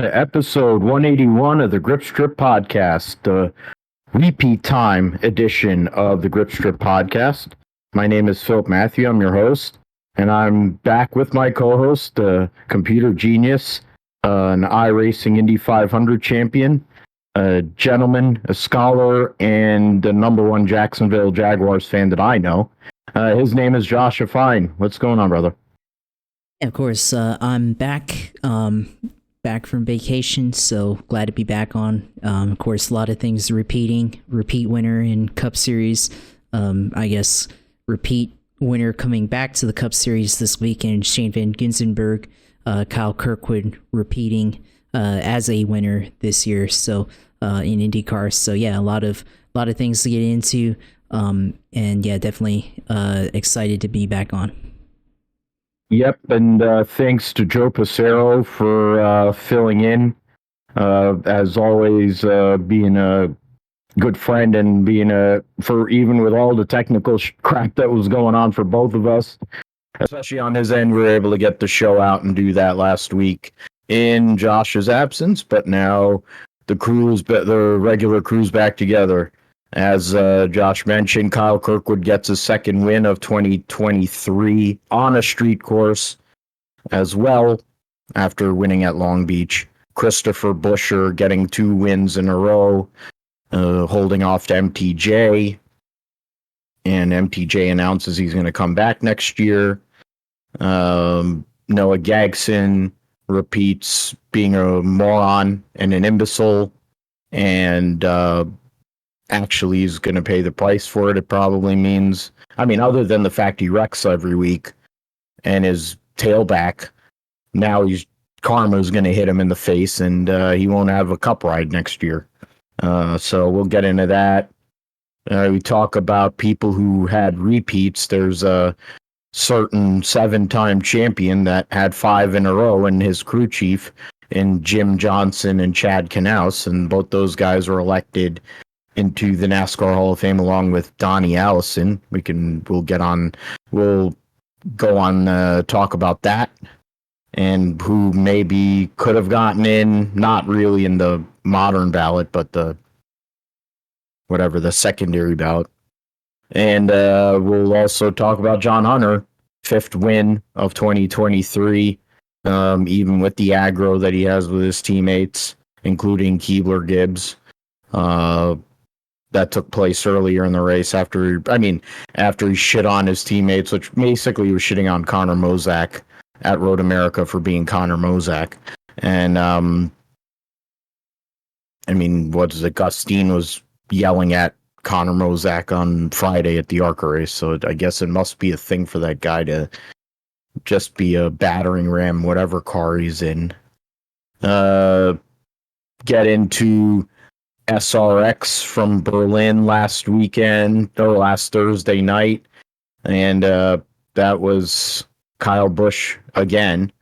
to episode 181 of the Grip Strip Podcast, the repeat time edition of the Grip Strip Podcast. My name is Philip Matthew. I'm your host, and I'm back with my co-host, computer genius, an iRacing Indy 500 champion, a gentleman, a scholar, and the number one Jacksonville Jaguars fan that I know. His name is Josh Fine. What's going on, brother? Of course, I'm back from vacation, so glad to be back on. Of course, a lot of things repeat winner in Cup Series. I guess repeat winner coming back to the Cup Series this weekend, Shane Van Gisbergen, Kyle Kirkwood repeating as a winner this year. So in IndyCar, so yeah, a lot of things to get into, and yeah, definitely excited to be back on. Yep, and thanks to Joe Passero for filling in, as always, being a good friend and being for even with all the technical crap that was going on for both of us, especially on his end, we were able to get the show out and do that last week in Josh's absence, but now the regular crew's back together. As Josh mentioned, Kyle Kirkwood gets his second win of 2023 on a street course as well after winning at Long Beach. Christopher Buescher getting 2 wins in a row, holding off to MTJ. And MTJ announces he's going to come back next year. Noah Gragson repeats being a moron and an imbecile. And actually is going to pay the price for it. It probably means, other than the fact he wrecks every week and his tailback, now karma is going to hit him in the face, and he won't have a cup ride next year. So we'll get into that. We talk about people who had repeats. There's a certain 7-time champion that had 5 in a row, and his crew chief in Jimmie Johnson and Chad Knaus, and both those guys were elected into the NASCAR Hall of Fame along with Donnie Allison. We'll go on talk about that and who maybe could have gotten in, not really in the modern ballot, but the secondary ballot. And we'll also talk about John Hunter, 5th win of 2023, even with the aggro that he has with his teammates, including Keebler Gibbs. That took place earlier in the race after he shit on his teammates, which basically was shitting on Connor Mozak at Road America for being Connor Mozak. And, Gustine was yelling at Connor Mozak on Friday at the ARCA race, so I guess it must be a thing for that guy to just be a battering ram, whatever car he's in. Get into SRX from Berlin last Thursday night, and that was Kyle Busch again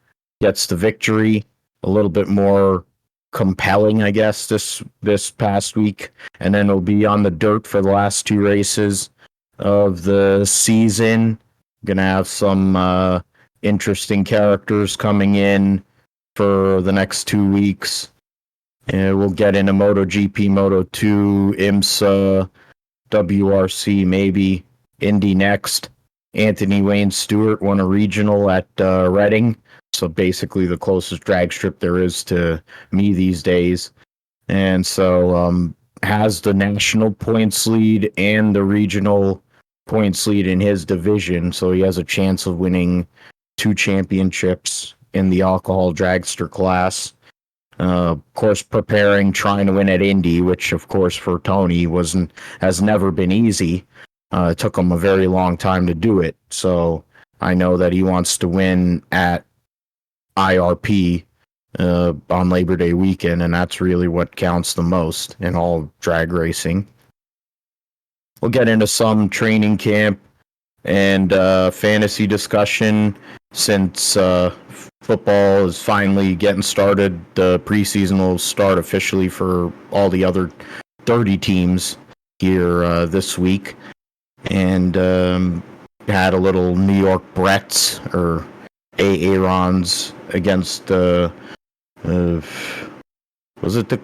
gets the victory. A little bit more compelling, I guess, this past week, and then it'll be on the dirt for the last 2 races of the season. Gonna have some interesting characters coming in for the next 2 weeks. We'll get into MotoGP, Moto2, IMSA, WRC, maybe Indy next. Anthony Wayne Stewart won a regional at Reading, so basically the closest drag strip there is to me these days. And so has the national points lead and the regional points lead in his division, so he has a chance of winning 2 championships in the alcohol dragster class. Of course, trying to win at Indy, which, of course, for Tony has never been easy. It took him a very long time to do it. So I know that he wants to win at IRP on Labor Day weekend, and that's really what counts the most in all drag racing. We'll get into some training camp and fantasy discussion since football is finally getting started. The preseason will start officially for all the other 30 teams here this week. And had a little New York Bretts or Aarons against was it the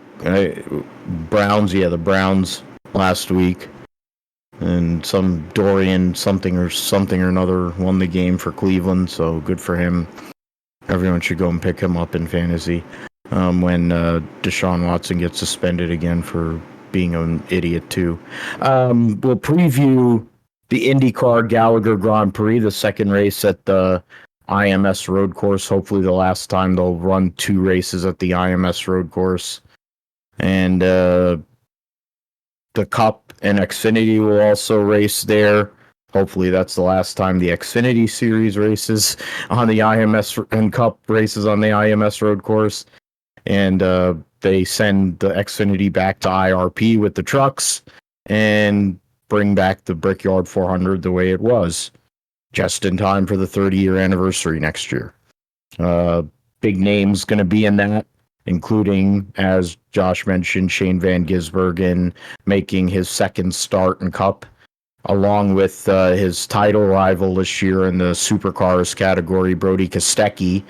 Browns? Yeah, the Browns last week. And some Dorian something or another won the game for Cleveland, so good for him. Everyone should go and pick him up in fantasy when Deshaun Watson gets suspended again for being an idiot too. We'll preview the IndyCar Gallagher Grand Prix, the second race at the IMS Road Course. Hopefully the last time they'll run 2 races at the IMS Road Course. And the Cup and Xfinity will also race there. Hopefully that's the last time the Xfinity Series races on the IMS and Cup races on the IMS Road Course. And they send the Xfinity back to IRP with the trucks and bring back the Brickyard 400 the way it was, just in time for the 30-year anniversary next year. Big names going to be in that, including, as Josh mentioned, Shane Van Gisbergen making his second start in Cup, along with his title rival this year in the Supercars category, Brody Kostecki.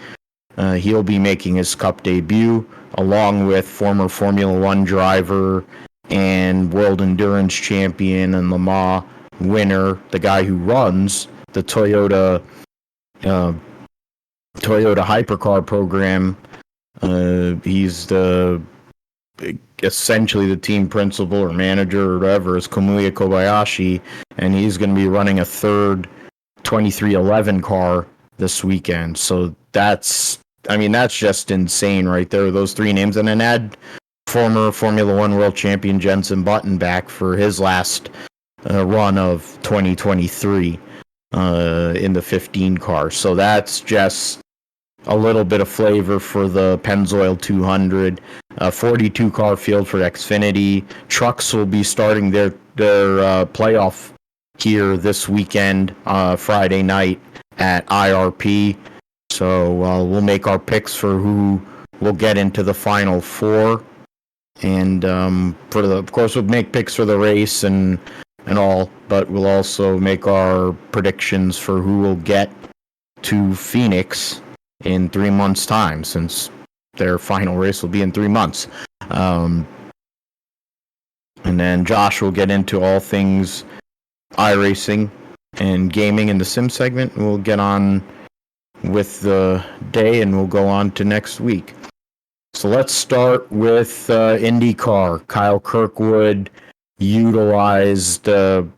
He'll be making his Cup debut, along with former Formula One driver and World Endurance Champion and Le Mans winner, the guy who runs the Toyota Hypercar program. He's essentially the team principal or manager or whatever, is Kamuya Kobayashi, and he's going to be running a third 2311 car this weekend. So that's just insane right there, those 3 names. And then add former Formula One world champion Jenson Button back for his last run of 2023 in the 15 car. So that's just a little bit of flavor for the Pennzoil 200. 42 car field for Xfinity. Trucks will be starting their playoff here this weekend, Friday night at IRP. So we'll make our picks for who will get into the final 4. And of course, we'll make picks for the race and all, but we'll also make our predictions for who will get to Phoenix in 3 months' time, since their final race will be in 3 months. And then Josh will get into all things iRacing and gaming in the sim segment. We'll get on with the day, and we'll go on to next week. So let's start with IndyCar. Kyle Kirkwood utilized the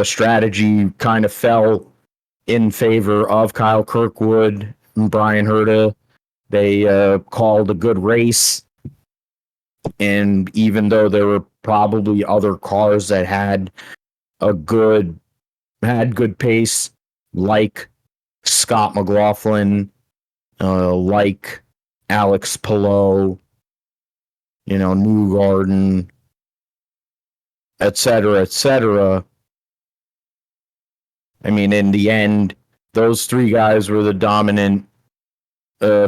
strategy, kind of fell in favor of Kyle Kirkwood and Brian Herta. They called a good race, and even though there were probably other cars that had good pace, like Scott McLaughlin, like Alex Palou, Newgarden, etc. I mean, in the end, those 3 guys were the dominant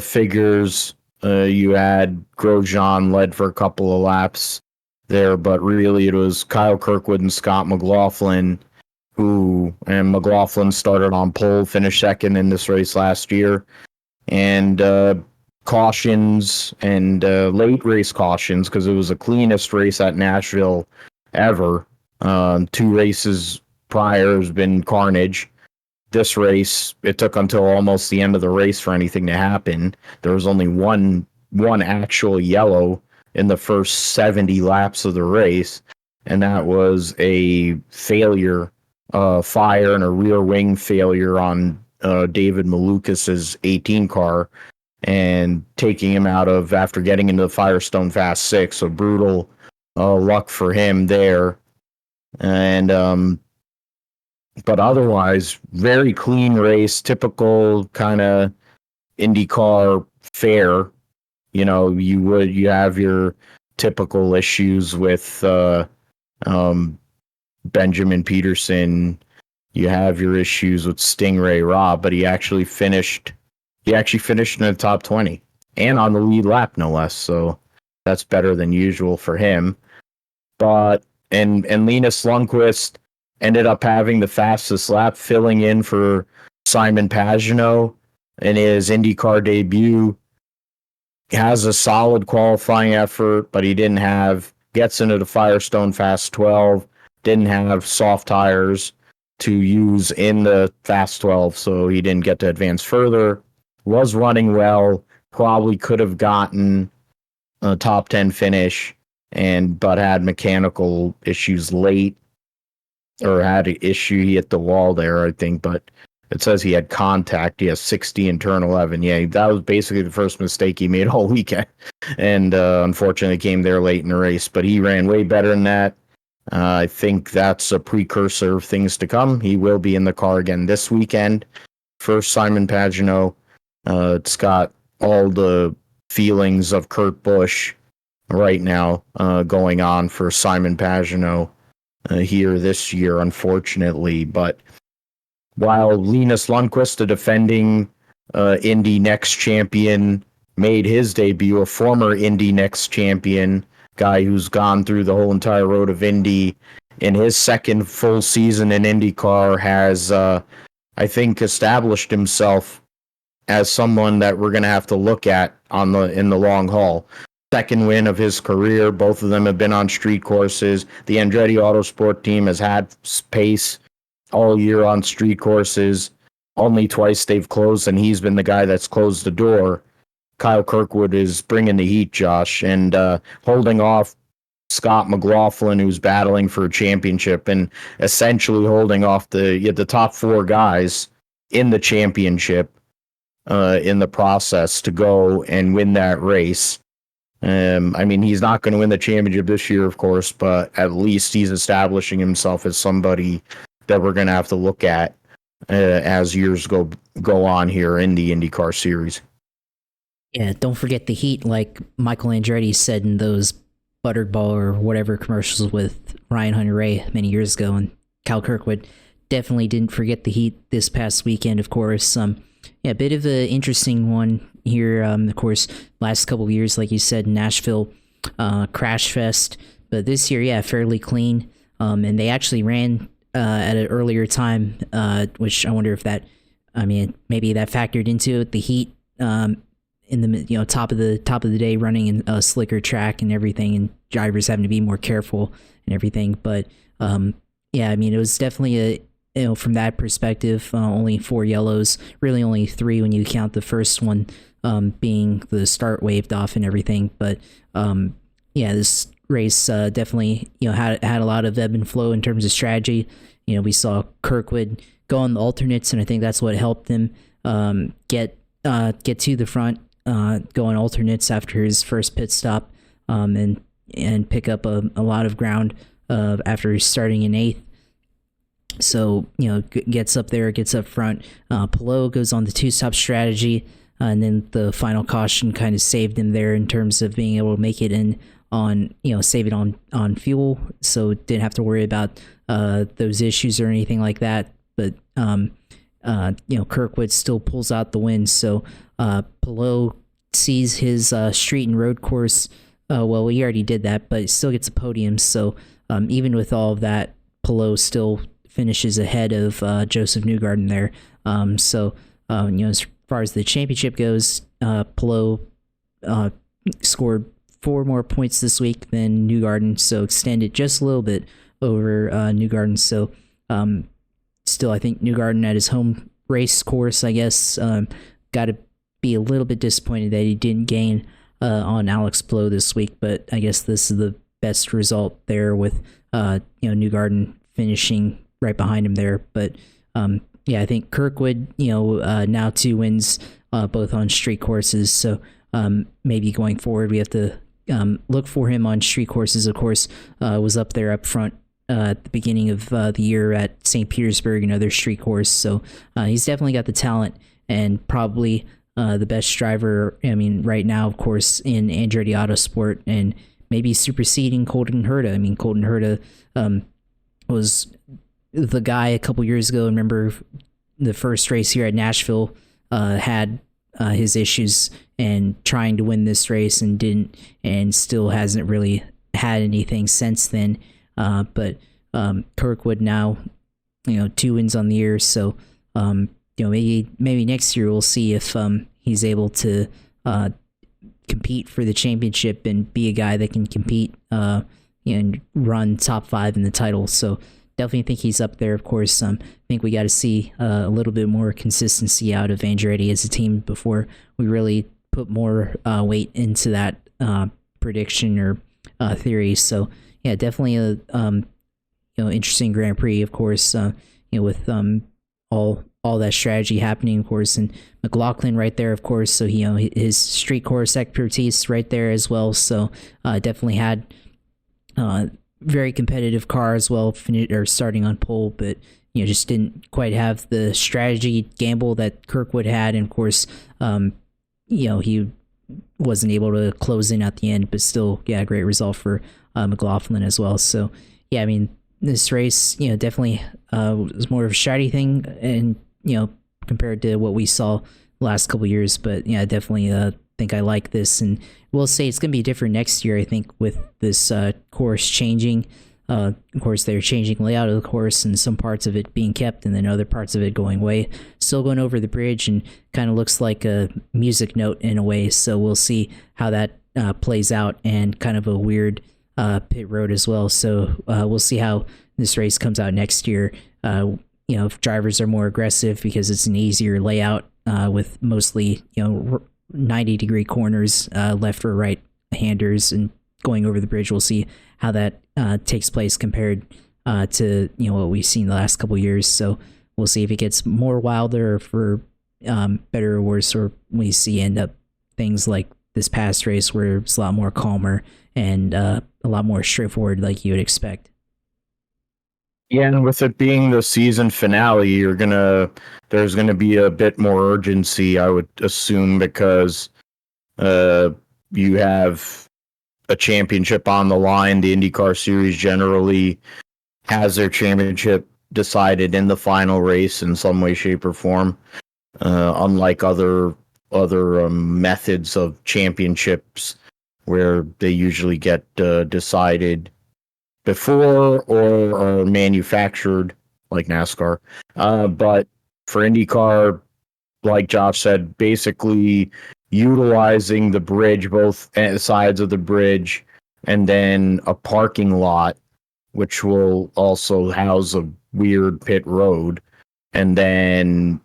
figures. You had Grosjean led for a couple of laps there, but really it was Kyle Kirkwood and Scott McLaughlin, and McLaughlin started on pole, finished second in this race last year, and cautions and late race cautions, because it was the cleanest race at Nashville ever. 2 races prior has been carnage. This race, it took until almost the end of the race for anything to happen. There was only one actual yellow in the first 70 laps of the race, and that was a failure, fire and a rear wing failure on David Malukas' 18 car, and taking him out of after getting into the Firestone Fast 6. So brutal luck for him there. And but otherwise, very clean race, typical kind of IndyCar fare. You have your typical issues with Benjamin Peterson. You have your issues with Stingray Robb, but he actually finished in the top 20 and on the lead lap, no less. So that's better than usual for him. But and Linus Lundqvist ended up having the fastest lap, filling in for Simon Pagenaud in his IndyCar debut. has a solid qualifying effort, but he gets into the Firestone Fast 12, didn't have soft tires to use in the Fast 12, so he didn't get to advance further. Was running well, probably could have gotten a top 10 finish, but had mechanical issues late, or had an issue. He hit the wall there, I think, but it says he had contact. He has 60 and turn 11. Yeah, that was basically the first mistake he made all weekend, and unfortunately came there late in the race. But he ran way better than that. I think that's a precursor of things to come. He will be in the car again this weekend for Simon Pagenaud. It's got all the feelings of Kurt Busch right now going on for Simon Pagenaud here this year, unfortunately. But while Linus Lundqvist, the defending Indy Next champion, made his debut, a former Indy Next champion, guy who's gone through the whole entire road of Indy in his second full season in IndyCar, has, I think, established himself as someone that we're going to have to look at in the long haul. Second win of his career. Both of them have been on street courses. The Andretti Autosport team has had pace all year on street courses. Only twice they've closed, and he's been the guy that's closed the door. Kyle Kirkwood is bringing the heat, Josh, and holding off Scott McLaughlin, who's battling for a championship, and essentially holding off the top four guys in the championship in the process to go and win that race. I mean, he's not going to win the championship this year, of course, but at least he's establishing himself as somebody that we're going to have to look at as years go on here in the IndyCar series. Yeah, don't forget the heat, like Michael Andretti said in those Buttered Ball or whatever commercials with Ryan Hunter-Reay many years ago, and Cal Kirkwood definitely didn't forget the heat this past weekend, of course. Yeah, a bit of an interesting one here. Of course, last couple of years, like you said, Nashville crash fest, but this year, yeah, fairly clean. And they actually ran at an earlier time, which I wonder if maybe that factored into it. The heat in the top of the day, running in a slicker track and everything, and drivers having to be more careful and everything. But yeah, I mean, it was definitely from that perspective, only 4 yellows, really only 3 when you count the first one being the start waved off and everything. But yeah, this race definitely had a lot of ebb and flow in terms of strategy. We saw Kirkwood go on the alternates, and I think that's what helped him get to the front, go on alternates after his first pit stop, and pick up a lot of ground after starting in 8th. So, gets up there, gets up front. Palou goes on the 2-stop strategy, and then the final caution kind of saved him there in terms of being able to make it in on, save it on fuel. So didn't have to worry about those issues or anything like that. But, Kirkwood still pulls out the win. So Palou sees his street and road course. Well, he already did that, but still gets a podium. So even with all of that, Palou still finishes ahead of Joseph Newgarden there. So as far as the championship goes, Palou scored 4 more points this week than Newgarden, so extended just a little bit over Newgarden. So still, I think Newgarden at his home race course, I guess, got to be a little bit disappointed that he didn't gain on Alex Palou this week, but I guess this is the best result there with Newgarden finishing right behind him there. But yeah, I think Kirkwood, now 2 wins both on street courses. So maybe going forward, we have to look for him on street courses. Of course, was up there up front at the beginning of the year at St. Petersburg, another street course. So he's definitely got the talent, and probably the best driver, right now, of course, in Andretti Autosport, and maybe superseding Colton Herta. Colton Herta was the guy a couple years ago. Remember the first race here at Nashville, had his issues and trying to win this race and didn't, and still hasn't really had anything since then. But Kirkwood now, 2 wins on the year. So, maybe next year we'll see if he's able to compete for the championship and be a guy that can compete and run top 5 in the title. So definitely think he's up there. Of course, I think we got to see a little bit more consistency out of Andretti as a team before we really put more weight into that prediction or theory. So yeah, definitely a interesting Grand Prix, of course. With all that strategy happening, of course, and McLaughlin right there, of course. So his street course expertise right there as well. So definitely had very competitive car as well, starting on pole, but just didn't quite have the strategy gamble that Kirkwood had, and of course, he wasn't able to close in at the end, but still, yeah, great result for McLaughlin as well. So yeah, I mean, this race, definitely was more of a strategy thing, and compared to what we saw the last couple of years, but yeah, definitely think I like this, and we'll say it's going to be different next year, I think, with this course changing. Of course, they're changing layout of the course, and some parts of it being kept, and then other parts of it going away. Still going over the bridge, and kind of looks like a music note in a way. So we'll see how that plays out, and kind of a weird pit road as well. So we'll see how this race comes out next year. If drivers are more aggressive because it's an easier layout with mostly 90-degree corners, left or right handers, and going over the bridge. We'll see how that takes place compared to what we've seen the last couple years. So we'll see if it gets more wilder for better or worse, or we see end up things like this past race where it's a lot more calmer and a lot more straightforward, like you would expect. Yeah, and with it being the season finale, there's gonna be a bit more urgency, I would assume, because you have a championship on the line. The IndyCar series generally has their championship decided in the final race in some way, shape, or form. Unlike other methods of championships, where they usually get decided before or are manufactured, like NASCAR. But for IndyCar, like Josh said, basically utilizing the bridge, both sides of the bridge, and then a parking lot, which will also house a weird pit road, and then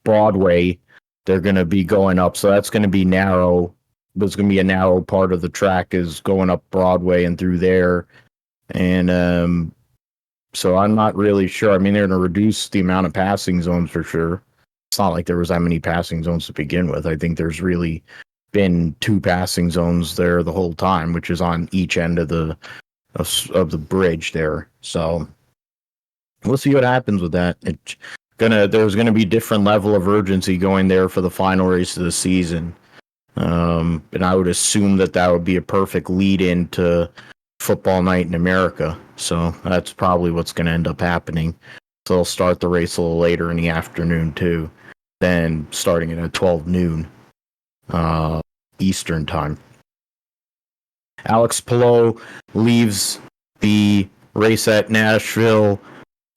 Broadway, they're going to be going up. So that's going to be narrow. There's going to be a narrow part of the track is going up Broadway and through there. And so I'm not really sure. I mean, they're going to reduce the amount of passing zones for sure. It's not like there was that many passing zones to begin with. I think there's really been 2 passing zones there the whole time, which is on each end of the bridge there. So we'll see what happens with that. There's gonna be different level of urgency going there for the final race of the season. And I would assume that would be a perfect lead into football night in America. So that's probably what's going to end up happening. So they'll start the race a little later in the afternoon too, then starting at 12 noon Eastern time. Alex Palou leaves the race at Nashville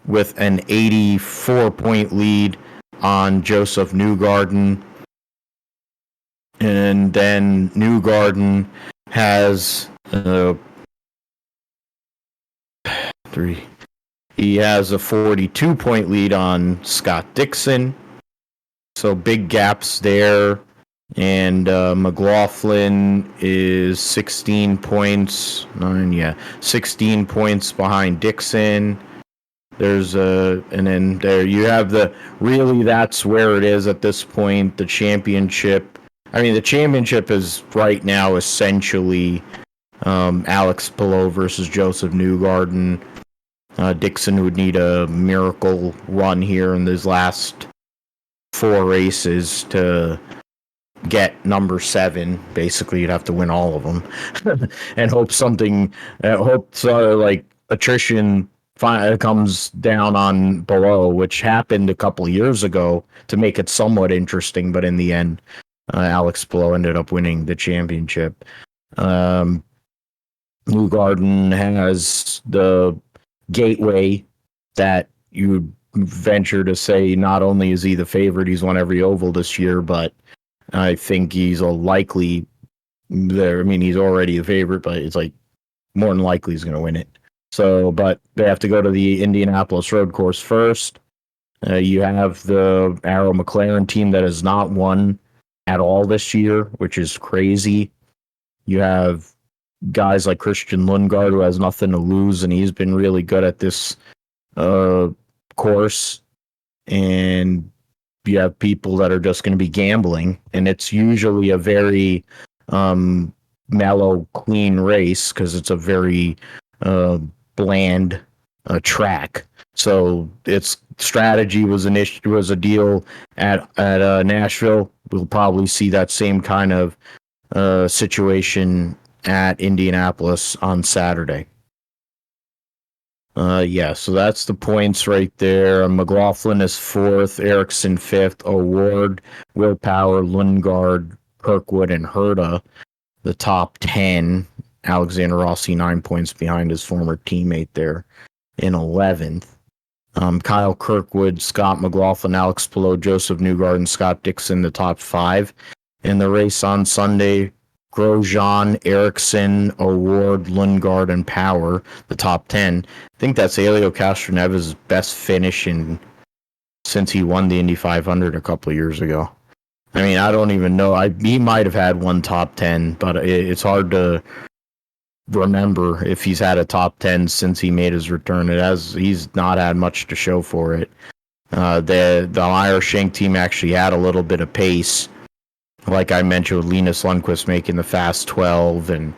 with an 84-point lead on Joseph Newgarden. And then Newgarden has he has a 42-point lead on Scott Dixon. So big gaps there. And McLaughlin is 16 points. 16 points behind Dixon. And then there you have that's where it is at this point, the championship. I mean, the championship is right now essentially Alex Palou versus Joseph Newgarden. Dixon would need a miracle run here in these last 4 races to get number 7. Basically, you'd have to win all of them and hope like attrition comes down on Palou, which happened a couple of years ago to make it somewhat interesting. But in the end, Alex Palou ended up winning the championship. Newgarden has the gateway that you would venture to say not only is he the favorite, he's won every oval this year, but I think he's a likely there. I mean, he's already a favorite, but it's like more than likely he's going to win it. So, but they have to go to the Indianapolis Road Course first. You have the Arrow McLaren team that has not won at all this year, which is crazy. You have guys like Christian Lundgaard, who has nothing to lose, and he's been really good at this course. And you have people that are just going to be gambling, and it's usually a very mellow, clean race because it's a very bland track. So its strategy was was a deal at Nashville. We'll probably see that same kind of situation at Indianapolis on Saturday. Yeah, so that's the points right there. McLaughlin is fourth, Ericsson fifth, O'Ward, Will Power, Lundgaard, Kirkwood, and Herta, the top 10. Alexander Rossi 9 points behind his former teammate there in 11th. Kyle Kirkwood, Scott McLaughlin, Alex Palou, Joseph Newgarden, and Scott Dixon, the top 5 in the race on Sunday. Grosjean, Ericsson, O'Ward, Lundgaard, and Power, the top 10. I think that's Helio Castroneves' best finish since he won the Indy 500 a couple of years ago. I mean, I don't even know. He might have had one top 10, but it's hard to remember if he's had a top 10 since he made his return. He's not had much to show for it. The Meyer Shank team actually had a little bit of pace, like I mentioned, with Linus Lundqvist making the fast 12, and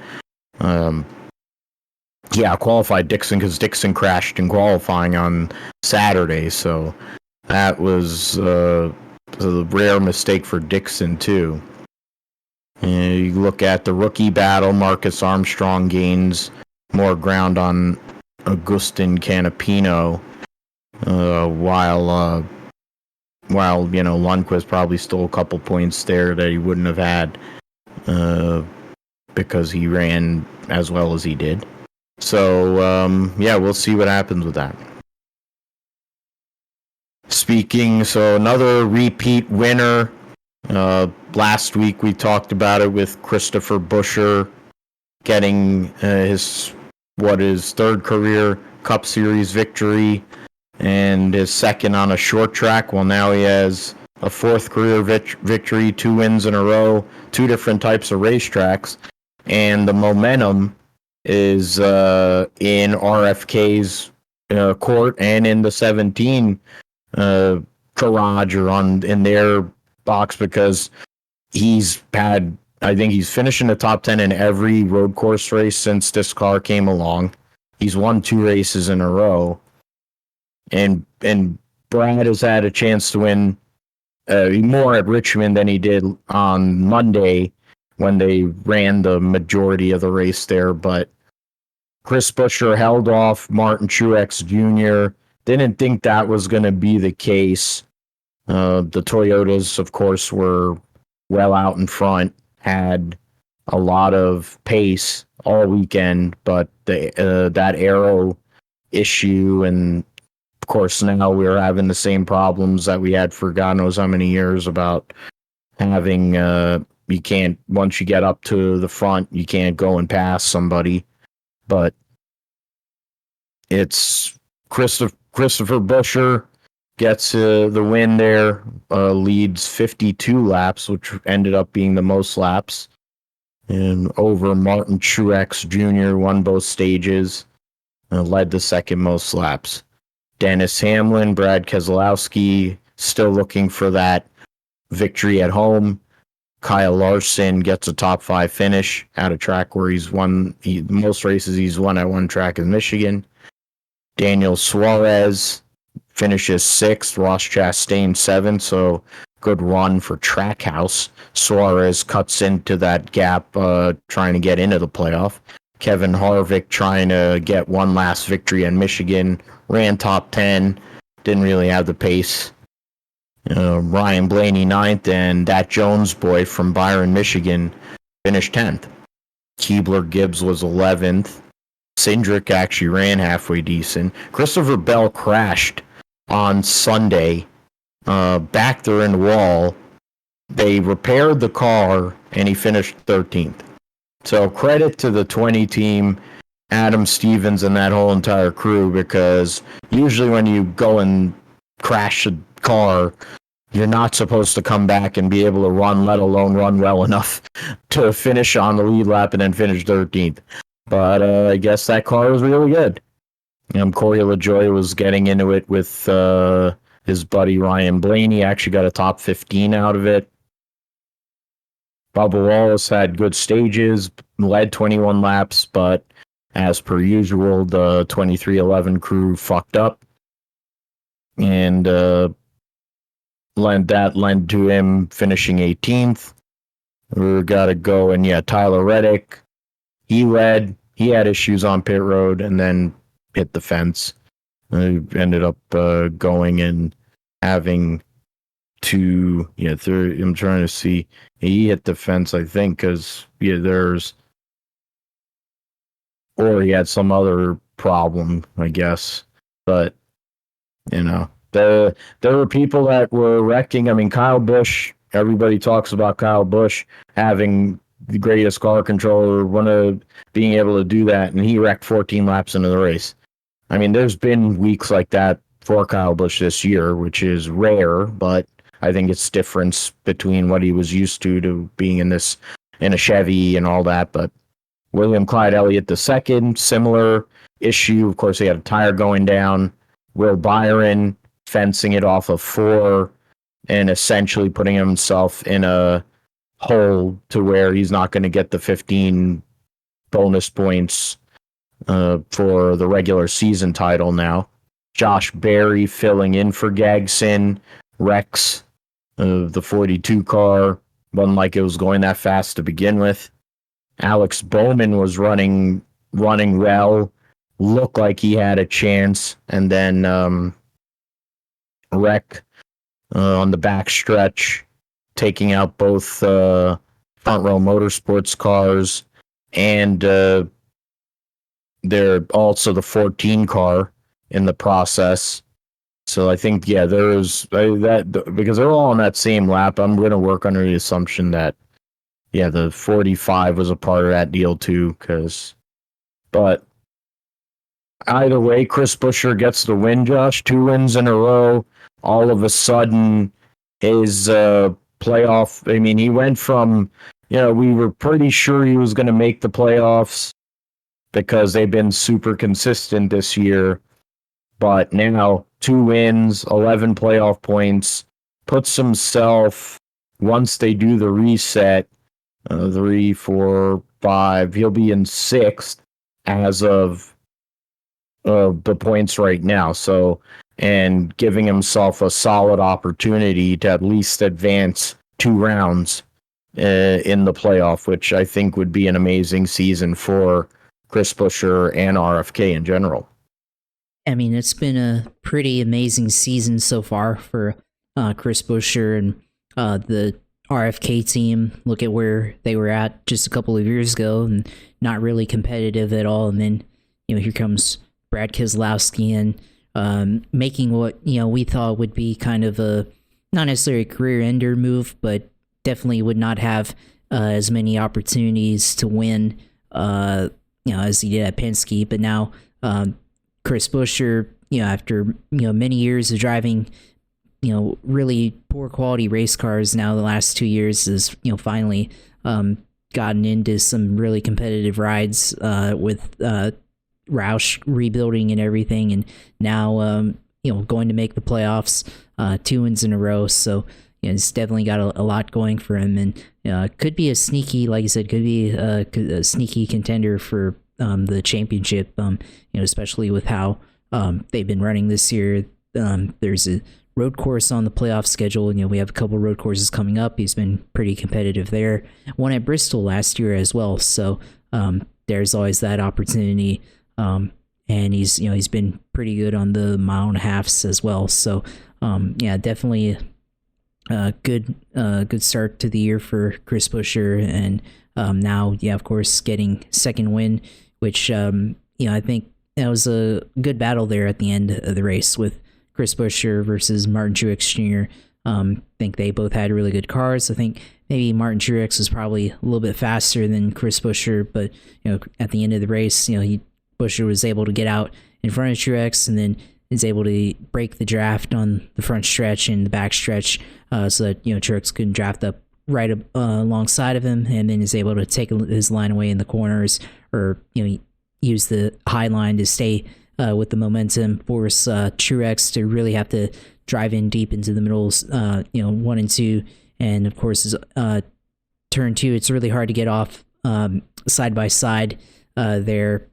qualified Dixon because Dixon crashed in qualifying on Saturday, so that was a rare mistake for Dixon too. And you look at the rookie battle, Marcus Armstrong gains more ground on Agustin Canapino, while Lundqvist probably stole a couple points there that he wouldn't have had because he ran as well as he did. So, we'll see what happens with that. So another repeat winner. Last week we talked about it with Christopher Buescher getting his third career Cup Series victory and his second on a short track. Well, now he has a fourth career victory, 2 wins in a row, 2 different types of racetracks, and the momentum is in RFK's court and in the 17 garage or in their box, because I think he's finishing the top 10 in every road course race since this car came along. He's won 2 races in a row. And Brad has had a chance to win more at Richmond than he did on Monday when they ran the majority of the race there. But Chris Buescher held off Martin Truex Jr. Didn't think that was going to be the case. The Toyotas, of course, were well out in front, had a lot of pace all weekend, but that aero issue, and of course now we're having the same problems that we had for God knows how many years about having you can't, once you get up to the front, you can't go and pass somebody. But it's Christopher Buescher gets the win there, leads 52 laps, which ended up being the most laps, and over Martin Truex Jr. won both stages, led the second most laps. Dennis Hamlin, Brad Keselowski still looking for that victory at home. Kyle Larson gets a top 5 finish at a track where he's won most races he's won at one track in Michigan. Daniel Suarez finishes 6th, Ross Chastain 7th, so good run for Trackhouse. Suarez cuts into that gap, trying to get into the playoff. Kevin Harvick trying to get one last victory in Michigan, ran top 10, didn't really have the pace. Ryan Blaney 9th, and that Jones boy from Byron, Michigan, finished 10th. Keebler Gibbs was 11th. Cindric actually ran halfway decent. Christopher Bell crashed on Sunday, backed her in the wall, they repaired the car, and he finished 13th. So credit to the 20 team, Adam Stevens, and that whole entire crew, because usually when you go and crash a car, you're not supposed to come back and be able to run, let alone run well enough to finish on the lead lap and then finish 13th. But I guess that car was really good. Corey LaJoie was getting into it with his buddy Ryan Blaney. Actually got a top 15 out of it. Bubba Wallace had good stages, led 21 laps, but as per usual, the 2311 crew fucked up. And led to him finishing 18th. We got to go, and Tyler Reddick, he led. He had issues on pit road and then hit the fence. Ended up going and having to, I'm trying to see. He hit the fence, I think, because or he had some other problem, I guess. But there were people that were wrecking. I mean, Kyle Busch. Everybody talks about Kyle Busch having the greatest car control, being able to do that, and he wrecked 14 laps into the race. I mean, there's been weeks like that for Kyle Busch this year, which is rare, but I think it's difference between what he was used to being in a Chevy and all that. But William Clyde Elliott II, similar issue. Of course, he had a tire going down. Will Byron fencing it off of 4 and essentially putting himself in a hole to where he's not going to get the 15 bonus points for the regular season title now. Josh Berry filling in for Gragson. Rex, the 42 car, wasn't like it was going that fast to begin with. Alex Bowman was running well, looked like he had a chance, and then wreck on the back stretch, taking out both front row motorsports cars, and they're also the 14 car in the process. So I think, there's that, because they're all on that same lap. I'm going to work under the assumption that, the 45 was a part of that deal too. But either way, Chris Buescher gets the win, Josh. 2 wins in a row. All of a sudden, his playoff, I mean, he went from, we were pretty sure he was going to make the playoffs because they've been super consistent this year. But now, 2 wins, 11 playoff points, puts himself, once they do the reset, 3, 4, 5, he'll be in 6th as of the points right now. So, and giving himself a solid opportunity to at least advance 2 rounds in the playoff, which I think would be an amazing season for Chris Buescher and RFK in general. I mean, it's been a pretty amazing season so far for Chris Buescher and the RFK team. Look at where they were at just a couple of years ago and not really competitive at all. And then, here comes Brad Keselowski and making what, we thought would be kind of a, not necessarily a career ender move, but definitely would not have as many opportunities to win, as he did at Penske. But now, Chris Buescher, after, many years of driving, really poor quality race cars, now the last 2 years is, finally gotten into some really competitive rides with Roush rebuilding and everything. And now, going to make the playoffs, 2 wins in a row. So, it's definitely got a lot going for him, and could be a sneaky, like I said, could be a sneaky contender for the championship, especially with how they've been running this year. There's a road course on the playoff schedule, and we have a couple road courses coming up. He's been pretty competitive there. Won at Bristol last year as well, so there's always that opportunity. And he's been pretty good on the 1.5 miles as well. So definitely a good start to the year for Chris Buescher, and now of course getting second win, which I think that was a good battle there at the end of the race with Chris Buescher versus Martin Truex Jr. Think they both had really good cars. I think maybe Martin Truex was probably a little bit faster than Chris Buescher, but at the end of the race, Buescher was able to get out in front of Truex and then is able to break the draft on the front stretch and the back stretch, so that Truex couldn't draft up right alongside of him, and then is able to take his line away in the corners, or use the high line to stay with the momentum, force Truex to really have to drive in deep into the middles, 1 and 2, and of course turn 2. It's really hard to get off side by side there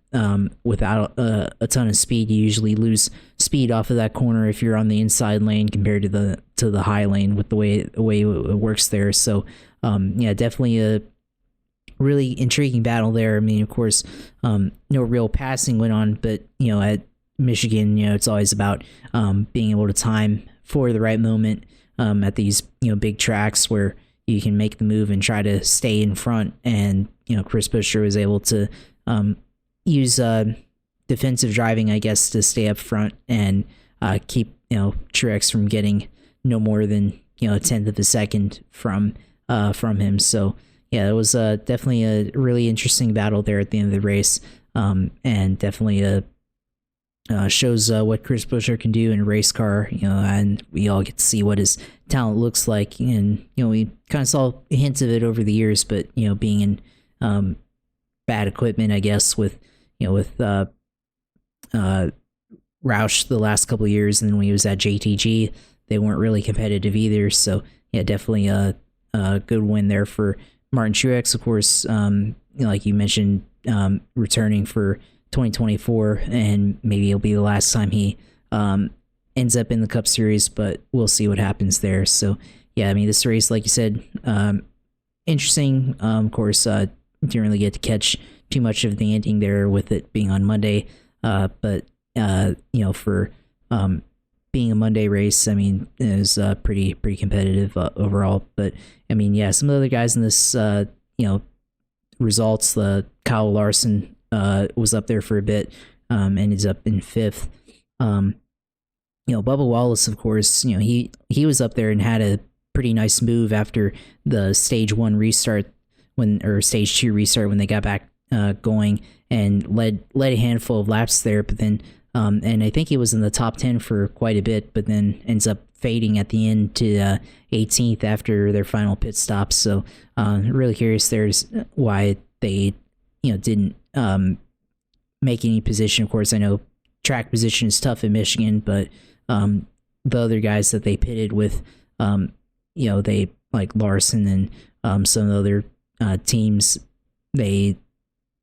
without a ton of speed. You usually lose speed off of that corner if you're on the inside lane compared to the high lane with the way it works there. So definitely a really intriguing battle there. I mean, of course, no real passing went on, but at Michigan, it's always about being able to time for the right moment at these big tracks where you can make the move and try to stay in front. And Chris Buescher was able to use defensive driving, I guess, to stay up front and keep Truex from getting no more than a tenth of a second from him. So yeah, it was definitely a really interesting battle there at the end of the race, and definitely shows what Chris Buescher can do in a race car, and we all get to see what his talent looks like. And we kind of saw hints of it over the years, but being in bad equipment, I guess, with Roush the last couple of years, and then when he was at JTG, they weren't really competitive either. So yeah, definitely a good win there for Martin Truex, of course. Like you mentioned, returning for 2024, and maybe it'll be the last time he ends up in the Cup Series, but we'll see what happens there. So yeah, I mean, this race, like you said, interesting. Of course, didn't really get to catch too much of the ending there with it being on Monday, but for being a Monday race, I mean, it was pretty cometitive overall. But I mean, yeah, some of the other guys in this results, Kyle Larson was up there for a bit, ended up in 5th. Bubba Wallace, of course, he was up there and had a pretty nice move after the stage 1 restart or stage 2 restart when they got back going, and led a handful of laps there, but then and I think he was in the top 10 for quite a bit, but then ends up fading at the end to 18th after their final pit stop. So really curious there's why they didn't make any position. Of course, I know track position is tough in Michigan, but the other guys that they pitted with, they like Larson and some of the other teams, they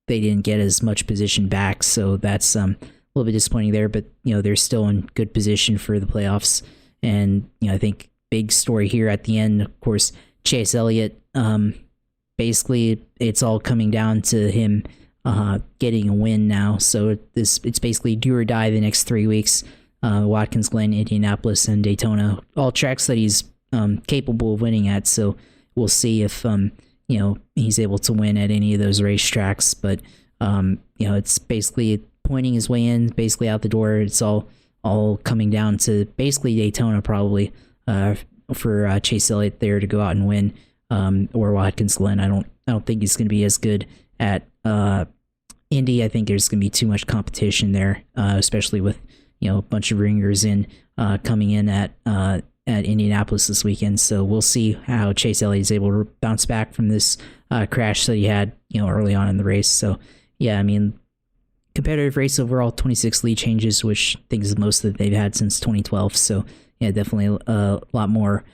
didn't get as much position back, so that's a little bit disappointing there. But they're still in good position for the playoffs, and I think big story here at the end, of course, Chase Elliott. Basically, it's all coming down to him getting a win now. So it's basically do or die the next 3 weeks. Watkins Glen, Indianapolis, and Daytona, all tracks that he's capable of winning at. So we'll see if he's able to win at any of those racetracks. But it's basically pointing his way in, basically out the door. It's all coming down to basically Daytona probably for Chase Elliott there to go out and win, or Watkins Glen. I don't think he's going to be as good at Indy. I think there's going to be too much competition there, especially with a bunch of ringers coming in at Indianapolis this weekend. So we'll see how Chase Elliott is able to bounce back from this crash that he had early on in the race. So yeah, I mean, competitive race overall, 26 lead changes, which I think is the most that they've had since 2012. So yeah, definitely a lot more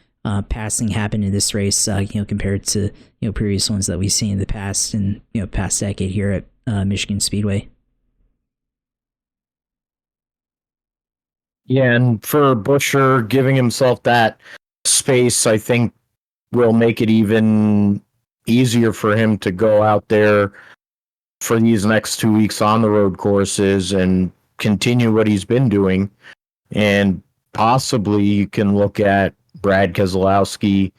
passing happened in this race, compared to previous ones that we've seen in the past and past decade here at Michigan Speedway. Yeah, and for Buescher, giving himself that space, I think, will make it even easier for him to go out there for these next 2 weeks on the road courses and continue what he's been doing. And possibly you can look at Brad Keselowski.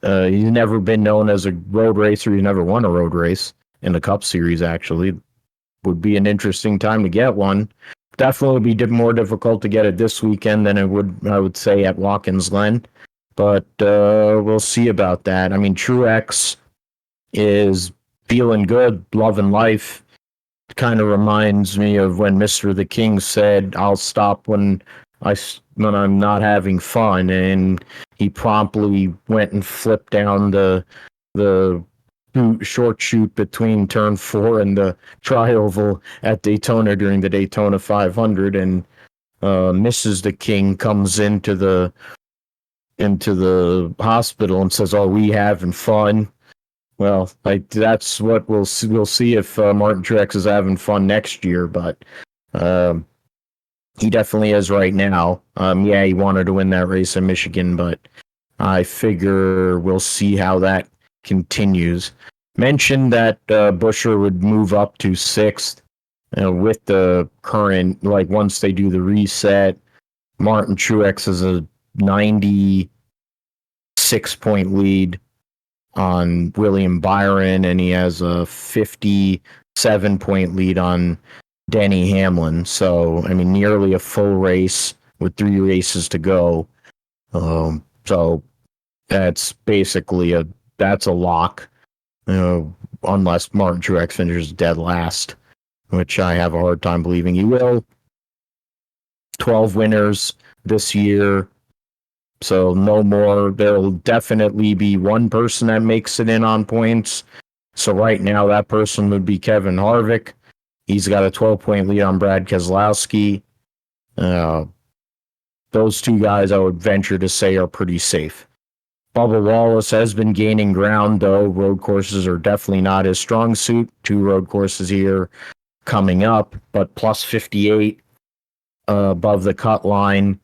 He's never been known as a road racer. He's never won a road race in the Cup Series, actually. Would be an interesting time to get one. Definitely be more difficult to get it this weekend than it would, I would say, at Watkins Glen. but we'll see about that. I mean, Truex is feeling good, loving life. Kind of reminds me of when Mr. The King said, "I'll stop when I'm not having fun," and he promptly went and flipped down the short chute between turn 4 and the tri-oval at Daytona during the Daytona 500, and Mrs. The King comes into the hospital and says, "Are we having fun?" Well, that's what we'll see. We'll see if Martin Truex is having fun next year, but he definitely is right now. Yeah, he wanted to win that race in Michigan, but I figure we'll see how that continues. Mentioned that Buescher would move up to 6th with the current, like once they do the reset. Martin Truex has a 96-point lead on William Byron, and he has a 57-point lead on Denny Hamlin. So, I mean, nearly a full race with 3 races to go. So that's basically that's a lock, unless Martin Truex finishes dead last, which I have a hard time believing he will. 12 winners this year. So no more. There'll definitely be one person that makes it in on points. So right now that person would be Kevin Harvick. He's got a 12-point lead on Brad Keselowski. Those 2 guys I would venture to say are pretty safe. Bubba Wallace has been gaining ground, though. Road courses are definitely not his strong suit. 2 road courses here coming up, but plus 58 above the cut line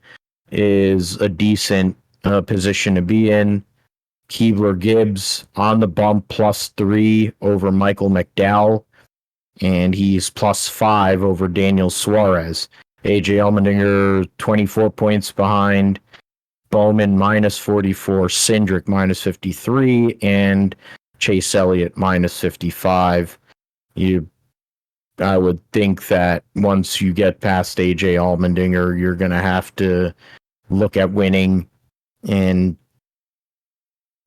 is a decent position to be in. Keebler Gibbs on the bump, plus 3 over Michael McDowell, and he's plus 5 over Daniel Suarez. AJ Allmendinger 24 points behind. Bowman minus 44, Cindric minus 53, and Chase Elliott minus 55. I would think that once you get past AJ Allmendinger, you're going to have to look at winning. And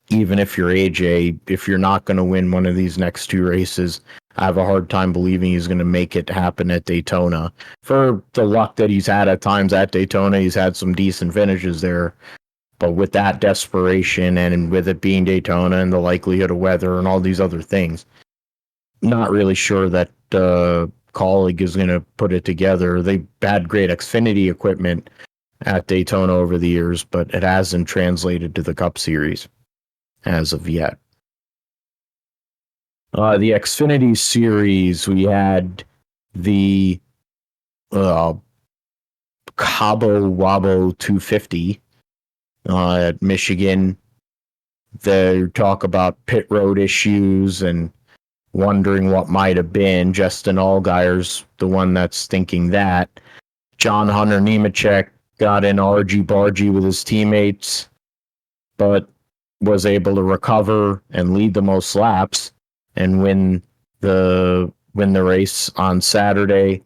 even if you're AJ, if you're not going to win one of these next 2 races, I have a hard time believing he's going to make it happen at Daytona. For the luck that he's had at times at Daytona, he's had some decent finishes there. But with that desperation and with it being Daytona and the likelihood of weather and all these other things, not really sure that Kaulig is going to put it together. They had great Xfinity equipment at Daytona over the years, but it hasn't translated to the Cup Series as of yet. The Xfinity Series, we had the Cabo Wabo 250 at Michigan. They talk about pit road issues and wondering what might have been. Justin Allgaier's the one that's thinking that. John Hunter Nemechek got in argy-bargy with his teammates, but was able to recover and lead the most laps and win the race on Saturday.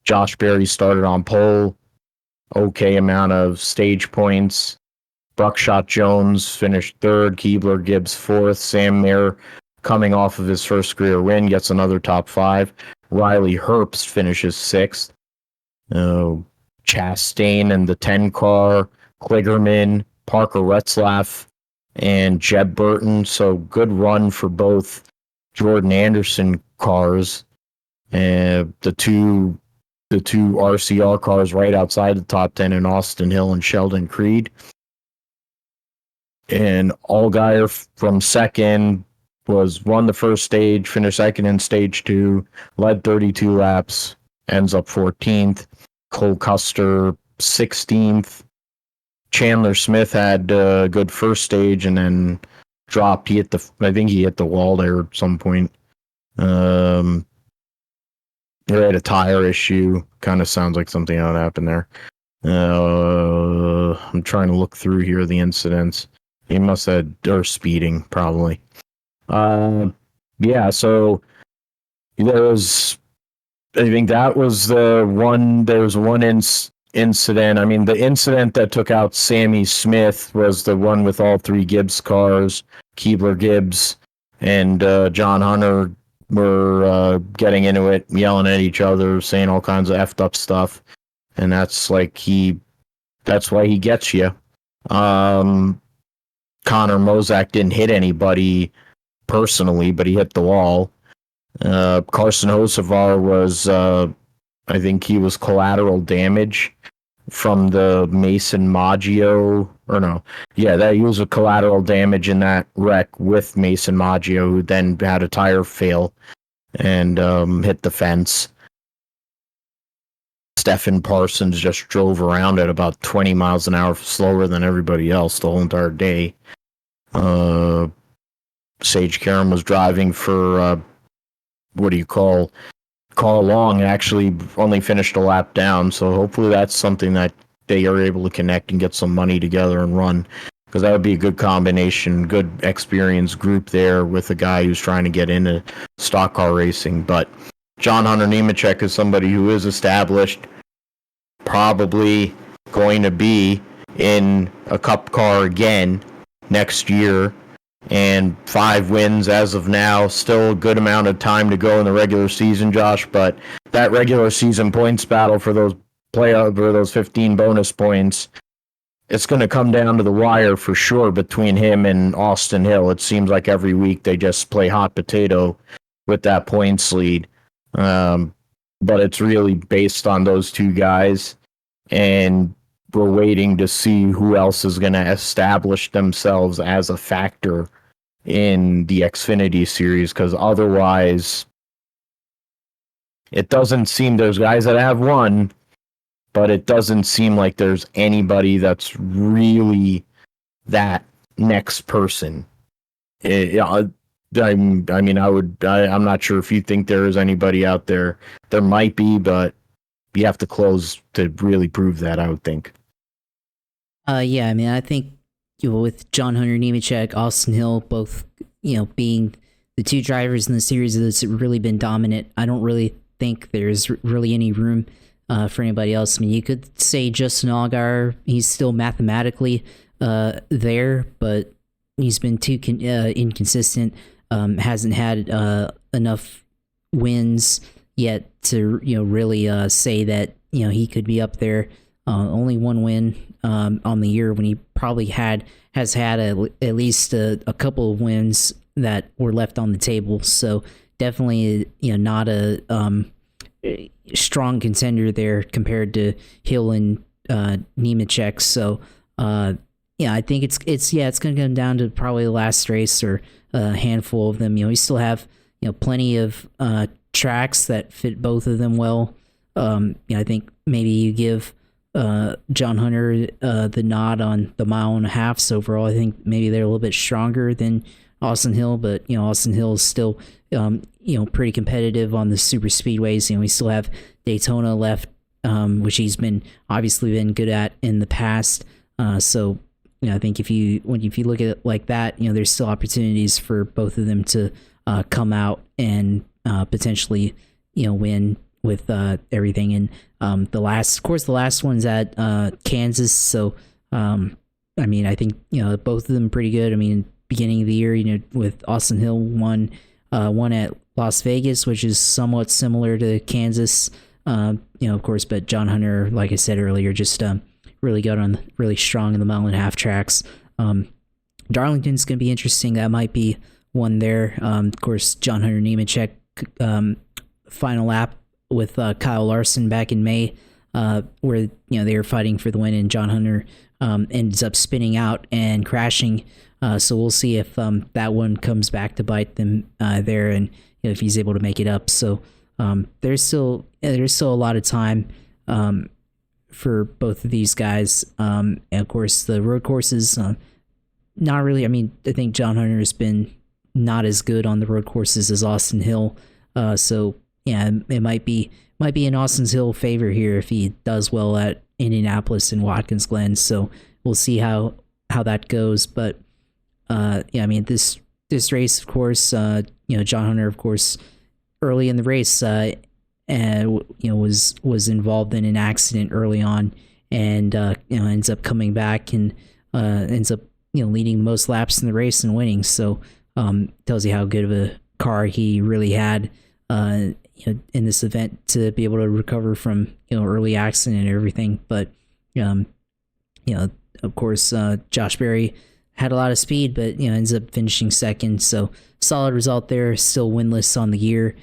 Josh Berry started on pole, okay amount of stage points. Buckshot Jones finished 3rd, Keebler Gibbs 4th, Sam Mayer coming off of his first career win gets another top 5. Riley Herbst finishes 6th. Chastain and the 10 car, Kligerman, Parker Retzlaff, and Jeb Burton. So good run for both Jordan Anderson cars. The two RCR cars right outside the top 10 in Austin Hill and Sheldon Creed. And Allgaier from 2nd won the first stage, finished 2nd in stage 2, led 32 laps, ends up 14th. Cole Custer 16th. Chandler Smith had a good first stage and then dropped. I think he hit the wall there at some point. He had a tire issue. Kind of sounds like something that happened there. I'm trying to look through here the incidents. He must have speeding probably. Yeah, so there was. I think that was the one. There was one incident. I mean, the incident that took out Sammy Smith was the one with all three Gibbs cars. Keebler Gibbs and John Hunter were getting into it, yelling at each other, saying all kinds of effed up stuff. And that's why he gets you. Connor Mozak didn't hit anybody personally, but he hit the wall. Carson Hocevar was, I think he was collateral damage from the Mason Maggio, he was a collateral damage in that wreck with Mason Maggio, who then had a tire fail and hit the fence. Stephen Parsons just drove around at about 20 miles an hour slower than everybody else the whole entire day. Sage Karam was driving for Carl Long, actually only finished a lap down, so hopefully that's something that they are able to connect and get some money together and run, because that would be a good combination, good experienced group there with a guy who's trying to get into stock car racing. But John Hunter Nemechek is somebody who is established, probably going to be in a cup car again next year, and 5 wins as of now. Still a good amount of time to go in the regular season, Josh, but that regular season points battle for those playoff or those 15 bonus points, it's going to come down to the wire for sure between him and Austin Hill. It seems like every week they just play hot potato with that points lead. But it's really based on those two guys, and we're waiting to see who else is going to establish themselves as a factor in the Xfinity series, because otherwise it doesn't seem, there's guys that have won, but it doesn't seem like there's anybody that's really that next person. I'm not sure if you think there is anybody out there. There might be, but you have to close to really prove that, I would think. I think with John Hunter Nemechek, Austin Hill, both being the two drivers in the series that's really been dominant, I don't really think there's really any room for anybody else. I mean, you could say Justin Allgaier, he's still mathematically there, but he's been too inconsistent. Hasn't had enough wins yet to really say that he could be up there. Only one win on the year, when he probably has had at least a couple of wins that were left on the table. So definitely not a strong contender there compared to Hill and Nemechek. So I think it's going to come down to probably the last race or a handful of them. We still have plenty of tracks that fit both of them well. I think maybe you give John Hunter the nod on the 1.5 miles overall. I think maybe they're a little bit stronger than Austin Hill, but Austin Hill is still pretty competitive on the super speedways. We still have Daytona left, which he's obviously been good at in the past. So I think if you look at it like that, there's still opportunities for both of them to come out and potentially win with everything. And the last one's at Kansas. So I think both of them pretty good. I mean, beginning of the year, with Austin Hill won at Las Vegas, which is somewhat similar to Kansas. Of course, but John Hunter, like I said earlier, just really strong in the 1.5 mile tracks. Darlington's going to be interesting. That might be one there. Of course, John Hunter Nemechek final lap with Kyle Larson back in May, where they were fighting for the win, and John Hunter ends up spinning out and crashing. So we'll see if that one comes back to bite them there, and if he's able to make it up. So there's still a lot of time for both of these guys. And of course, the road courses, not really. I mean, I think John Hunter has been not as good on the road courses as Austin Hill. So yeah, it might be in Austin Hill's favor here if he does well at Indianapolis and Watkins Glen. So we'll see how that goes. But I mean, this race, of course, John Hunter, of course, early in the race, was involved in an accident early on, and ends up coming back and ends up leading most laps in the race and winning. So tells you how good of a car he really had in this event to be able to recover from early accident and everything. But of course, Josh Berry had a lot of speed, but ends up finishing second. So solid result there. Still winless on the year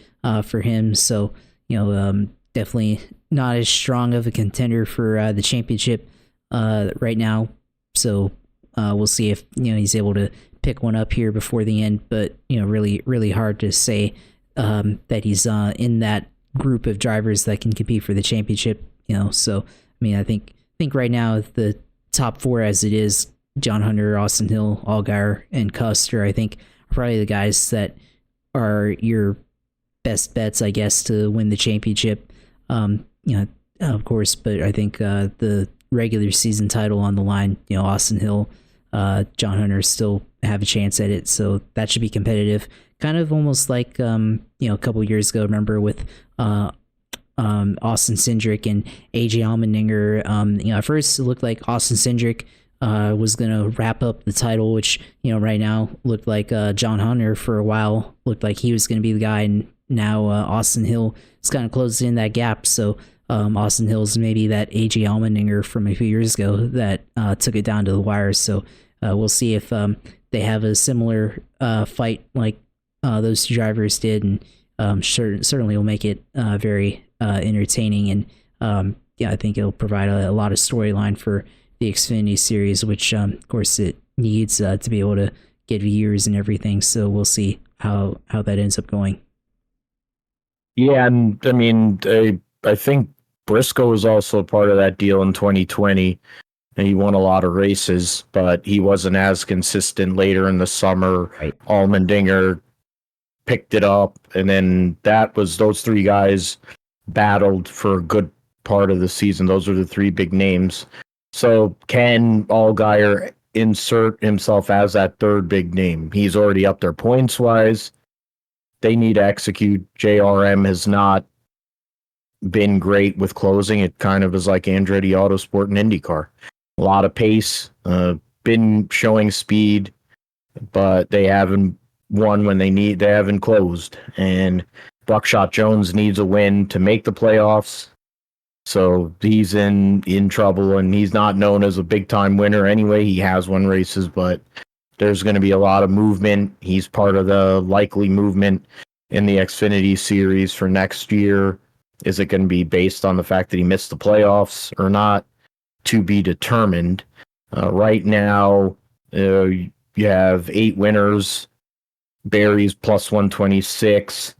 for him. So definitely not as strong of a contender for the championship right now. So we'll see if he's able to pick one up here before the end. But really hard to say that he's in that group of drivers that can compete for the championship. So I mean, I think right now the top four as it is, John Hunter, Austin Hill, Allgaier, and Custer, I think are probably the guys that are your best bets, I guess, to win the championship. Of course, but I think the regular season title on the line, Austin Hill, John Hunter still have a chance at it, so that should be competitive. Kind of almost like a couple years ago, remember, with Austin Cindric and AJ Allmendinger. At first it looked like Austin Cindric was going to wrap up the title, which right now looked like John Hunter for a while looked like he was going to be the guy, and now Austin Hill is kind of closing in that gap. So Austin Hill's maybe that AJ Allmendinger from a few years ago that took it down to the wire. So we'll see if they have a similar fight like those two drivers did, and certainly will make it very entertaining. And I think it'll provide a lot of storyline for the Xfinity Series, which of course it needs to be able to get viewers and everything. So we'll see how that ends up going. Yeah, and I mean, I think Briscoe was also a part of that deal in 2020. And he won a lot of races, but he wasn't as consistent later in the summer. Right. Allmendinger picked it up, and then those three guys battled for a good part of the season. Those are the three big names. So can Allgaier insert himself as that third big name? He's already up there points-wise. They need to execute. JRM has not been great with closing. It kind of is like Andretti Autosport and IndyCar. A lot of pace, been showing speed, but they haven't won when they haven't closed. And Buckshot Jones needs a win to make the playoffs. So he's in trouble, and he's not known as a big-time winner anyway. He has won races, but there's going to be a lot of movement. He's part of the likely movement in the Xfinity Series for next year. Is it going to be based on the fact that he missed the playoffs or not? To be determined. Right now, you have 8 winners. Barry's plus 126.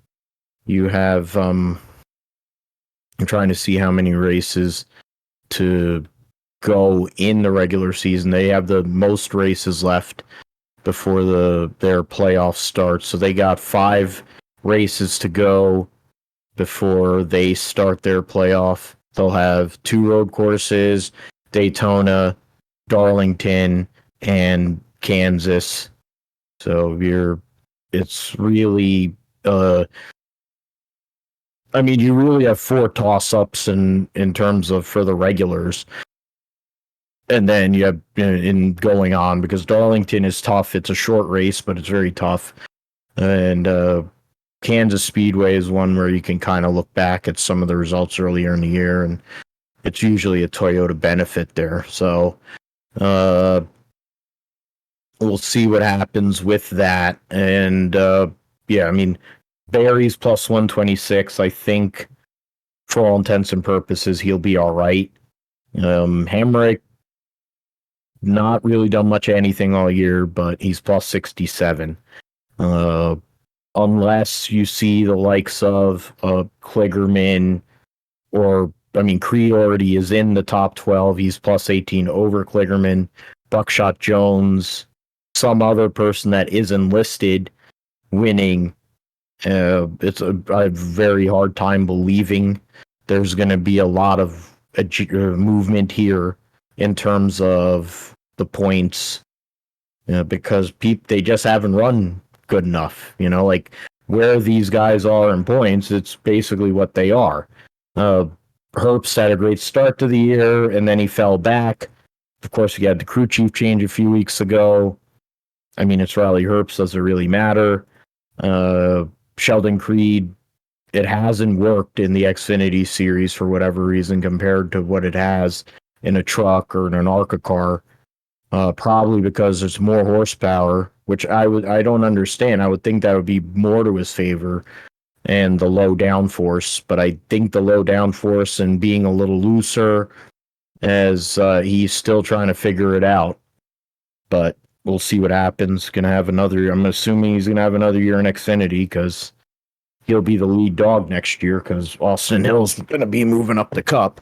You have... I'm trying to see how many races to go in the regular season. They have the most races left before their playoff starts. So they got 5 races to go before they start their playoff. They'll have 2 road courses, Daytona, Darlington, and Kansas. So it's really... I mean, you really have 4 toss-ups in terms of for the regulars. And then you have in going on, because Darlington is tough. It's a short race, but it's very tough. And Kansas Speedway is one where you can kind of look back at some of the results earlier in the year, and it's usually a Toyota benefit there. So we'll see what happens with that. And I mean, Barry's plus 126. I think for all intents and purposes, he'll be all right. Hemrick, not really done much of anything all year, but he's plus 67. Unless you see the likes of Kligerman, Creed already is in the top 12. He's plus 18 over Kligerman. Buckshot Jones, some other person that isn't listed winning. It's a very hard time believing there's going to be a lot of movement here in terms of the points, because they just haven't run good enough. Like where these guys are in points, it's basically what they are. Herbst had a great start to the year, and then he fell back. Of course, he had the crew chief change a few weeks ago. I mean, it's Riley Herbst, doesn't really matter. Sheldon Creed, it hasn't worked in the Xfinity series for whatever reason compared to what it has in a truck or in an ARCA car. Probably because there's more horsepower, which I don't understand. I would think that would be more to his favor, and the low downforce. But I think the low downforce and being a little looser, as he's still trying to figure it out. But we'll see what happens. I'm assuming he's gonna have another year in Xfinity because he'll be the lead dog next year because Austin Hill's gonna be moving up the Cup.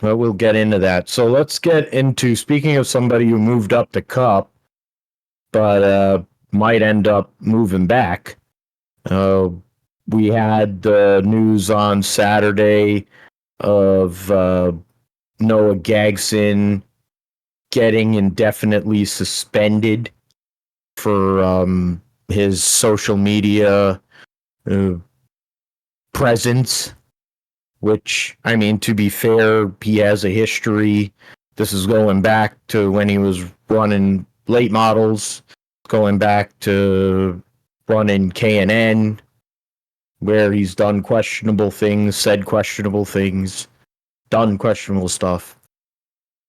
But we'll get into that. So let's get into, speaking of somebody who moved up the Cup, but might end up moving back. We had the news on Saturday of Noah Gragson getting indefinitely suspended for his social media presence. Which, I mean, to be fair, he has a history. This is going back to when he was running late models, going back to running K&N, where he's done questionable things, said questionable things, done questionable stuff.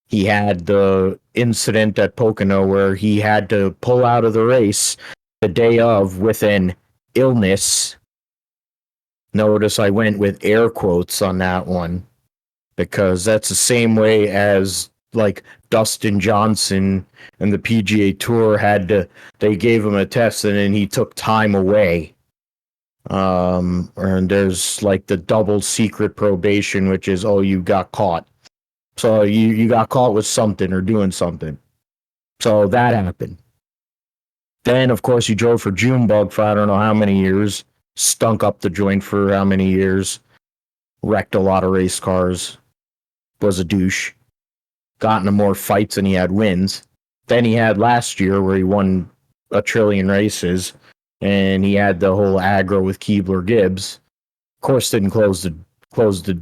He had the incident at Pocono where he had to pull out of the race the day of with an illness. Notice I went with air quotes on that one because that's the same way as like Dustin Johnson and the PGA Tour they gave him a test and then he took time away. And there's like the double secret probation, which is, oh, you got caught. So you got caught with something or doing something. So that happened. Then, of course, he drove for Junebug for I don't know how many years. Stunk up the joint for how many years, wrecked a lot of race cars, was a douche, got into more fights than he had wins. Then he had last year where he won a trillion races, and he had the whole aggro with Keebler Gibbs. Of course, didn't close the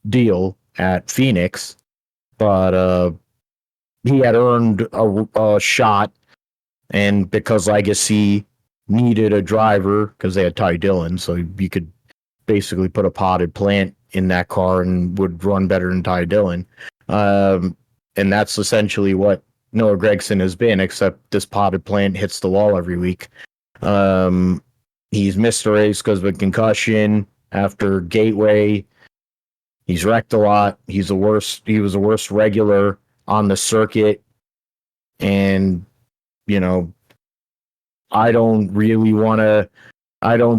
deal at Phoenix, but he had earned a shot, and because Legacy needed a driver because they had Ty Dillon, so you could basically put a potted plant in that car and would run better than Ty Dillon. And that's essentially what Noah Gragson has been, except this potted plant hits the wall every week. He's missed a race because of a concussion after Gateway. He's wrecked a lot. He was the worst regular on the circuit. And, you know, I don't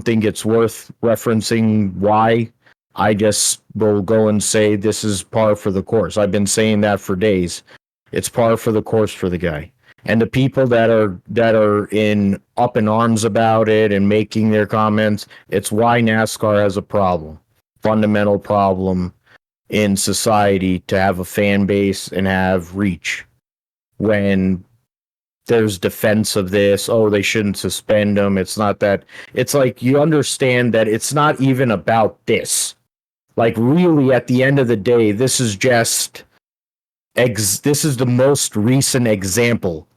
think it's worth referencing why. I just will go and say this is par for the course. I've been saying that for days. It's par for the course for the guy. And the people that are in up in arms about it and making their comments, it's why NASCAR has a problem. Fundamental problem in society to have a fan base and have reach. When there's defense of this, oh, they shouldn't suspend him. It's not that. It's like you understand that it's not even about this. Like, really, at the end of the day, this is just this is the most recent example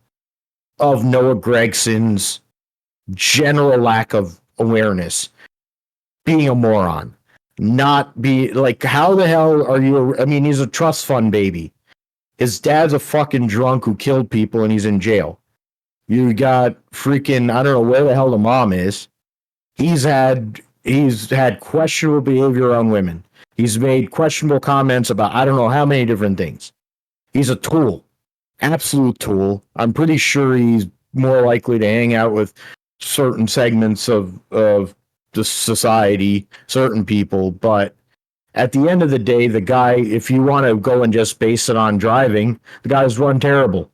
of Noah Gragson's general lack of awareness, being a moron, not be like, how the hell are you? I mean, he's a trust fund baby. His dad's a fucking drunk who killed people and he's in jail. You got freaking, I don't know where the hell the mom is. He's had questionable behavior on women. He's made questionable comments about I don't know how many different things. He's a tool. Absolute tool. I'm pretty sure he's more likely to hang out with certain segments of the society, certain people, but at the end of the day, the guy, if you want to go and just base it on driving, the guy's run terrible.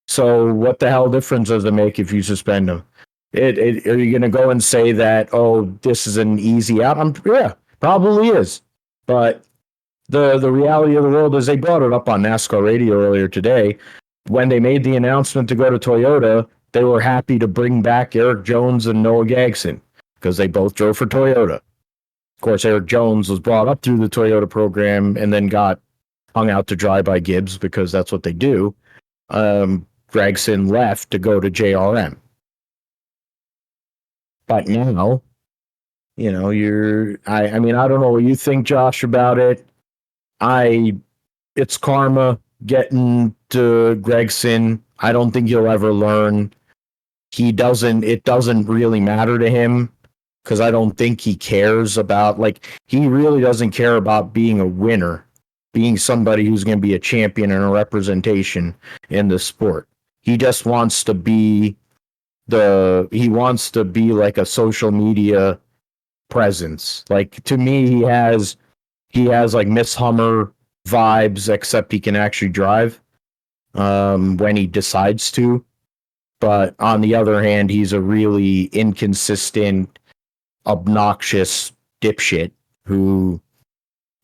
So what the hell difference does it make if you suspend him? Are you going to go and say that, oh, this is an easy out? Yeah, probably is. But the reality of the world is they brought it up on NASCAR radio earlier today. When they made the announcement to go to Toyota, they were happy to bring back Eric Jones and Noah Gragson because they both drove for Toyota. Of course, Eric Jones was brought up through the Toyota program and then got hung out to dry by Gibbs because that's what they do. Gragson left to go to JRM. But now, you know, I mean, I don't know what you think, Josh, about it. It's karma getting to Gragson. I don't think he'll ever learn. It doesn't really matter to him because I don't think he cares about, like, he really doesn't care about being a winner, being somebody who's going to be a champion and a representation in the sport. He just wants to be like a social media presence. Like, to me, he has like Miss Hummer vibes, except he can actually drive when he decides to. But on the other hand, he's a really inconsistent, obnoxious dipshit who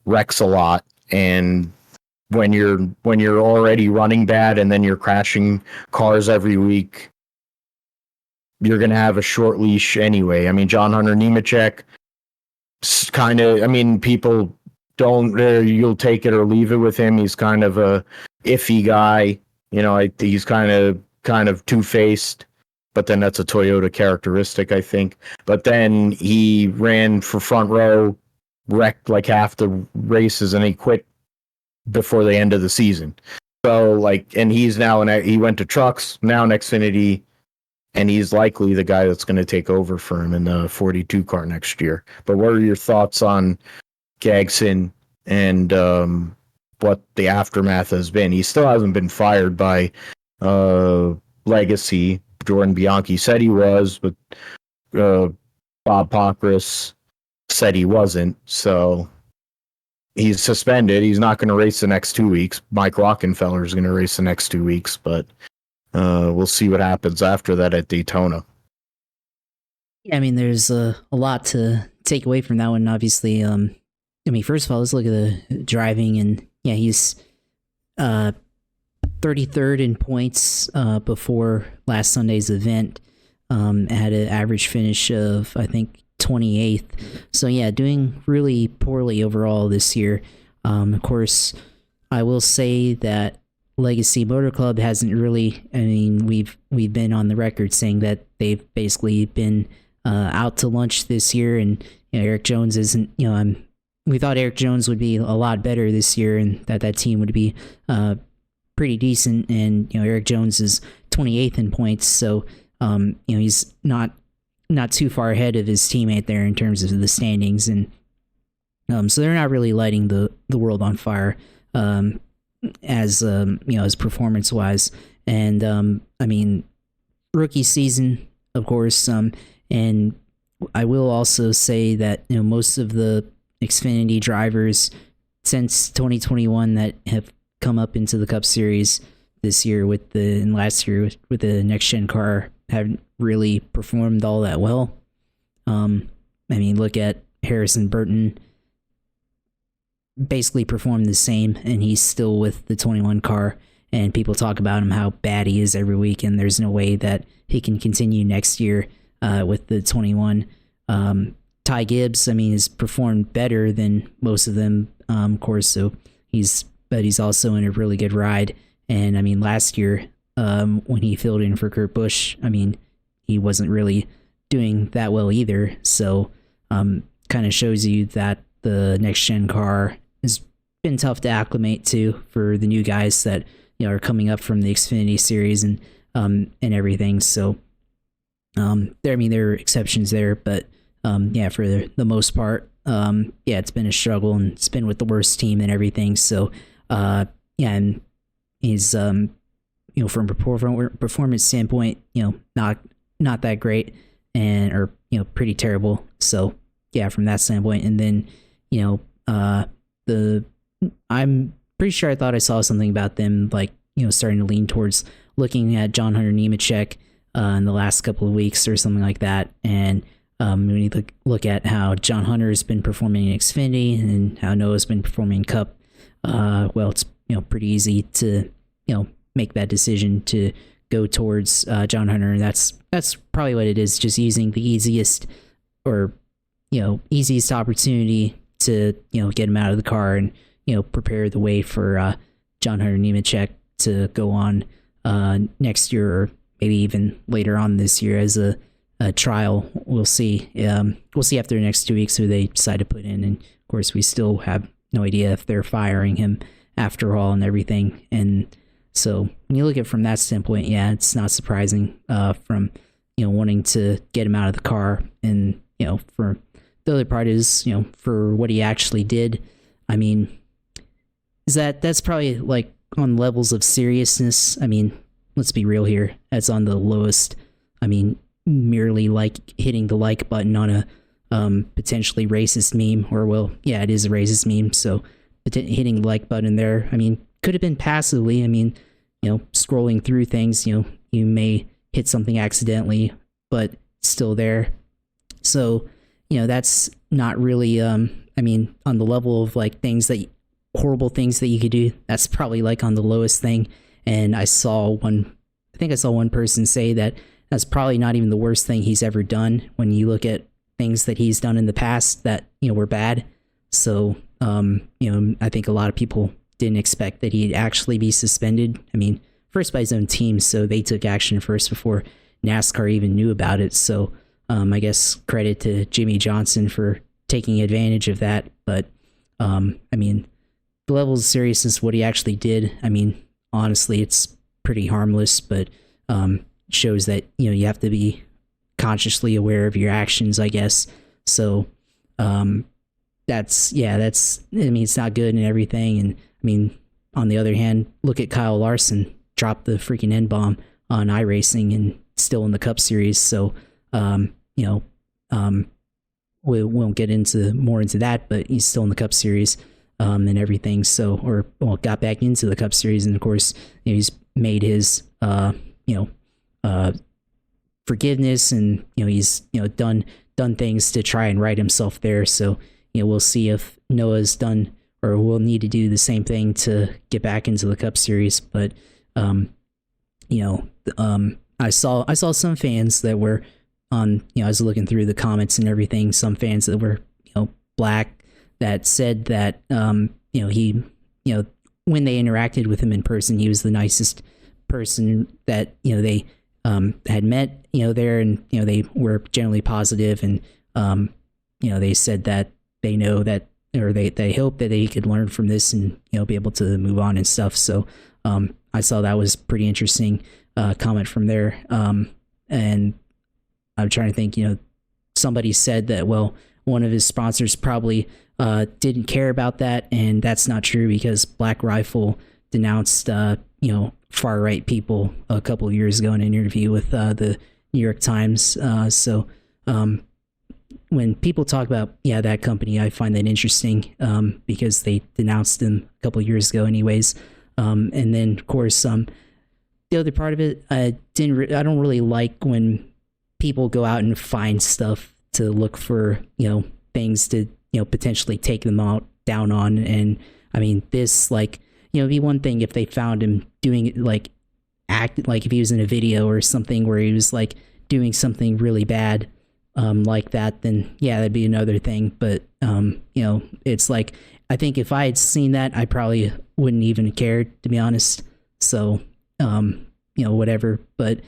wrecks a lot. And when you're already running bad and then you're crashing cars every week, you're going to have a short leash anyway. I mean, John Hunter Nemechek, kind of, I mean, people don't, you'll take it or leave it with him. He's kind of a iffy guy. You know, he's kind of two-faced, but then that's a Toyota characteristic, I think. But then he ran for front row, wrecked like half the races, and he quit before the end of the season. So, like, and he's now, he went to trucks, now in Xfinity, and he's likely the guy that's going to take over for him in the 42 car next year. But what are your thoughts on Gragson and what the aftermath has been? He still hasn't been fired by Legacy. Jordan Bianchi said he was, but Bob Pockrass said he wasn't. So he's suspended. He's not going to race the next 2 weeks. Mike Rockenfeller is going to race the next 2 weeks, but we'll see what happens after that at Daytona. Yeah, I mean, there's a lot to take away from that one, obviously. I mean, first of all, let's look at the driving, and yeah, he's 33rd in points before last Sunday's event. Had an average finish of, I think, 28th. So yeah, doing really poorly overall this year. Of course, I will say that Legacy Motor Club hasn't really, I mean, we've been on the record saying that they've basically been out to lunch this year, and you know, Eric Jones isn't, you know, we thought Eric Jones would be a lot better this year and that team would be pretty decent, and you know, Eric Jones is 28th in points, so you know, he's not too far ahead of his teammate there in terms of the standings, and so they're not really lighting the world on fire as you know, as performance wise. And I mean, rookie season, of course, and I will also say that, you know, most of the Xfinity drivers since 2021 that have come up into the Cup Series this year and last year with the next gen car haven't really performed all that well. I mean, look at Harrison Burton, basically performed the same, and he's still with the 21 car, and people talk about him how bad he is every week, and there's no way that he can continue next year with the 21. Ty Gibbs, I mean, has performed better than most of them, of course, so he's also in a really good ride. And I mean, last year, when he filled in for Kurt Busch, I mean, he wasn't really doing that well either. So kind of shows you that the next gen car has been tough to acclimate to for the new guys that, you know, are coming up from the Xfinity series and everything. So there are exceptions there, but yeah, for the most part, yeah, it's been a struggle, and it's been with the worst team and everything. So yeah, and he's you know, from a performance standpoint, you know, not that great, or you know, pretty terrible. So yeah, from that standpoint. And then, you know, I'm pretty sure I thought I saw something about them, like, you know, starting to lean towards looking at John Hunter Nemechek in the last couple of weeks or something like that. And when you look at how John Hunter has been performing in Xfinity and how Noah's been performing in Cup, well, it's, you know, pretty easy to, you know, make that decision to go towards John Hunter, and that's probably what it is. Just using the easiest opportunity to get him out of the car and prepare the way for John Hunter Nemechek to go on next year, or maybe even later on this year as a trial. We'll see. We'll see after the next 2 weeks who they decide to put in, and of course we still have no idea if they're firing him after all and everything. And so when you look at it from that standpoint, yeah, it's not surprising from wanting to get him out of the car. And for the other part is for what he actually did. I mean, that's probably like on levels of seriousness. I mean, let's be real here. That's on the lowest. I mean, merely like hitting the like button on a potentially racist meme, or well, yeah, it is a racist meme. So hitting the like button there, I mean, could have been passively. I mean, scrolling through things, you may hit something accidentally, but still there. So, that's not really, I mean, on the level of like horrible things that you could do, that's probably like on the lowest thing. And I saw one person say that that's probably not even the worst thing he's ever done when you look at things that he's done in the past that, were bad. So, I think a lot of people didn't expect that he'd actually be suspended. I mean, first by his own team, so they took action first before NASCAR even knew about it. So, I guess credit to Jimmie Johnson for taking advantage of that. But, I mean, the level of seriousness, what he actually did, I mean, honestly, it's pretty harmless, but shows that, you have to be consciously aware of your actions, I guess. So, I mean, it's not good and everything. And I mean, on the other hand, look at Kyle Larson, dropped the freaking N-bomb on iRacing and still in the Cup Series. So, we won't get more into that, but he's still in the Cup Series and everything. So, got back into the Cup Series, and of course, he's made his, forgiveness, and he's done things to try and right himself there. So we'll see if Noah's done or will need to do the same thing to get back into the Cup Series. But I saw some fans that were on, I was looking through the comments and everything, some fans that were black that said that he when they interacted with him in person, he was the nicest person that they had met there, and they were generally positive, and they said that they know that, or they hope that they could learn from this and be able to move on and stuff. So I saw that was pretty interesting comment from there. And I'm trying to think, somebody said that, well, one of his sponsors probably didn't care about that, and that's not true, because Black Rifle denounced far right people a couple of years ago in an interview with the New York Times. So when people talk about that company, I find that interesting because they denounced them a couple of years ago anyways. And then of course the other part of it, I don't really like when people go out and find stuff to look for things to potentially take them down on. And I mean, this, like, it'd be one thing if they found him doing it, like if he was in a video or something where he was like doing something really bad like that, then that'd be another thing. But it's like, I think if I had seen that, I probably wouldn't even care, to be honest. So whatever. But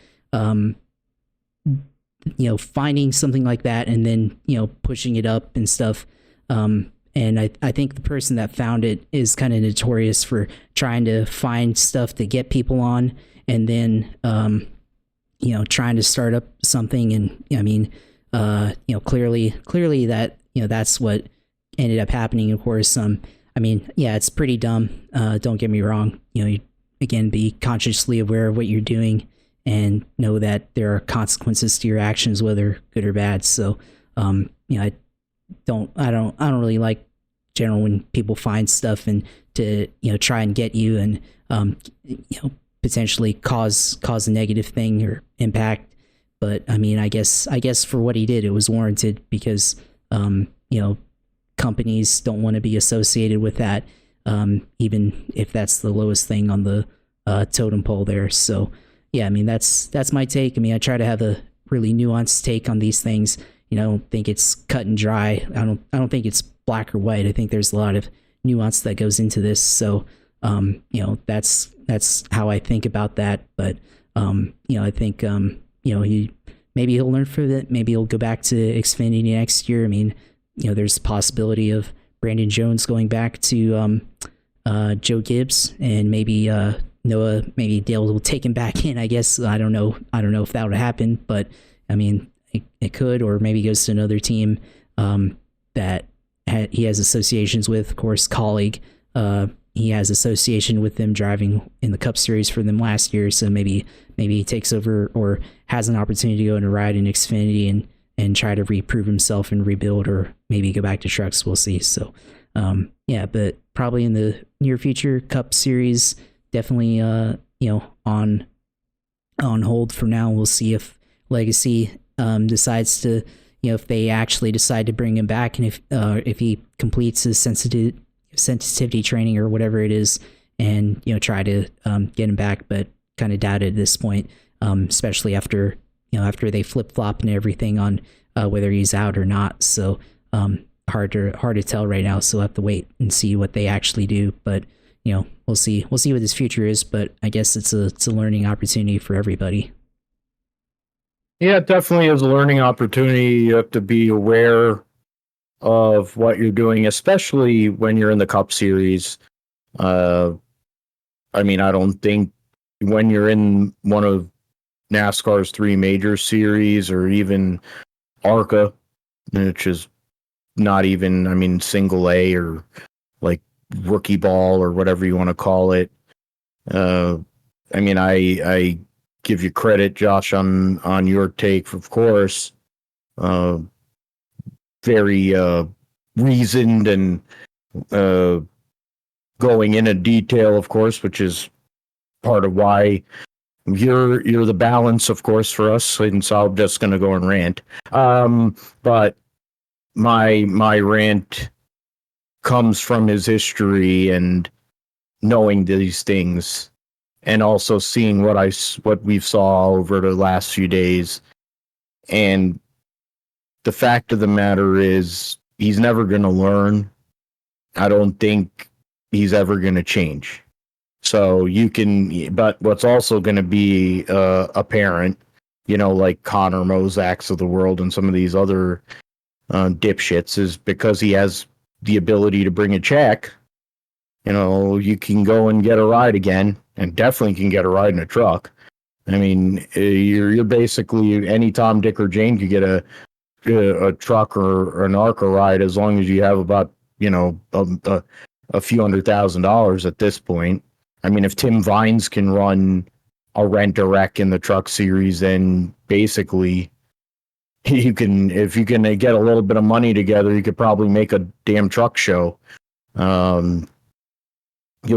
finding something like that and then pushing it up and stuff, and I think the person that found it is kind of notorious for trying to find stuff to get people on, and then trying to start up something. And I mean, clearly that that's what ended up happening. Of course, I mean, it's pretty dumb. Don't get me wrong. Again, be consciously aware of what you're doing and know that there are consequences to your actions, whether good or bad. So, I don't really like general when people find stuff and to try and get you and potentially cause a negative thing or impact. But I mean, I guess for what he did, it was warranted, because companies don't want to be associated with that, even if that's the lowest thing on the totem pole there. So yeah, I mean, that's my take. I mean, I try to have a really nuanced take on these things. You know, I don't think it's cut and dry. I don't think it's black or white. I think there's a lot of nuance that goes into this. So, you know, that's how I think about that. But, you know, I think, you know, maybe he'll learn from it. Maybe he'll go back to Xfinity next year. I mean, you know, there's a possibility of Brandon Jones going back to Joe Gibbs, and maybe Noah, maybe Dale will take him back in. I guess I don't know if that would happen, but I mean, it could, or maybe he goes to another team that he has associations with. Of course, colleague, he has association with them driving in the Cup Series for them last year, so maybe he takes over or has an opportunity to go and ride in Xfinity and try to reprove himself and rebuild, or maybe go back to trucks. We'll see. So, yeah, but probably in the near future, Cup Series definitely, you know, on hold for now. We'll see if Legacy decides to, you know, if they actually decide to bring him back, and if he completes his sensitivity training or whatever it is, and, you know, try to get him back, but kind of doubt it at this point, especially after they flip flop and everything on whether he's out or not. So hard to tell right now. So we'll have to wait and see what they actually do. But, you know, we'll see what his future is. But I guess it's a learning opportunity for everybody. Yeah, it definitely is a learning opportunity. You have to be aware of what you're doing, especially when you're in the Cup Series. I mean, I don't think when you're in one of NASCAR's 3 major series, or even ARCA, which is not even, I mean, single A, or like rookie ball, or whatever you want to call it. I mean, I give you credit, Josh, on your take, of course. Very reasoned, and going into detail, of course, which is part of why you're the balance, of course, for us. And so I'm just going to go and rant. But my rant comes from his history and knowing these things, and also seeing what we've saw over the last few days. And the fact of the matter is, he's never going to learn. I don't think he's ever going to change. So but what's also going to be apparent, you know, like Connor Mosaks of the world and some of these other dipshits, is because he has the ability to bring a check. You know, you can go and get a ride again, and definitely can get a ride in a truck. I mean, you're basically any Tom, Dick, or Jane could get a truck or an ARCA ride, as long as you have about, you know, a few $100,000 at this point. I mean, if Tim Vines can run a rent-a-wreck in the Truck Series, then basically you can, if you can get a little bit of money together, you could probably make a damn truck show. You'll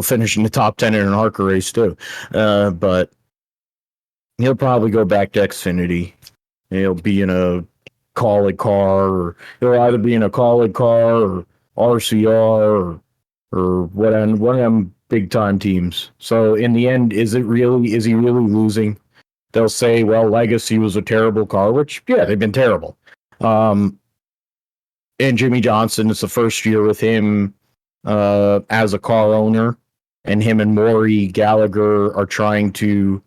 finish in the top 10 in an ARCA race too. But he'll probably go back to Xfinity. He'll be in a Call-It car, or he'll either be in a Call-It car or RCR or one of them big time teams. So in the end, is he really losing? They'll say, well, Legacy was a terrible car, which, yeah, they've been terrible. And Jimmie Johnson, it's the first year with him as a car owner, and him and Maury Gallagher are trying to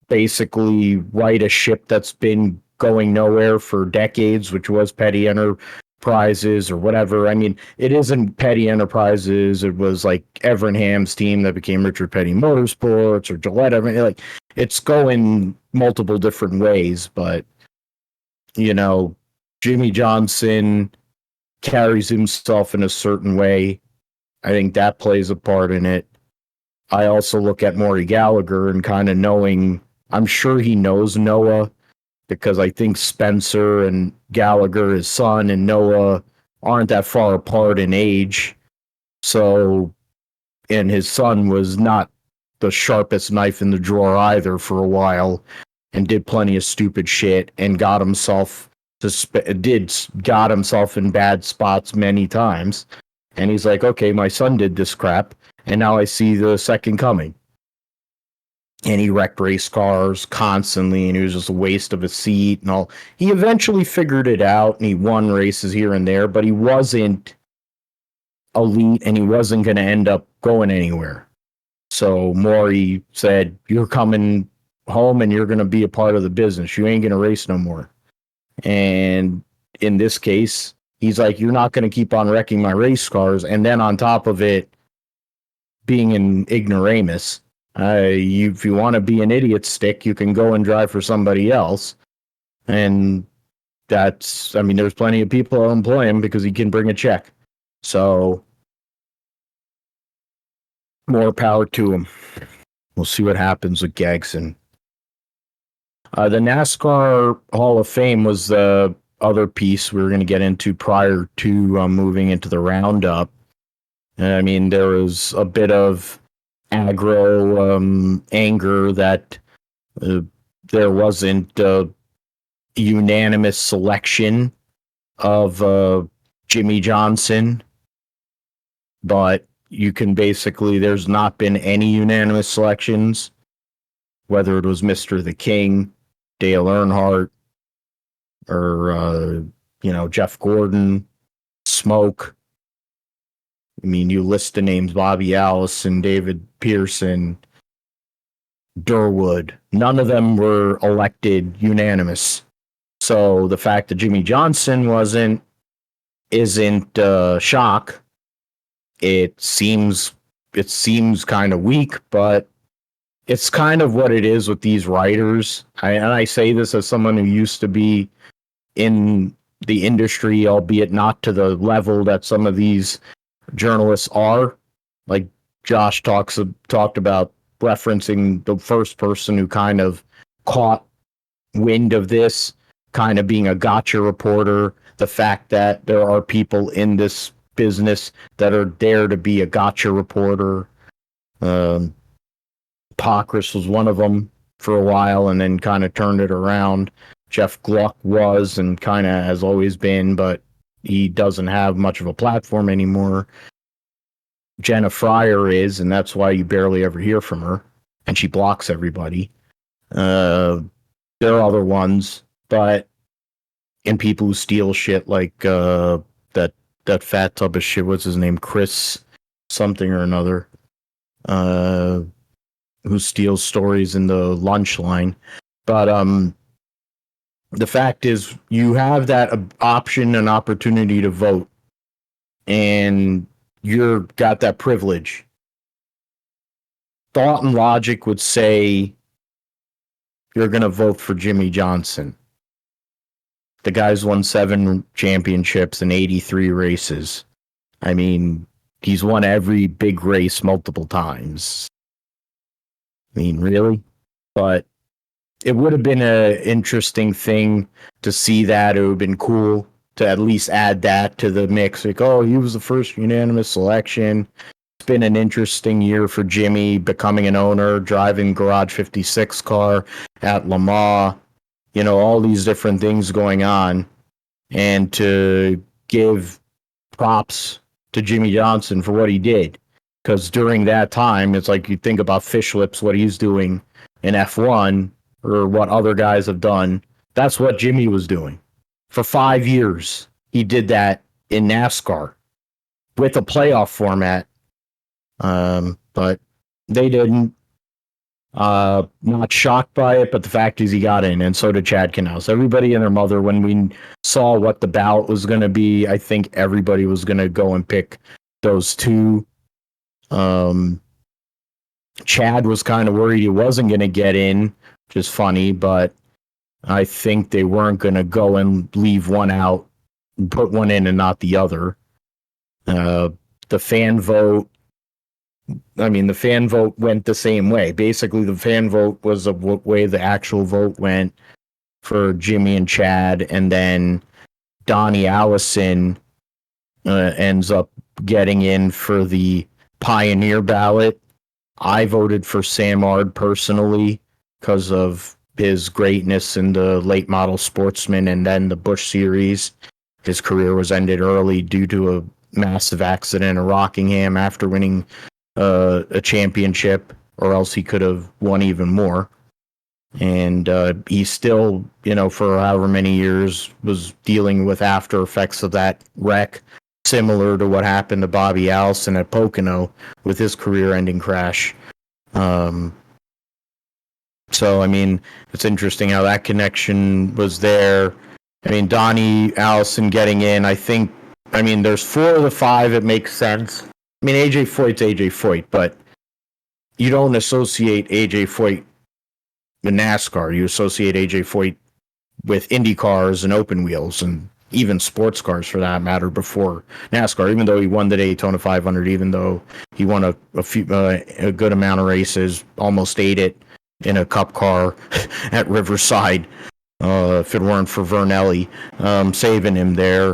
basically right a ship that's been going nowhere for decades, which was Petty Enterprises or whatever. I mean, it isn't Petty Enterprises. It was like Evernham's team that became Richard Petty Motorsports, or Gillette. I mean, like, it's going multiple different ways, but, you know, Jimmie Johnson carries himself in a certain way. I think that plays a part in it. I also look at Maury Gallagher and kind of knowing, I'm sure he knows Noah, because I think Spencer and Gallagher, his son, and Noah aren't that far apart in age. So, and his son was not the sharpest knife in the drawer either for a while, and did plenty of stupid shit, and got himself in bad spots many times. And he's like, okay, my son did this crap, and now I see the second coming. and he wrecked race cars constantly, and he was just a waste of a seat and all. He eventually figured it out, and he won races here and there, but he wasn't elite, and he wasn't going to end up going anywhere. So Maury said, "You're coming home, and you're going to be a part of the business. You ain't going to race no more." And in this case, he's like, "You're not going to keep on wrecking my race cars, and then on top of it, being an ignoramus. If you want to be an idiot stick, you can go and drive for somebody else." And there's plenty of people who employ him because he can bring a check. So, more power to him. We'll see what happens with Gragson. The NASCAR Hall of Fame was the other piece we were going to get into prior to moving into the roundup. I mean, there was a bit of anger that there wasn't a unanimous selection of Jimmie Johnson, but you can there's not been any unanimous selections, whether it was Mr. the King, Dale Earnhardt, or, Jeff Gordon, Smoke. I mean, you list the names: Bobby Allison, David Pearson, Durwood. None of them were elected unanimous. So the fact that Jimmie Johnson isn't shock. It seems kind of weak, but it's kind of what it is with these writers. And I say this as someone who used to be in the industry, albeit not to the level that some of these journalists are. Like Josh talked about, referencing the first person who kind of caught wind of this, kind of being a gotcha reporter. The fact that there are people in this business that are there to be a gotcha reporter. Pockrass was one of them for a while, and then kind of turned it around. Jeff Gluck was, and kind of has always been, but he doesn't have much of a platform anymore. Jenna Fryer is, and that's why you barely ever hear from her, and she blocks everybody. There are other ones, but and people who steal shit like that fat tub of shit. What's his name? Chris something or another. Who steals stories in the lunch line. But the fact is, you have that option and opportunity to vote, and you're got that privilege. Thought and logic would say you're going to vote for Jimmie Johnson. The guy's won 7 championships and 83 races. I mean, he's won every big race multiple times. I mean, really? But it would have been an interesting thing to see that. It would have been cool to at least add that to the mix. Like, oh, he was the first unanimous selection. It's been an interesting year for Jimmie, becoming an owner, driving Garage 56 car at Le Mans. All these different things going on. And to give props to Jimmie Johnson for what he did. Because during that time, it's like you think about Fish Lips, what he's doing in F1, or what other guys have done. That's what Jimmie was doing. For 5 years, he did that in NASCAR with a playoff format. But they didn't. Not shocked by it, but the fact is he got in, and so did Chad Knaus. Everybody and their mother, when we saw what the ballot was going to be, I think everybody was going to go and pick those two. Chad was kind of worried he wasn't going to get in, which is funny, but I think they weren't going to go and leave one out and put one in and not the other. The fan vote went the same way. Basically, the fan vote was the way the actual vote went for Jimmie and Chad, and then Donnie Allison ends up getting in for the Pioneer ballot. I voted for Sam Ard personally because of his greatness in the late model sportsman and then the Busch Series. His career was ended early due to a massive accident in Rockingham after winning a championship or else he could have won even more. And he still, for however many years, was dealing with after effects of that wreck, similar to what happened to Bobby Allison at Pocono with his career-ending crash. So, I mean, it's interesting how that connection was there. I mean, Donnie Allison getting in, there's 4 of the 5, it makes sense. I mean, AJ Foyt's AJ Foyt, but you don't associate AJ Foyt with NASCAR. You associate AJ Foyt with Indy cars and open wheels and even sports cars for that matter before NASCAR, even though he won the Daytona 500, even though he won a good amount of races, almost ate it in a cup car at Riverside. If it weren't for Vernelli saving him there.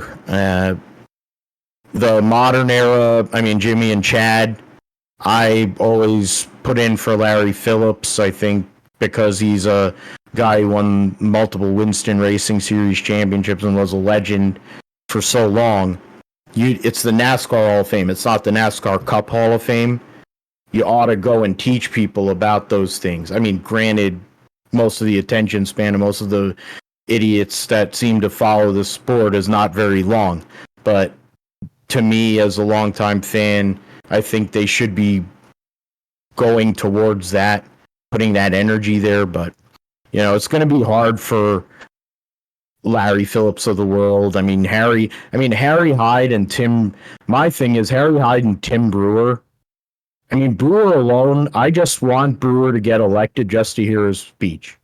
The modern era, I mean, Jimmy and Chad, I always put in for Larry Phillips, I think, because he's a guy who won multiple Winston Racing Series championships and was a legend for so long. It's the NASCAR Hall of Fame. It's not the NASCAR Cup Hall of Fame. You ought to go and teach people about those things. I mean, granted, most of the attention span of most of the idiots that seem to follow the sport is not very long. But to me, as a longtime fan, I think they should be going towards that, putting that energy there. But, it's going to be hard for Larry Phillips of the world. I mean, Harry Hyde and Tim. My thing is Harry Hyde and Tim Brewer. I mean, Brewer alone, I just want Brewer to get elected just to hear his speech.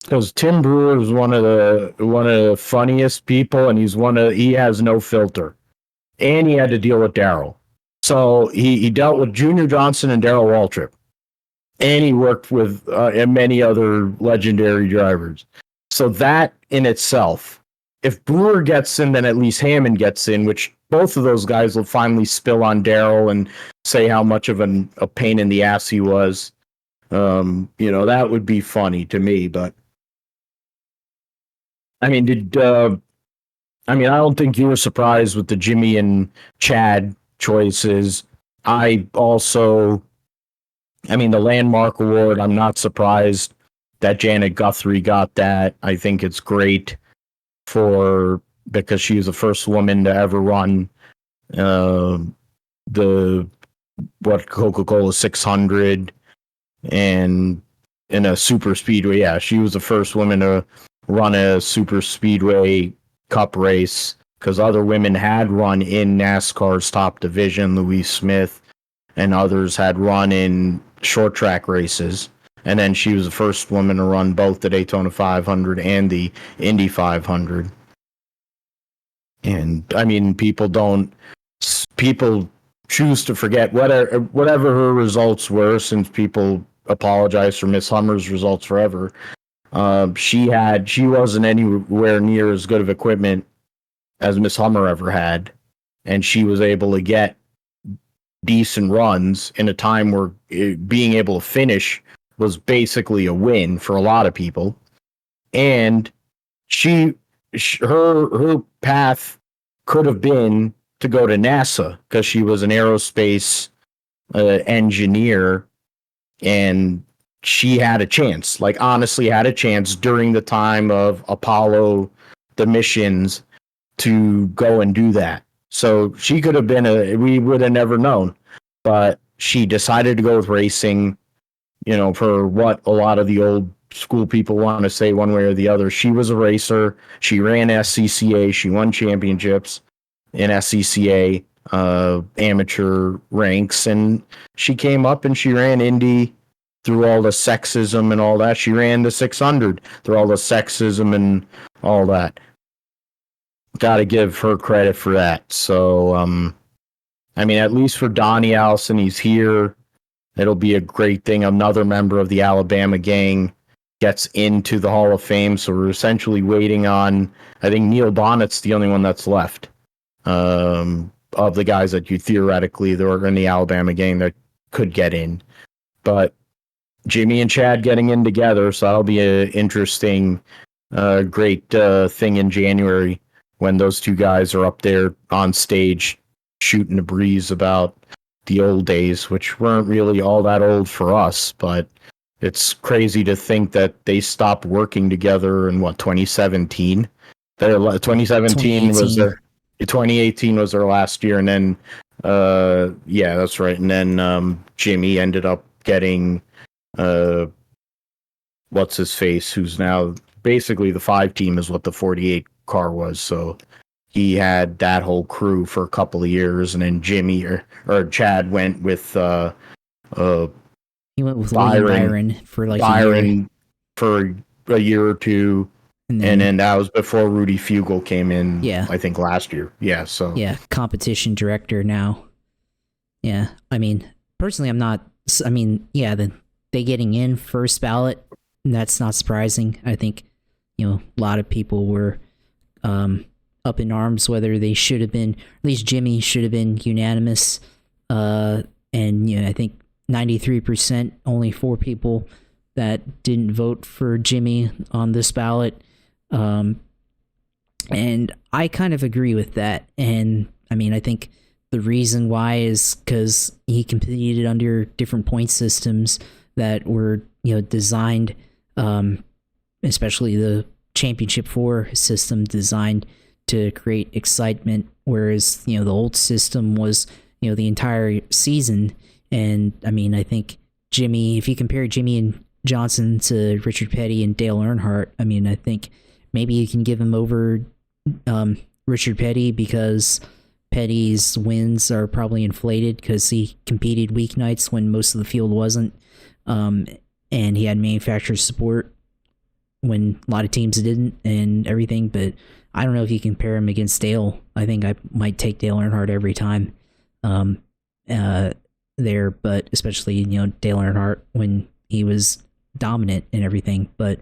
Because Tim Brewer is one of the funniest people, and he has no filter. And he had to deal with Darrell. So he dealt with Junior Johnson and Darrell Waltrip. And he worked with many other legendary drivers. So that in itself, if Brewer gets in, then at least Hammond gets in, which both of those guys will finally spill on Darrell and say how much of a pain in the ass he was. That would be funny to me. But I mean, I don't think you were surprised with the Jimmy and Chad choices. The Landmark Award, I'm not surprised that Janet Guthrie got that. I think it's great because she was the first woman to ever run Coca-Cola 600 and in a super speedway. Yeah, she was the first woman to run a super speedway cup race, because other women had run in NASCAR's top division. Louise Smith and others had run in short track races. And then she was the first woman to run both the Daytona 500 and the Indy 500. And I mean, people choose to forget whatever her results were, since people apologize for Miss Hummer's results forever. She wasn't anywhere near as good of equipment as Miss Hummer ever had, and she was able to get decent runs in a time where being able to finish was basically a win for a lot of people. And her path could have been to go to NASA, because she was an aerospace engineer, and she had a chance, honestly had a chance during the time of Apollo, the missions, to go and do that. So she could have been we would have never known, but she decided to go with racing, for what a lot of the old school people want to say one way or the other. She was a racer. She ran SCCA. She won championships in SCCA amateur ranks, and she came up and she ran Indy through all the sexism and all that. She ran the 600 through all the sexism and all that. Got to give her credit for that. So, at least for Donnie Allison, he's here. It'll be a great thing. Another member of the Alabama gang gets into the Hall of Fame. So we're essentially waiting on, I think Neil Bonnet's the only one that's left of the guys that you theoretically, that are in the Alabama gang that could get in. But Jimmy and Chad getting in together, so that'll be an interesting, great thing in January when those two guys are up there on stage shooting the breeze about the old days, which weren't really all that old for us, but it's crazy to think that they stopped working together in 2017. Their 2017 was 2018. their 2018 was their last year, and then yeah, that's right. And then Jimmie ended up getting what's his face, who's now basically the 5 team is what the 48 car was. So he had that whole crew for a couple of years, and then Jimmie or Chad went with He went with William Byron for like a year. For a year or two, and then that was before Rudy Fugle came in. Yeah, I think last year. Yeah, so yeah, competition director now. Yeah, I mean, personally, I'm not. I mean, yeah, they getting in first ballot, that's not surprising. I think, a lot of people were up in arms whether they should have been. At least Jimmie should have been unanimous. And I think 93%, only 4 people that didn't vote for Jimmie on this ballot. And I kind of agree with that. And I mean, I think the reason why is because he competed under different point systems that were, designed, especially the Championship 4 system designed to create excitement, whereas, the old system was, the entire season. And I mean, I think Jimmie, if you compare Jimmie and Johnson to Richard Petty and Dale Earnhardt, I mean, I think maybe you can give him over Richard Petty because Petty's wins are probably inflated because he competed weeknights when most of the field wasn't, and he had manufacturer support when a lot of teams didn't and everything. But I don't know if you compare him against Dale. I think I might take Dale Earnhardt every time there, but especially Dale Earnhardt when he was dominant and everything. But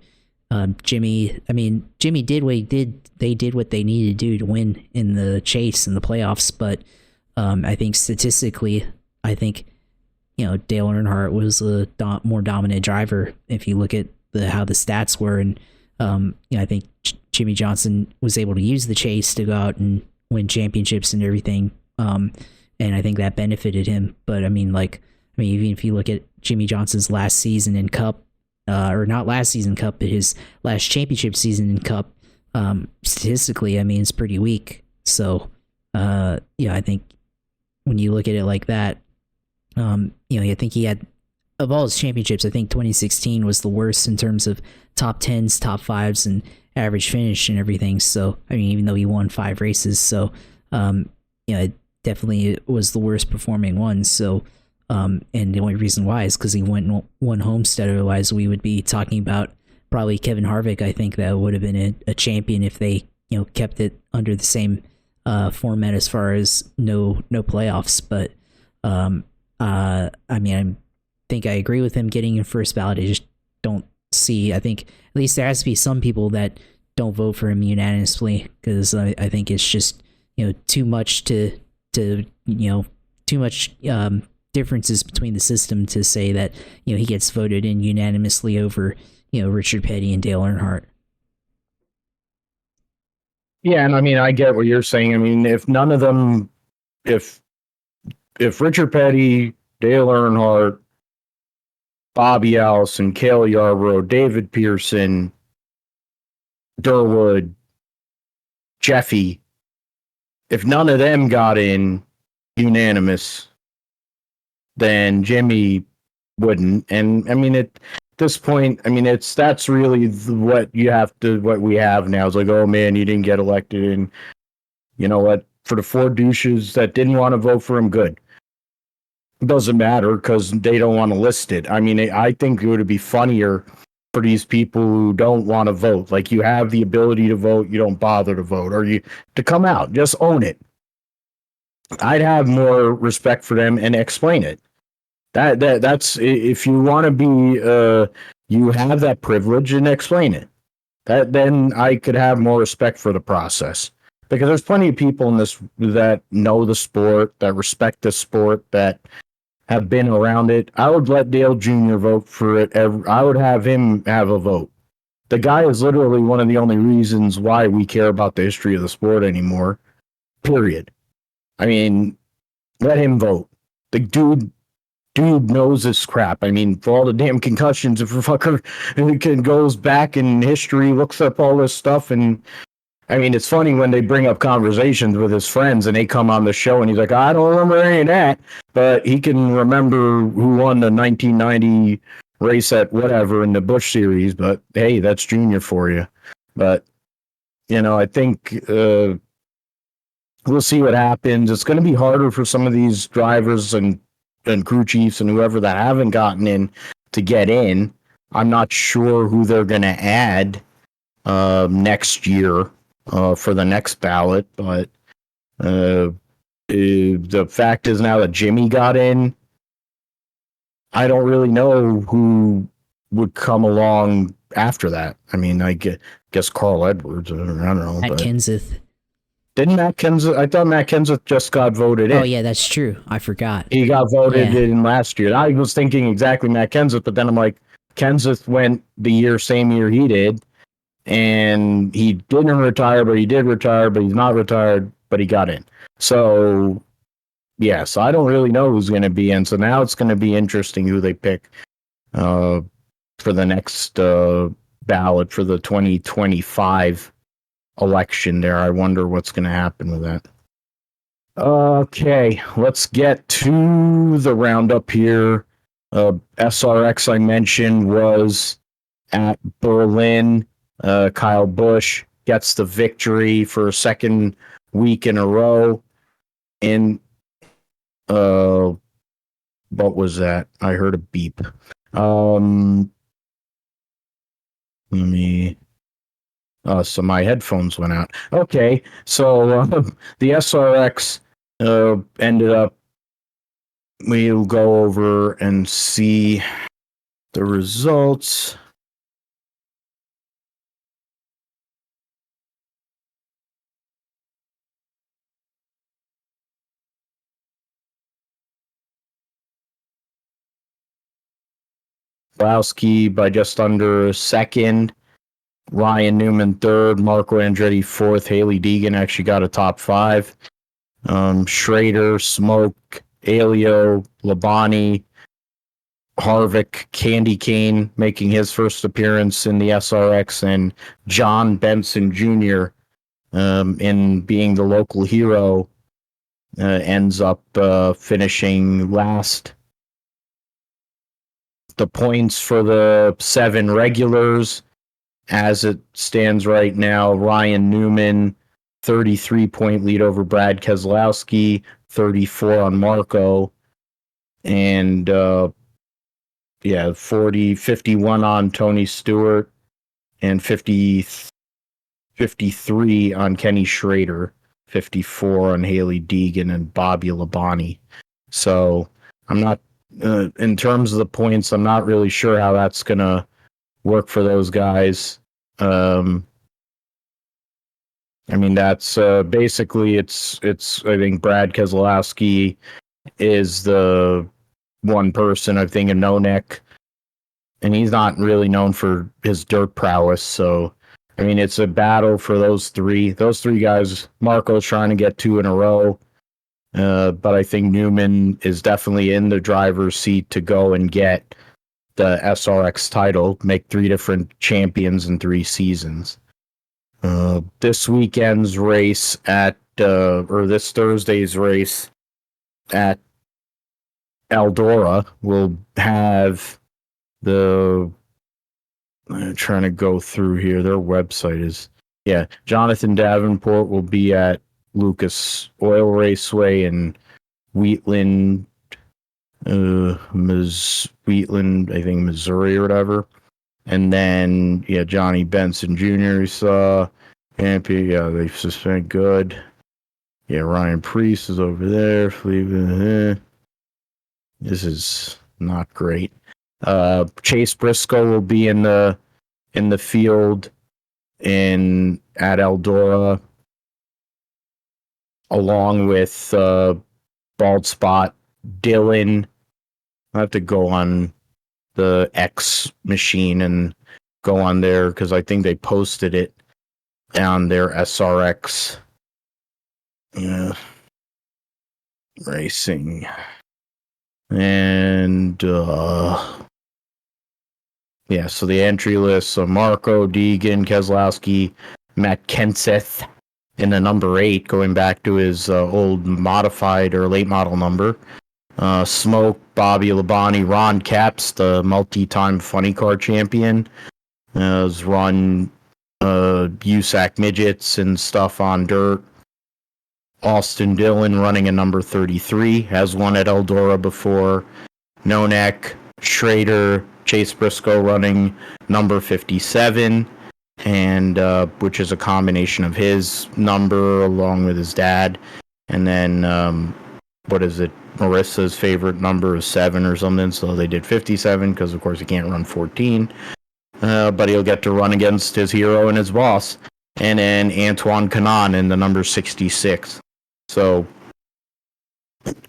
Jimmie did what he did. They did what they needed to do to win in the chase in the playoffs. But I think statistically, Dale Earnhardt was a more dominant driver if you look at how the stats were. And I think Jimmie Johnson was able to use the chase to go out and win championships and everything. And I think that benefited him. But even if you look at Jimmie Johnson's last season in Cup, or not last season Cup, but his last championship season in Cup, statistically, it's pretty weak. So, I think when you look at it like that, I think he had, of all his championships, I think 2016 was the worst in terms of top 10s, top 5s, and average finish and everything. So, even though he won 5 races, so, it definitely was the worst performing one. So, and the only reason why is because he won Homestead. Otherwise, we would be talking about probably Kevin Harvick. I think that would have been a champion if they, kept it under the same format as far as no playoffs. But I think I agree with him getting in first ballot. I just don't see. I think at least there has to be some people that don't vote for him unanimously because I think it's just too much differences between the system to say that he gets voted in unanimously over Richard Petty and Dale Earnhardt. Yeah, and I get what you're saying. If none of them, if Richard Petty, Dale Earnhardt, Bobby Allison, Cale Yarborough, David Pearson, Durwood, Jeffy, if none of them got in unanimous, then Jimmie wouldn't. And at this point, that's really what we have now. It's like, oh man, you didn't get elected, and you know what? For the 4 douches that didn't want to vote for him, good. It doesn't matter because they don't want to list it. I think it would be funnier for these people who don't want to vote. Like, you have the ability to vote, you don't bother to vote, or to come out, just own it. I'd have more respect for them and explain it. That's if you want to be you have that privilege and explain it. Then I could have more respect for the process, because there's plenty of people in this that know the sport, that respect the sport, that have been around it. I would let Dale Jr. vote for it. I would have him have a vote. The guy is literally one of the only reasons why we care about the history of the sport anymore. Period. Let him vote. the dude knows this crap. I mean, for all the damn concussions, if a fucker goes back in history, looks up all this stuff, and I mean, it's funny when they bring up conversations with his friends and they come on the show and he's like, I don't remember any of that, but he can remember who won the 1990 race at whatever in the Busch series. But hey, that's Junior for you. But, I think we'll see what happens. It's going to be harder for some of these drivers and crew chiefs and whoever that haven't gotten in to get in. I'm not sure who they're going to add next year for the next ballot, but the fact is now that Jimmie got in, I don't really know who would come along after that. I mean, I guess Carl Edwards, I don't know. Matt Kenseth. Didn't Matt Kenseth? I thought Matt Kenseth just got voted in. Oh, yeah, that's true. I forgot. He got voted in last year. I was thinking exactly Matt Kenseth, but then I'm like, Kenseth went the same year he did, and he didn't retire, but he did retire, but he's not retired, but he got in. So, so I don't really know who's going to be in. So now it's going to be interesting who they pick for the next ballot for the 2025 election there. I wonder what's going to happen with that. Okay, let's get to the roundup here. SRX I mentioned was at Berlin. Kyle Busch gets the victory for a second week in a row. And what was that? I heard a beep. So my headphones went out. Okay, so the SRX ended up. We'll go over and see the results. Keselowski by just under a second. Ryan Newman third. Marco Andretti fourth. Haley Deegan actually got a top five. Schrader, Smoke, Alio, Labonte, Harvick, Candy Cane making his first appearance in the SRX, and John Benson Jr. In being the local hero ends up finishing last. The points for the 7 regulars, as it stands right now, Ryan Newman, 33-point lead over Brad Keselowski, 34 on Marco, and 51 on Tony Stewart, and 53 on Kenny Schrader, 54 on Haley Deegan and Bobby Labonte. So I'm not, in terms of the points, I'm not really sure how that's going to work for those guys. I mean, that's basically it's I think Brad Keselowski is the one person, I think, in no neck, and he's not really known for his dirt prowess. So, I mean, it's a battle for those three. Those three guys. Marco's trying to get 2 in a row, but I think Newman is definitely in the driver's seat to go and get the SRX title, make 3 different champions in 3 seasons. This weekend's race or this Thursday's race at Eldora will have I'm trying to go through here. Their website is, Jonathan Davenport will be at Lucas Oil Raceway in Wheatland, Wheatland, I think Missouri or whatever. And then, Johnny Benson Jr. we saw. Campy, they suspend good. Ryan Preece is over there. This is not great. Chase Briscoe will be in the field at Eldora, along with Bald Spot, Dylan. I have to go on the X machine and go on there because I think they posted it on their SRX racing. And yeah, so the entry list: so Marco, Deegan, Keselowski, Matt Kenseth in the number 8, going back to his old modified or late model number. Smoke, Bobby Labonte, Ron Capps, the multi-time funny car champion, has run USAC midgets and stuff on dirt. Austin Dillon running a number 33, has won at Eldora before. Nonek, Schrader, Chase Briscoe running number 57, and which is a combination of his number along with his dad. And then, what is it? Marissa's favorite number is 7 or something, so they did 57 because, of course, he can't run 14. But he'll get to run against his hero and his boss. And then Antoine Canan in the number 66. So,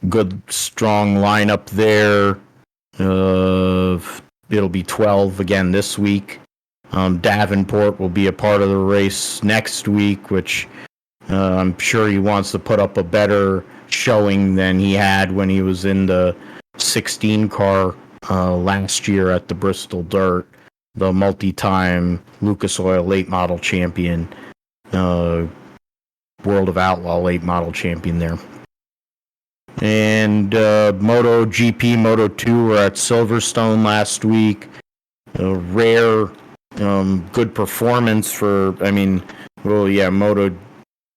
good, strong lineup there. It'll be 12 again this week. Davenport will be a part of the race next week, which I'm sure he wants to put up a better showing than he had when he was in the 16 car last year at the Bristol Dirt, the multi-time Lucas Oil late model champion, World of Outlaw late model champion there. And Moto GP, Moto 2 were at Silverstone last week. A rare, good performance for, Moto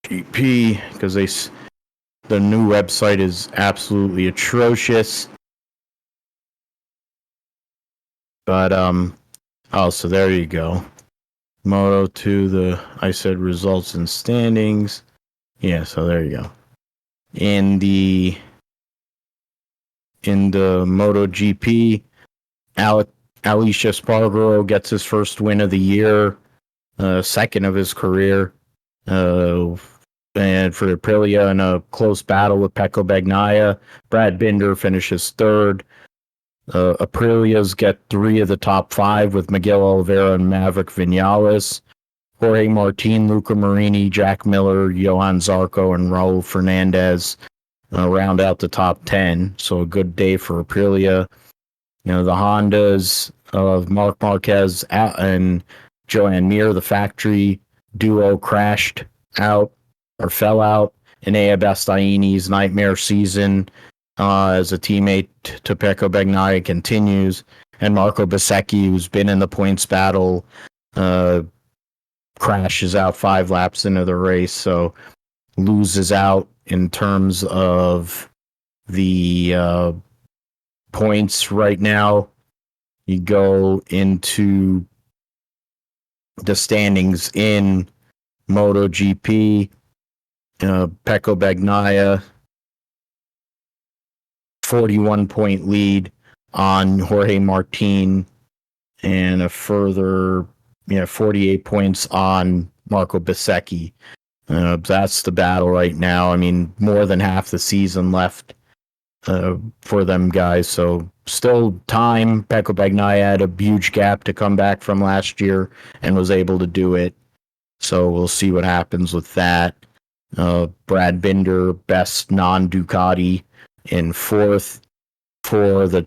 GP, because the new website is absolutely atrocious. But, so there you go. Moto 2, I said results and standings. Yeah, so there you go. In the MotoGP, Alicia Spargaro gets his first win of the year, second of his career, and for Aprilia in a close battle with Pecco Bagnaia. Brad Binder finishes third. Aprilia's get 3 of the top 5 with Miguel Oliveira and Maverick Vinales. Jorge Martin, Luca Marini, Jack Miller, Johan Zarco, and Raul Fernandez round out the top 10. So a good day for Aprilia. The Hondas of Marc Marquez and Joan Mir, the factory duo, crashed out or fell out. Enea Bastianini's nightmare season as a teammate to Pecco Bagnaia continues. And Marco Bezzecchi, who's been in the points battle, crashes out 5 laps into the race, so loses out in terms of the points right now. You go into the standings in MotoGP. Pecco Bagnaia, 41-point lead on Jorge Martin, and a further 48 points on Marco Bezzecchi. That's the battle right now. I mean, more than half the season left for them guys, so still time. Pecco Bagnaia had a huge gap to come back from last year and was able to do it. So we'll see what happens with that. Brad Binder, best non-Ducati, in 4th for the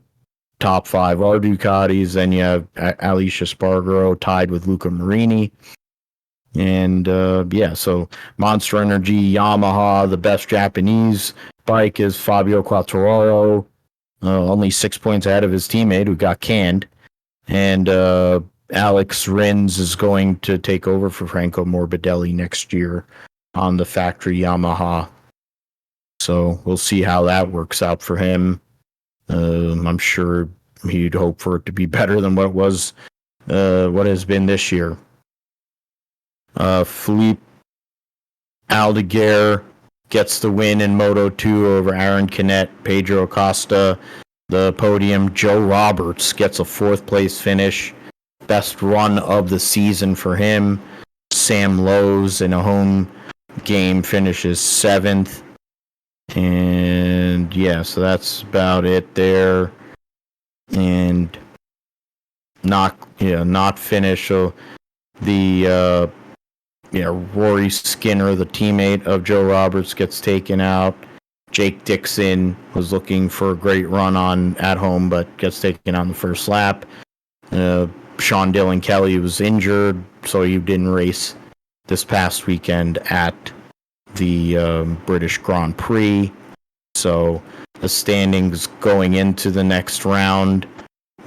top 5 are Ducatis. Then you have Alicia Spargaro tied with Luca Marini. And so Monster Energy, Yamaha, the best Japanese bike is Fabio Quartararo, only 6 points ahead of his teammate who got canned. And Alex Rins is going to take over for Franco Morbidelli next year on the factory Yamaha. So we'll see how that works out for him. I'm sure he'd hope for it to be better than what has been this year. Philippe Aldeguer gets the win in Moto 2 over Aaron Canet, Pedro Acosta, the podium. Joe Roberts gets a 4th place finish. Best run of the season for him. Sam Lowes in a home game finishes 7th. And so that's about it there. And not finish. So the Rory Skinner, the teammate of Joe Roberts, gets taken out. Jake Dixon was looking for a great run on at home, but gets taken on the first lap. Sean Dillon Kelly was injured, so he didn't race this past weekend at the British Grand Prix. So the standings going into the next round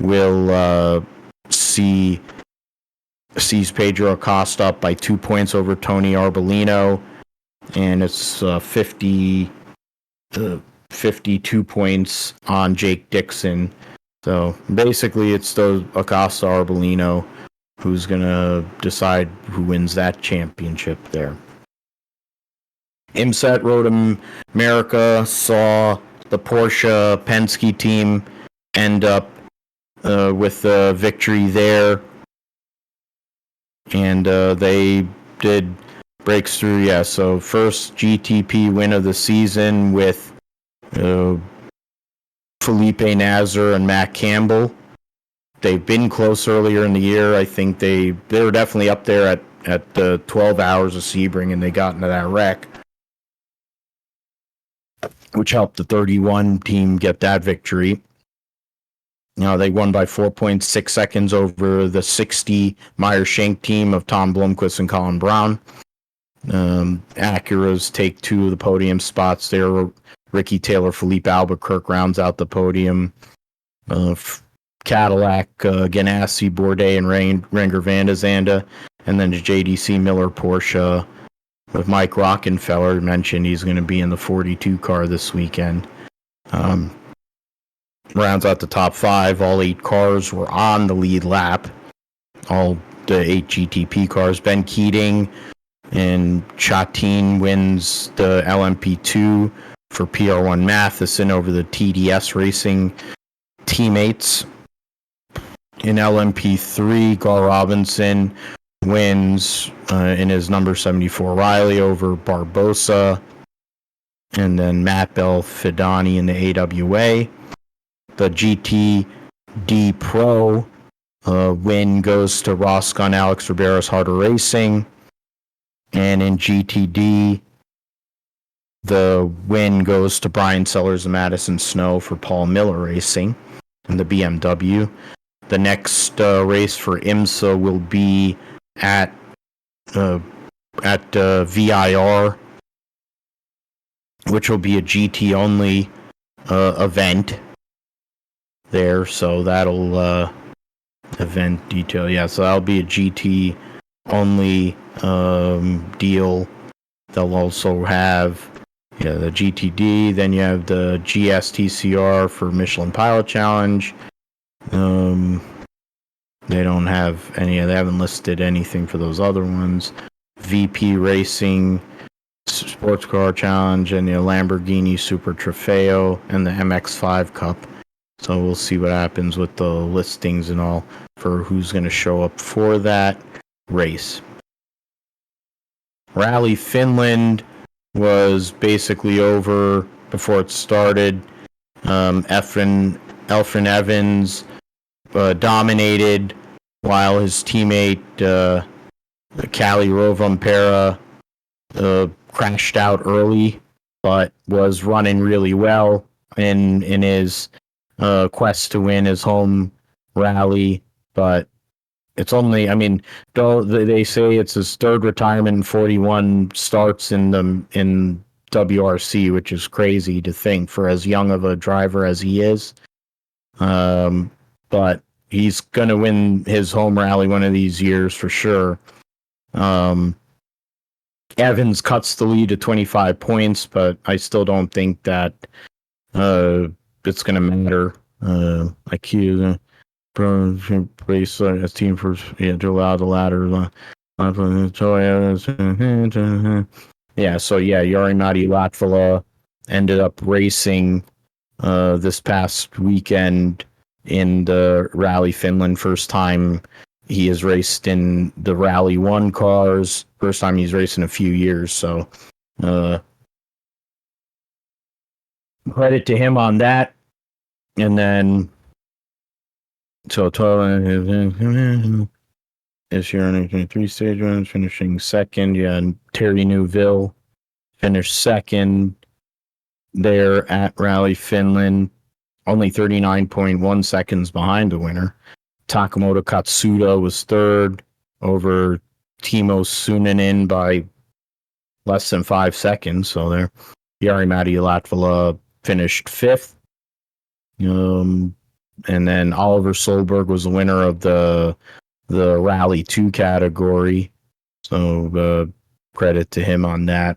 will sees Pedro Acosta up by 2 points over Tony Arbolino, and it's 52 points on Jake Dixon. So basically, it's the Acosta Arbolino who's going to decide who wins that championship there. IMSA Road America saw the Porsche Penske team end up with a victory there. And they did breaks through, yeah. So first GTP win of the season with Felipe Nasr and Matt Campbell. They've been close earlier in the year. I think they were definitely up there at the 12 hours of Sebring, and they got into that wreck, which helped the 31 team get that victory. They won by 4.6 seconds over the 60 Meyer-Shank team of Tom Blomqvist and Colin Brown. Acura's take 2 of the podium spots there. Ricky Taylor, Philippe Albuquerque rounds out the podium. Cadillac, Ganassi, Bourdais, and Renger van de Zande. And then the JDC Miller Porsche with Mike Rockenfeller. Mentioned he's going to be in the 42 car this weekend. Rounds out the top 5. All 8 cars were on the lead lap. All the 8 GTP cars. Ben Keating and Chatin wins the LMP2 for PR1 Matheson over the TDS Racing teammates. In LMP3, Gar Robinson wins in his number 74 Riley over Barbosa. And then Matt Belfidani in the AWA. The GTD Pro win goes to Ross Gunn, Alex Riberas, Harder Racing. And in GTD, the win goes to Brian Sellers and Madison Snow for Paul Miller Racing in the BMW. The next race for IMSA will be at VIR, which will be a GT only event there. So that'll event detail. Yeah, so that'll be a GT only deal. They'll also have the GTD. Then you have the GSTCR for Michelin Pilot Challenge. They don't have any. They haven't listed anything for those other ones. VP Racing Sports Car Challenge and the Lamborghini Super Trofeo and the MX5 Cup. So we'll see what happens with the listings and all for who's going to show up for that race. Rally Finland was basically over before it started. Elfyn Evans dominated while his teammate Kalle Rovanperä crashed out early, but was running really well in his quest to win his home rally. But it's only, though they say it's his third retirement and 41 starts in WRC, which is crazy to think for as young of a driver as he is. But he's going to win his home rally one of these years for sure. Evans cuts the lead to 25 points, but I still don't think that it's going to matter. Like he race as team for to allow the ladder. Jari-Matti Latvala ended up racing this past weekend in the Rally Finland. First time he has raced in the Rally 1 cars. First time he's raced in a few years. So credit to him on that. And then so total this year in 3 stage runs, finishing second. Yeah, and Terry Neuville finished second. there at Rally Finland, only 39.1 seconds behind the winner. Takamoto Katsuda was third over Timo Sunonen by less than 5 seconds. So there, Jari-Matti Latvala finished fifth. And then Oliver Solberg was the winner of the Rally 2 category. So credit to him on that.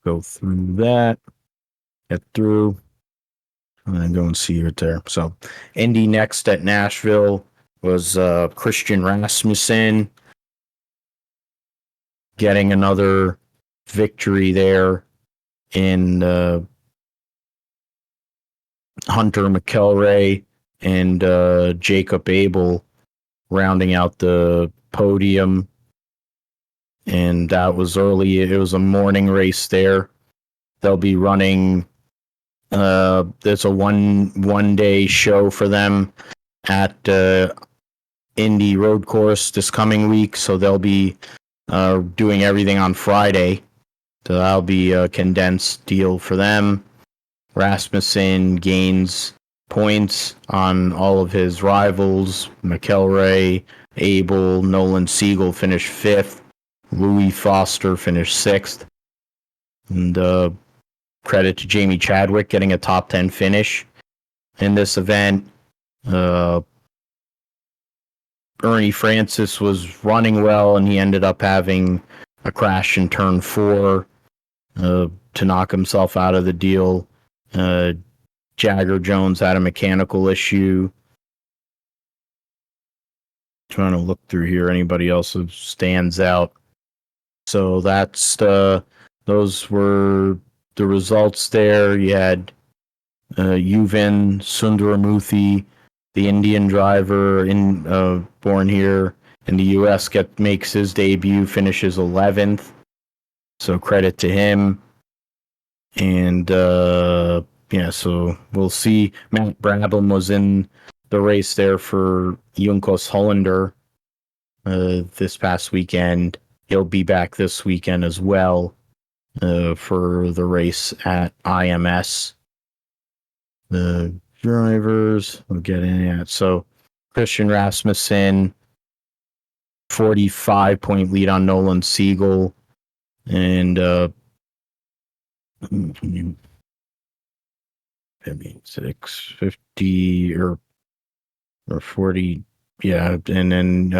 Go through that. Get through. And then go and see it there. So Indy next at Nashville was Christian Rasmussen getting another victory there in Hunter McElroy and Jacob Abel rounding out the podium. And that was early. It was a morning race there. They'll be running. There's a one day show for them at Indy Road Course this coming week. So they'll be doing everything on Friday. So that'll be a condensed deal for them. Rasmussen gains points on all of his rivals. McElroy, Abel, Nolan Siegel finished fifth. Louis Foster finished sixth. And credit to Jamie Chadwick getting a top 10 finish in this event. Ernie Francis was running well, and he ended up having a crash in turn 4 to knock himself out of the deal. Jagger Jones had a mechanical issue. Trying to look through here, anybody else who stands out. So that's those were the results there. You had Yuvan Sundaramurthy, the Indian driver born here in the U.S., makes his debut, finishes 11th. So credit to him. And so we'll see. Matt Brabham was in the race there for Junkos Hollander this past weekend. He'll be back this weekend as well for the race at IMS. The drivers will get in at. So Christian Rasmussen, 45-point lead on Nolan Siegel, and 650 or 40, yeah, and then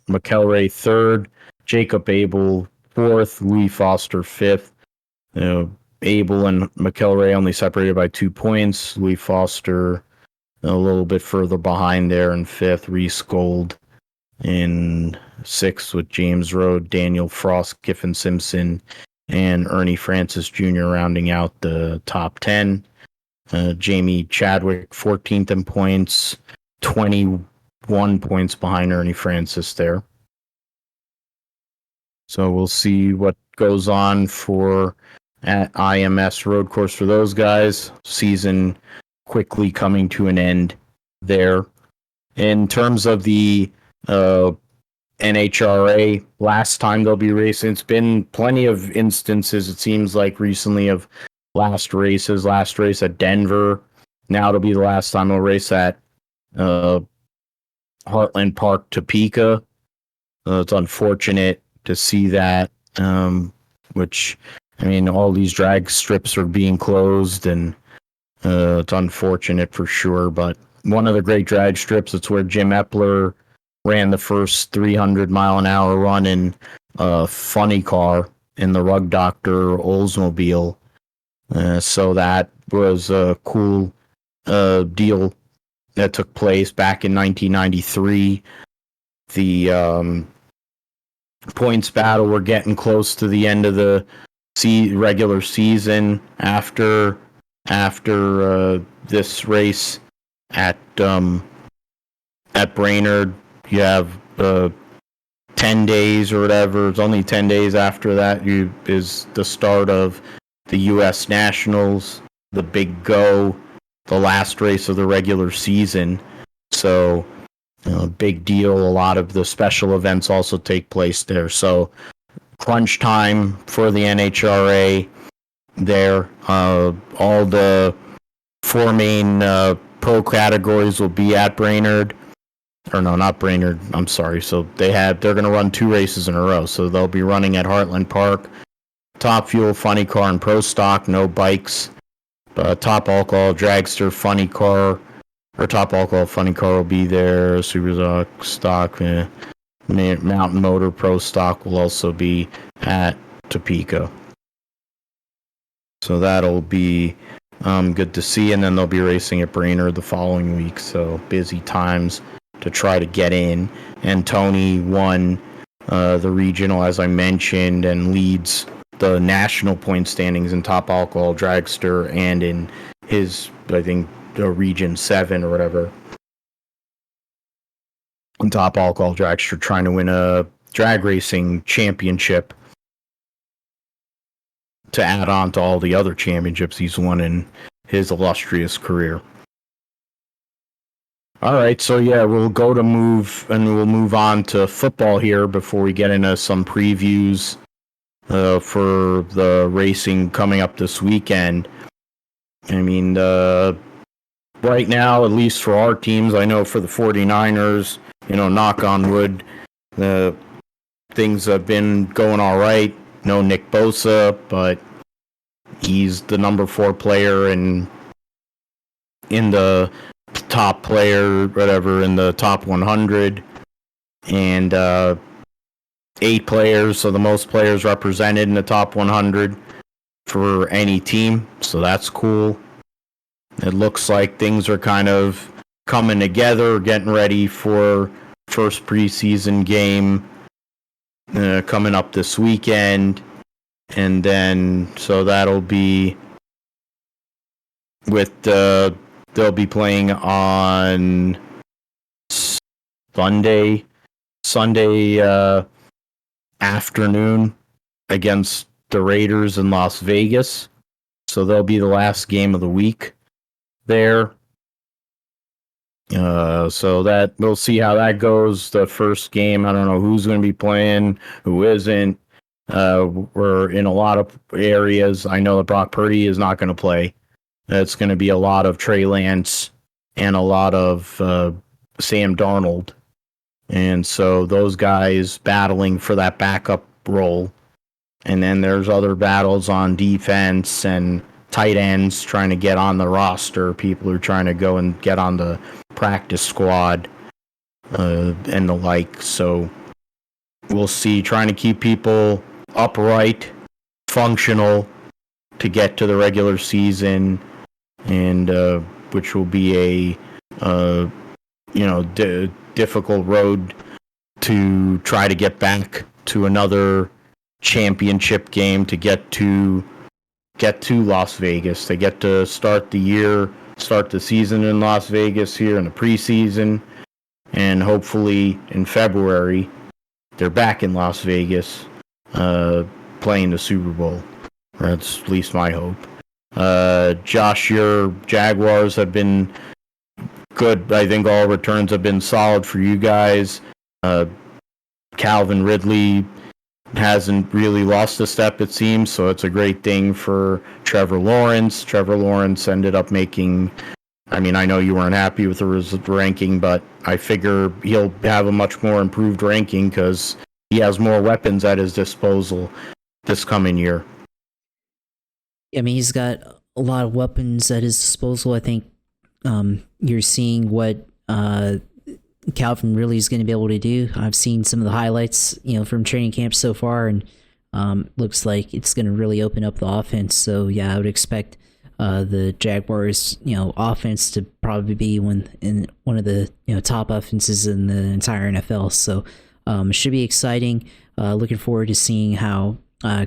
McElroy third, Jacob Abel fourth, Louis Foster fifth. Abel and McElroy only separated by 2 points. Louis Foster a little bit further behind there in fifth. Reese Gold in sixth with James Road, Daniel Frost, Giffen Simpson, and Ernie Francis Jr. rounding out the top 10. Jamie Chadwick 14th in points, 21 points behind Ernie Francis there. So we'll see what goes on at IMS Road Course for those guys. Season quickly coming to an end there. In terms of the NHRA, last time they'll be racing, it's been plenty of instances, it seems like, recently of last race at Denver. Now it'll be the last time they'll race at Heartland Park, Topeka. It's unfortunate to see that, which, I mean, all these drag strips are being closed, and it's unfortunate for sure. But one of the great drag strips, it's where Jim Epler ran the first 300-mile-an-hour run in Funny Car in the Rug Doctor Oldsmobile. So that was a cool deal that took place back in 1993. The points battle, we're getting close to the end of the regular season. After this race at Brainerd, you have 10 days or whatever. It's only 10 days after that is the start of the U.S. Nationals, the Big Go, the last race of the regular season. So, big deal. A lot of the special events also take place there. So crunch time for the NHRA there. All the four main pro categories will be at Brainerd. Or no, not Brainerd. I'm sorry. So they're going to run 2 races in a row. So they'll be running at Heartland Park, Top Fuel, Funny Car, and Pro Stock. No bikes. Top Alcohol, Dragster, Funny Car, or Top Alcohol, Funny Car will be there. Super Stock, Mountain Motor, Pro Stock will also be at Topeka. So that'll be good to see. And then they'll be racing at Brainerd the following week. So busy times to try to get in. And Tony won the regional, as I mentioned, and leads the national point standings in Top Alcohol, Dragster, and in his, I think, Region 7 or whatever. In Top Alcohol, Dragster trying to win a drag racing championship to add on to all the other championships he's won in his illustrious career. All right, so yeah, we'll move on to football here before we get into some previews for the racing coming up this weekend. I mean, right now, at least for our teams, I know for the 49ers, knock on wood, things have been going all right. No Nick Bosa, but he's the number 4 player in the top player, whatever, in the top 100, and 8 players, so the most players represented in the top 100 for any team, so that's cool. It looks like things are kind of coming together, getting ready for first preseason game coming up this weekend, and then so that'll be with they'll be playing on Sunday afternoon against the Raiders in Las Vegas. So they'll be the last game of the week there. So that we'll see how that goes. The first game, I don't know who's going to be playing, who isn't. We're in a lot of areas. I know that Brock Purdy is not going to play. It's going to be a lot of Trey Lance and a lot of Sam Darnold. And so those guys battling for that backup role. And then there's other battles on defense and tight ends trying to get on the roster. People are trying to go and get on the practice squad and the like. So we'll see. Trying to keep people upright, functional to get to the regular season, and which will be a difficult road to try to get back to another championship game, to get to Las Vegas. They get to start the season in Las Vegas here in the preseason, and hopefully in February they're back in Las Vegas playing the Super Bowl. That's at least my hope. Josh, your Jaguars have been good. I think all returns have been solid for you guys. Calvin Ridley hasn't really lost a step, it seems, so it's a great thing for Trevor Lawrence. Trevor Lawrence ended up making, I know you weren't happy with the ranking, but I figure he'll have a much more improved ranking because he has more weapons at his disposal this coming year. He's got a lot of weapons at his disposal. I think you're seeing what Calvin really is going to be able to do. I've seen some of the highlights, from training camp so far, and looks like it's going to really open up the offense. So yeah, I would expect the Jaguars, offense to probably be in one of the top offenses in the entire NFL. So it should be exciting. Looking forward to seeing how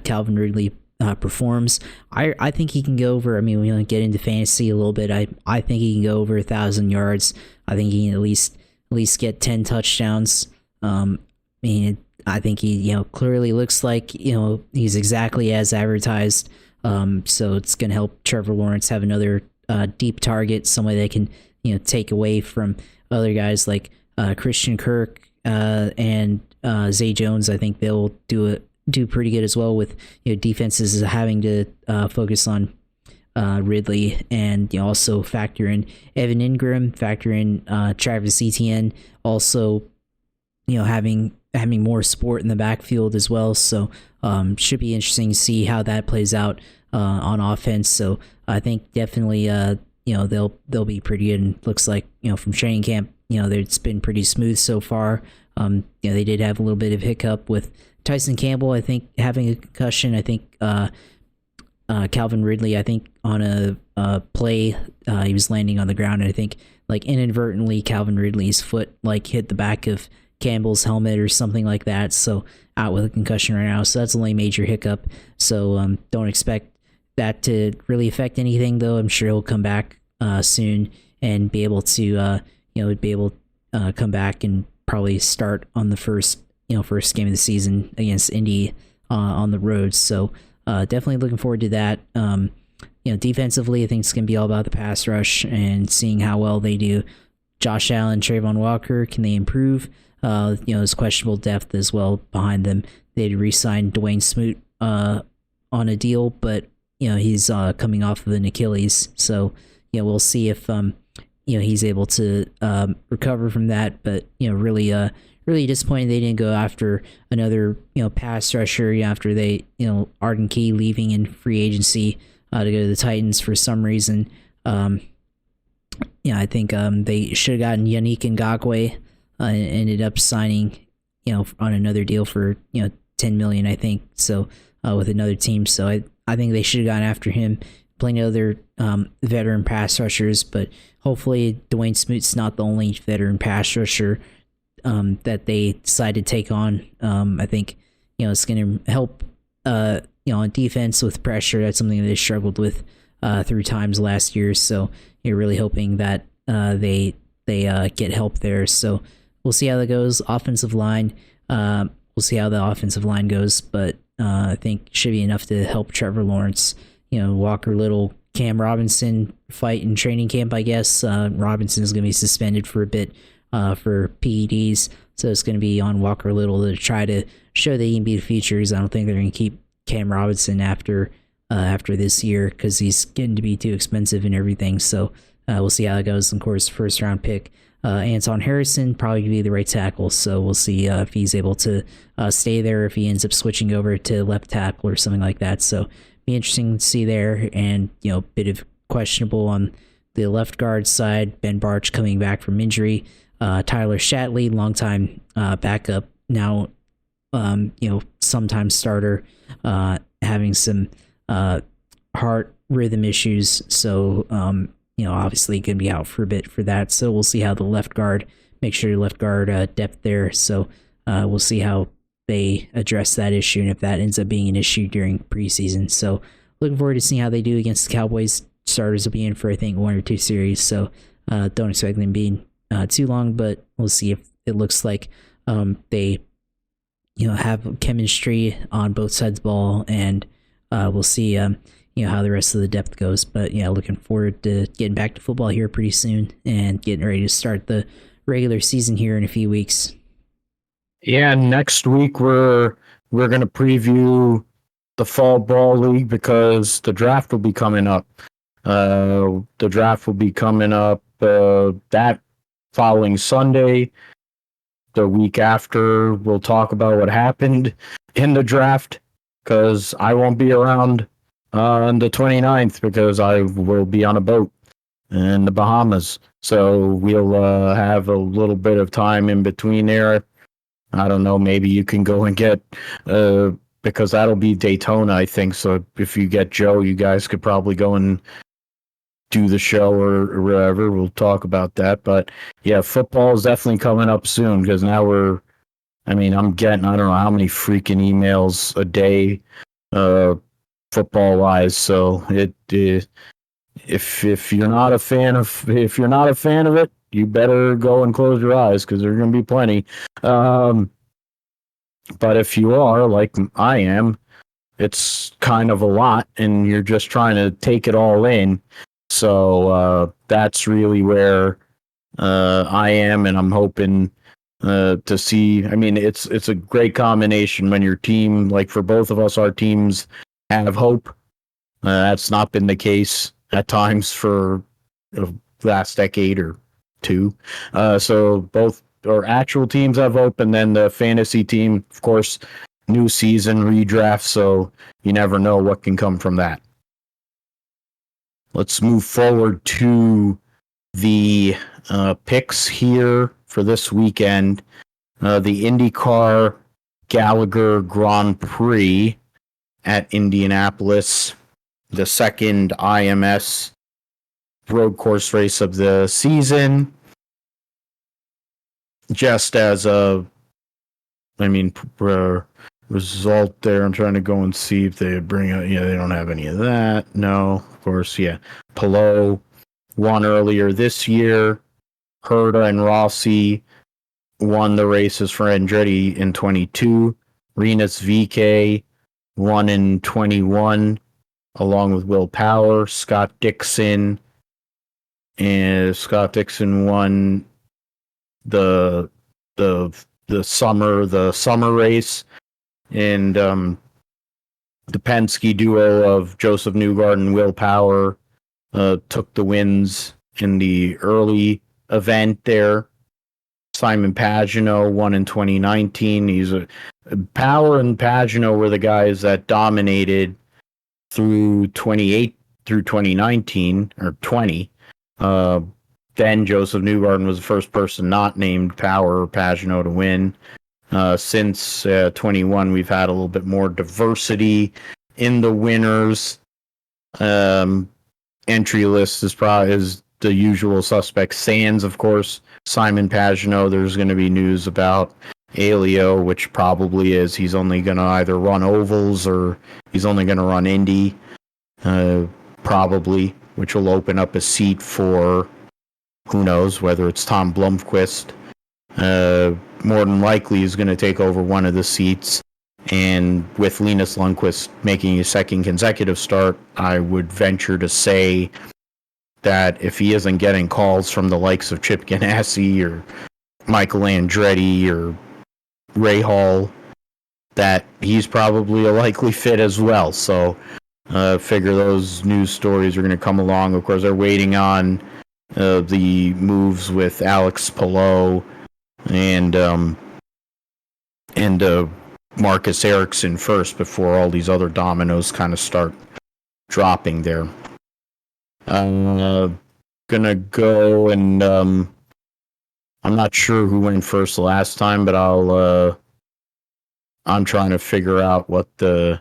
Calvin Ridley performs. I think he can go over. We want to get into fantasy a little bit. I think he can go over 1,000 yards. I think he can at least get 10 touchdowns. I think he clearly looks like he's exactly as advertised. So it's going to help Trevor Lawrence have another deep target, somebody that can take away from other guys like Christian Kirk and Zay Jones. I think they'll do do pretty good as well, with defenses having to focus on Ridley, and also factor in Evan Ingram, factor in Travis Etienne, also having more support in the backfield as well. So should be interesting to see how that plays out on offense. So I think definitely they'll be pretty good. And looks like from training camp it's been pretty smooth so far. They did have a little bit of hiccup with Tyson Campbell, I think, having a concussion. I think Calvin Ridley, I think on a play, he was landing on the ground, and I think inadvertently Calvin Ridley's foot hit the back of Campbell's helmet or something like that. So out with a concussion right now. So that's the only major hiccup. So don't expect that to really affect anything, though. I'm sure he'll come back soon and be able to come back and probably start on the first game of the season against Indy on the road. So definitely looking forward to that. Defensively, I think it's going to be all about the pass rush and seeing how well they do. Josh Allen, Trayvon Walker, can they improve? There's questionable depth as well behind them. They re-signed Dwayne Smoot on a deal, but he's coming off of an Achilles, so we'll see if he's able to recover from that. But really disappointing they didn't go after another pass rusher after they Arden Key leaving in free agency to go to the Titans for some reason. I think they should have gotten Yannick Ngakoue. Ended up signing on another deal for $10 million, I think, so with another team. So I think they should have gone after him. Plenty of other veteran pass rushers, but hopefully Dwayne Smoot's not the only veteran pass rusher that they decide to take on. I think it's going to help on defense with pressure. That's something they struggled with through times last year. So you're really hoping that they get help there. So we'll see how that goes. Offensive line, we'll see how the offensive line goes, but I think should be enough to help Trevor Lawrence. Walker Little, Cam Robinson fight in training camp, I guess. Robinson is going to be suspended for a bit for PEDs, so it's going to be on Walker Little to try to show that he can be the features. I don't think they're going to keep Cam Robinson after this year because he's getting to be too expensive and everything. So we'll see how it goes. Of course, first round pick Anton Harrison probably be the right tackle. So we'll see if he's able to stay there, if he ends up switching over to left tackle or something like that. So be interesting to see there. And bit of questionable on the left guard side. Ben Barch coming back from injury. Tyler Shatley, longtime backup, now sometimes starter, having some heart rhythm issues. So obviously going to be out for a bit for that. So we'll see how the left guard, make sure your left guard depth there. So we'll see how they address that issue and if that ends up being an issue during preseason. So looking forward to seeing how they do against the Cowboys. Starters will be in for, I think, 1 or 2 series. So don't expect them being too long, but we'll see if it looks like they have chemistry on both sides of the ball, and we'll see how the rest of the depth goes. But looking forward to getting back to football here pretty soon and getting ready to start the regular season here in a few weeks. Yeah, next week we're going to preview the Fall Brawl League because the draft will be coming up. The draft will be coming up that following Sunday. The week after, we'll talk about what happened in the draft because I won't be around on the 29th because I will be on a boat in the Bahamas. So we'll have a little bit of time in between there. I don't know, maybe you can go and get, because that'll be Daytona, I think. So if you get Joe, you guys could probably go and do the show or whatever. We'll talk about that. But yeah, football is definitely coming up soon because now I'm getting, I don't know how many freaking emails a day, football wise. So if you're not a fan of it, you better go and close your eyes because there's going to be plenty. But if you are, like I am, it's kind of a lot, and you're just trying to take it all in. So that's really where I am, and I'm hoping to see. I mean, it's a great combination when your team, like for both of us, our teams have hope. That's not been the case at times for the last decade or two. So both our actual teams have hope, and then the fantasy team, of course, new season redraft. So you never know what can come from that. Let's move forward to the picks here for this weekend. The IndyCar Gallagher Grand Prix at Indianapolis, the second IMS road course race of the season. Just as result there, I'm trying to go and see if they bring out. Yeah, they don't have any of that. No, of course, yeah. Palou won earlier this year. Herta and Rossi won the races for Andretti in 22. Rinus VeeKay won in 21, along with Will Power. Scott Dixon won the summer race, and the Penske duo of Joseph Newgarden and Will Power took the wins in the early event there. Simon Pagenaud won in 2019. Power and Pagenaud were the guys that dominated through 2019 or 20. Then Joseph Newgarden was the first person not named Power or Pagenaud to win. Since 21, we've had a little bit more diversity in the winners. Entry list is the usual suspects. Sands, of course, Simon Pagenaud. There's going to be news about Alio, which probably is he's only going to either run ovals or he's only going to run Indy, probably, which will open up a seat for who knows whether it's Tom Blomqvist. More than likely, he's going to take over one of the seats. And with Linus Lundqvist making his second consecutive start, I would venture to say that if he isn't getting calls from the likes of Chip Ganassi or Michael Andretti or Ray Hall, that he's probably a likely fit as well. So figure those news stories are going to come along. Of course, they're waiting on the moves with Alex Palou and Marcus Ericsson first before all these other dominoes kind of start dropping there. I'm gonna go and I'm not sure who went first last time, but I'm trying to figure out what the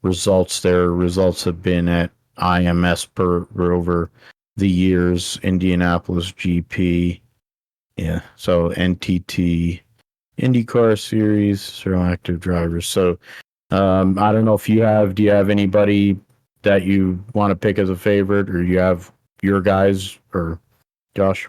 results have been at IMS per over the years. Indianapolis GP, yeah. So NTT, IndyCar Series, zero active drivers. So I don't know if do you have anybody that you want to pick as a favorite, or you have your guys, or Josh?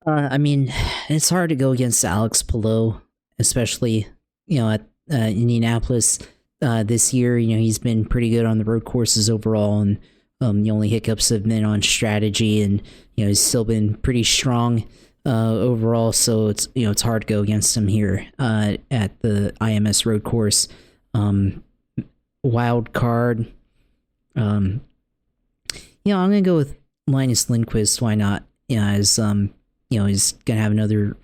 I mean, it's hard to go against Alex Palou, especially, at Indianapolis this year. He's been pretty good on the road courses overall, and the only hiccups have been on strategy, and he's still been pretty strong overall. So it's hard to go against him here at the IMS road course. Wild card. I'm gonna go with Linus Lundqvist. Why not? As he's gonna have another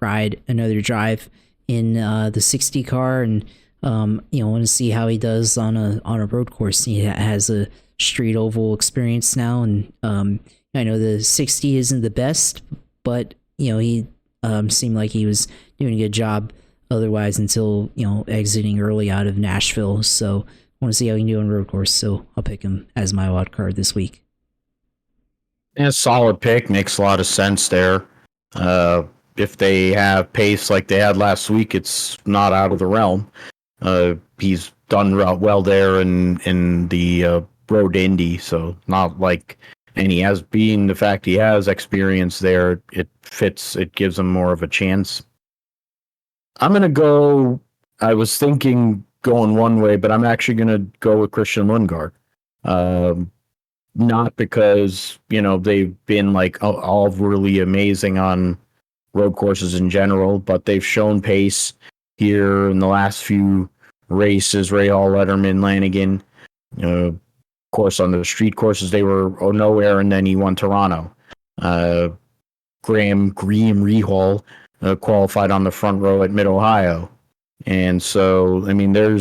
drive in the 60 car, and want to see how he does on a road course. He has a street oval experience now, and I know the 60 isn't the best, but he seemed like he was doing a good job otherwise until exiting early out of Nashville. So I want to see how he can do on road course. So I'll pick him as my wild card this week. Yeah, solid pick. Makes a lot of sense there. If they have pace like they had last week, it's not out of the realm. He's done well there in the road to Indy, so not like, and he has, being the fact he has experience there, it fits. It gives him more of a chance. I'm gonna go. I was thinking going one way, but I'm actually gonna go with Christian Lundgaard. Not because they've been like all really amazing on road courses in general, but they've shown pace here in the last few races. Ray Hall, Letterman, Lanigan. Of course, on the street courses, they were nowhere, and then he won Toronto. Graham Rehall qualified on the front row at Mid-Ohio. And so, I mean, there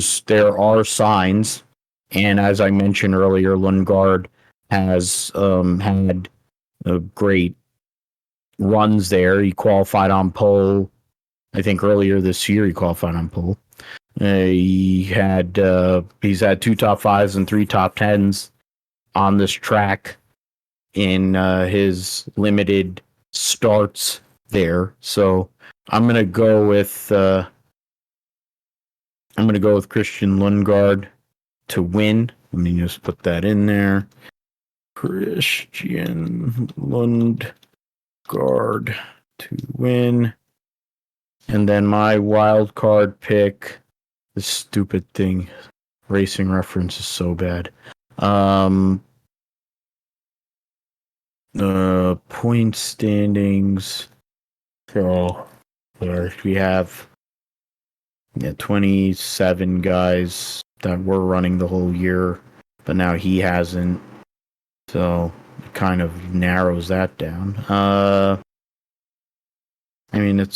are signs. And as I mentioned earlier, Lundgaard has had great runs there. He qualified on pole. I think earlier this year he qualified on pole. He's had 2 top 5s and 3 top 10s on this track in his limited starts there. So I'm gonna go with Christian Lundgaard to win. Let me just put that in there. Christian Lundgaard to win. And then my wild card pick, this stupid thing, Racing Reference is so bad. Point standings. So we have 27 guys that were running the whole year, but now he hasn't. So it kind of narrows that down. I mean,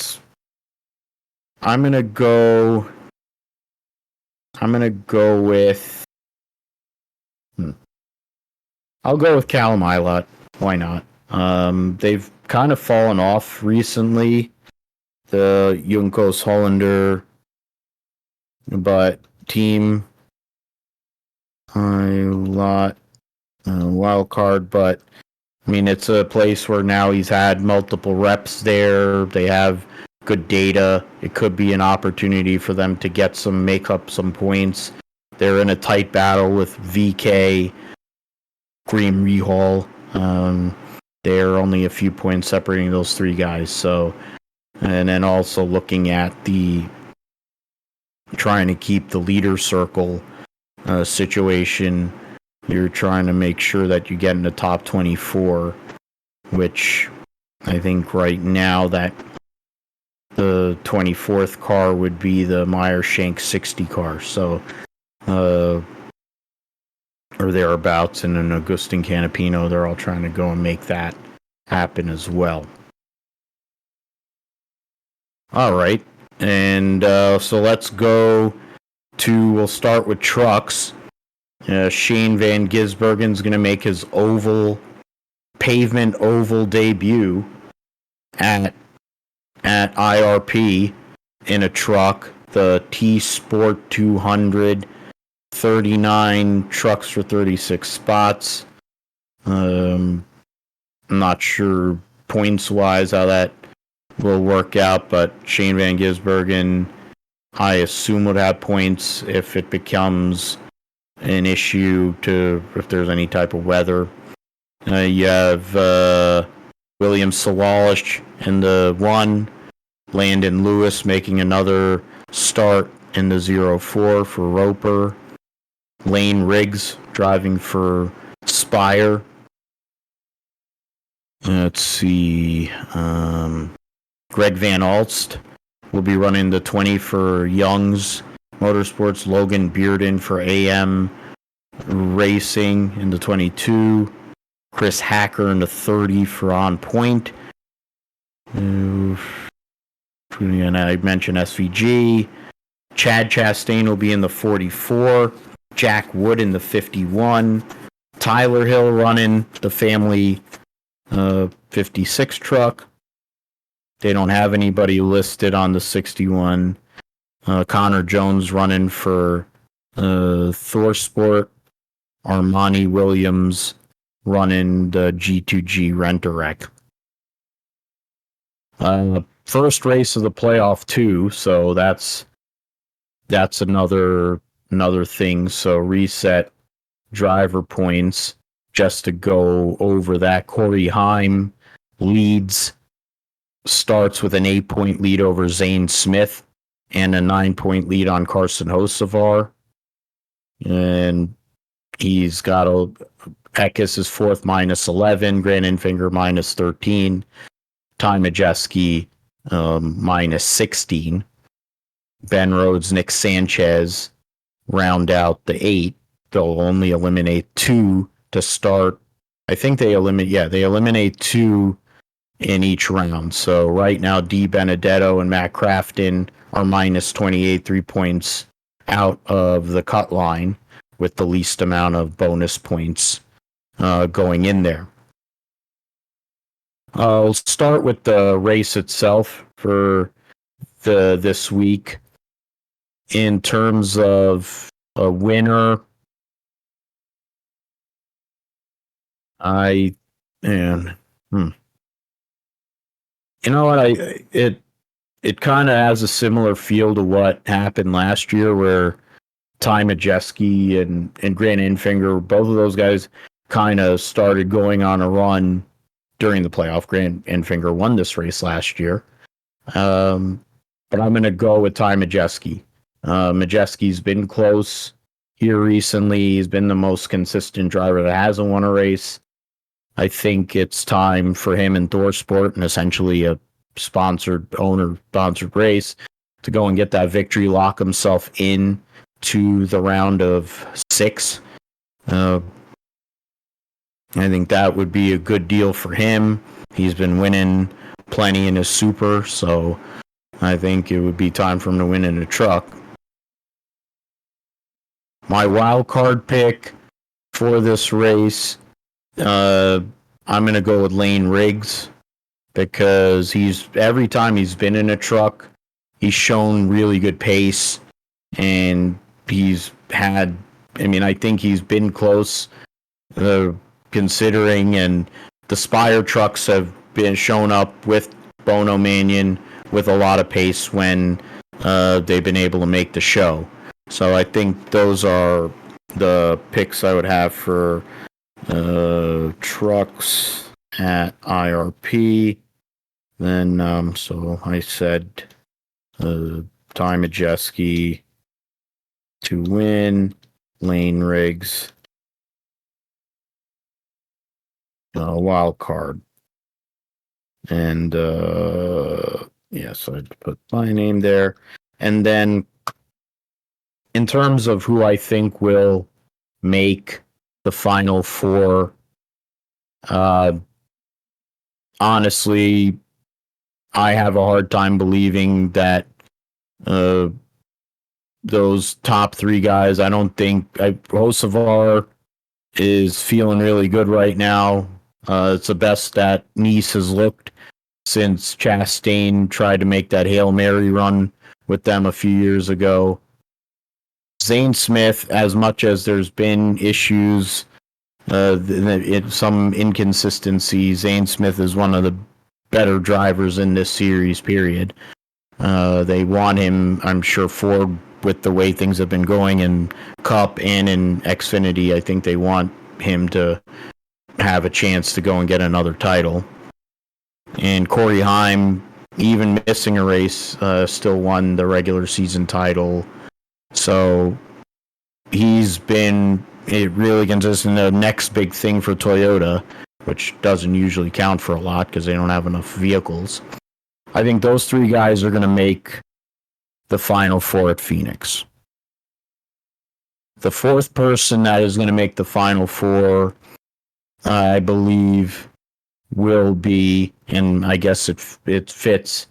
I'm gonna go with. I'll go with Callum Ilott. Why not? They've kind of fallen off recently. The Junkos Hollander, but team Ilott wild card. But I mean, it's a place where now he's had multiple reps there. They have good data. It could be an opportunity for them to make up some points. They're in a tight battle with VK, Graham Rehall. They're only a few points separating those 3 guys. So, and then also looking at trying to keep the leader circle situation. You're trying to make sure that you get in the top 24, which I think right now that the 24th car would be the Meyer-Shank 60 car. So, or thereabouts, and then Agustin Canapino, they're all trying to go and make that happen as well. All right, and so let's go we'll start with trucks. Shane Van Gisbergen's going to make his pavement oval debut at IRP in a truck, the T-Sport 200, 39 trucks for 36 spots. I'm not sure points-wise how that will work out, but Shane Van Gisbergen, I assume, would have points if it becomes an issue if there's any type of weather. You have William Sawalich in the 1, Landon Lewis making another start in the 04 for Roper, Lane Riggs driving for Spire. Let's see. Greg Van Alst will be running the 20 for Young's Motorsports. Logan Bearden for AM Racing in the 22. Chris Hacker in the 30 for On Point. And I mentioned SVG. Chad Chastain will be in the 44. Jack Wood in the 51. Tyler Hill running the family 56 truck. They don't have anybody listed on the 61. Connor Jones running for Thorsport. Armani Williams running the G2G Rent-A-Wreck. First race of the playoff too, so that's another thing. So reset driver points just to go over that. Corey Heim starts with an 8-point lead over Zane Smith and a 9-point lead on Carson Hocevar. And he's got Eckes is fourth, -11, Grant Enfinger -13, Ty Majeski minus 16. Ben Rhodes, Nick Sanchez round out the 8. They'll only eliminate 2 to start. I think they eliminate 2 in each round. So right now, D. Benedetto and Matt Crafton are minus 28, 3 points out of the cut line with the least amount of bonus points going in there. I'll start with the race itself for this week. In terms of a winner, you know what, it kind of has a similar feel to what happened last year, where Ty Majeski and Grant Enfinger, both of those guys kind of started going on a run during the playoff. Grant Enfinger won this race last year. But I'm going to go with Ty Majeski. Majeski's been close here recently. He's been the most consistent driver that hasn't won a race. I think it's time for him in ThorSport, and essentially a owner-sponsored race, to go and get that victory, lock himself in to the round of 6. I think that would be a good deal for him. He's been winning plenty in his super, so I think it would be time for him to win in a truck. My wild card pick for this race, I'm going to go with Lane Riggs, because every time he's been in a truck, he's shown really good pace, and I think he's been close, considering, and the Spire trucks have been shown up with Bono Mannion with a lot of pace when they've been able to make the show. So I think those are the picks I would have for trucks at IRP. Then, so I said Ty Majeski to win, Lane Riggs wild card. And so I'd put my name there. And then in terms of who I think will make the Final Four, honestly, I have a hard time believing that those top 3 guys. I don't think Hocevar is feeling really good right now. It's the best that Nice has looked since Chastain tried to make that Hail Mary run with them a few years ago. Zane Smith, as much as there's been issues, some inconsistencies, Zane Smith is one of the better drivers in this series, period. They want him, I'm sure, Ford, with the way things have been going in Cup and in Xfinity, I think they want him to have a chance to go and get another title. And Corey Heim, even missing a race, still won the regular season title. So he's been really consistent. The next big thing for Toyota, which doesn't usually count for a lot because they don't have enough vehicles. I think those 3 guys are going to make the Final Four at Phoenix. The 4th person that is going to make the Final Four, I believe, will be, and I guess it fits.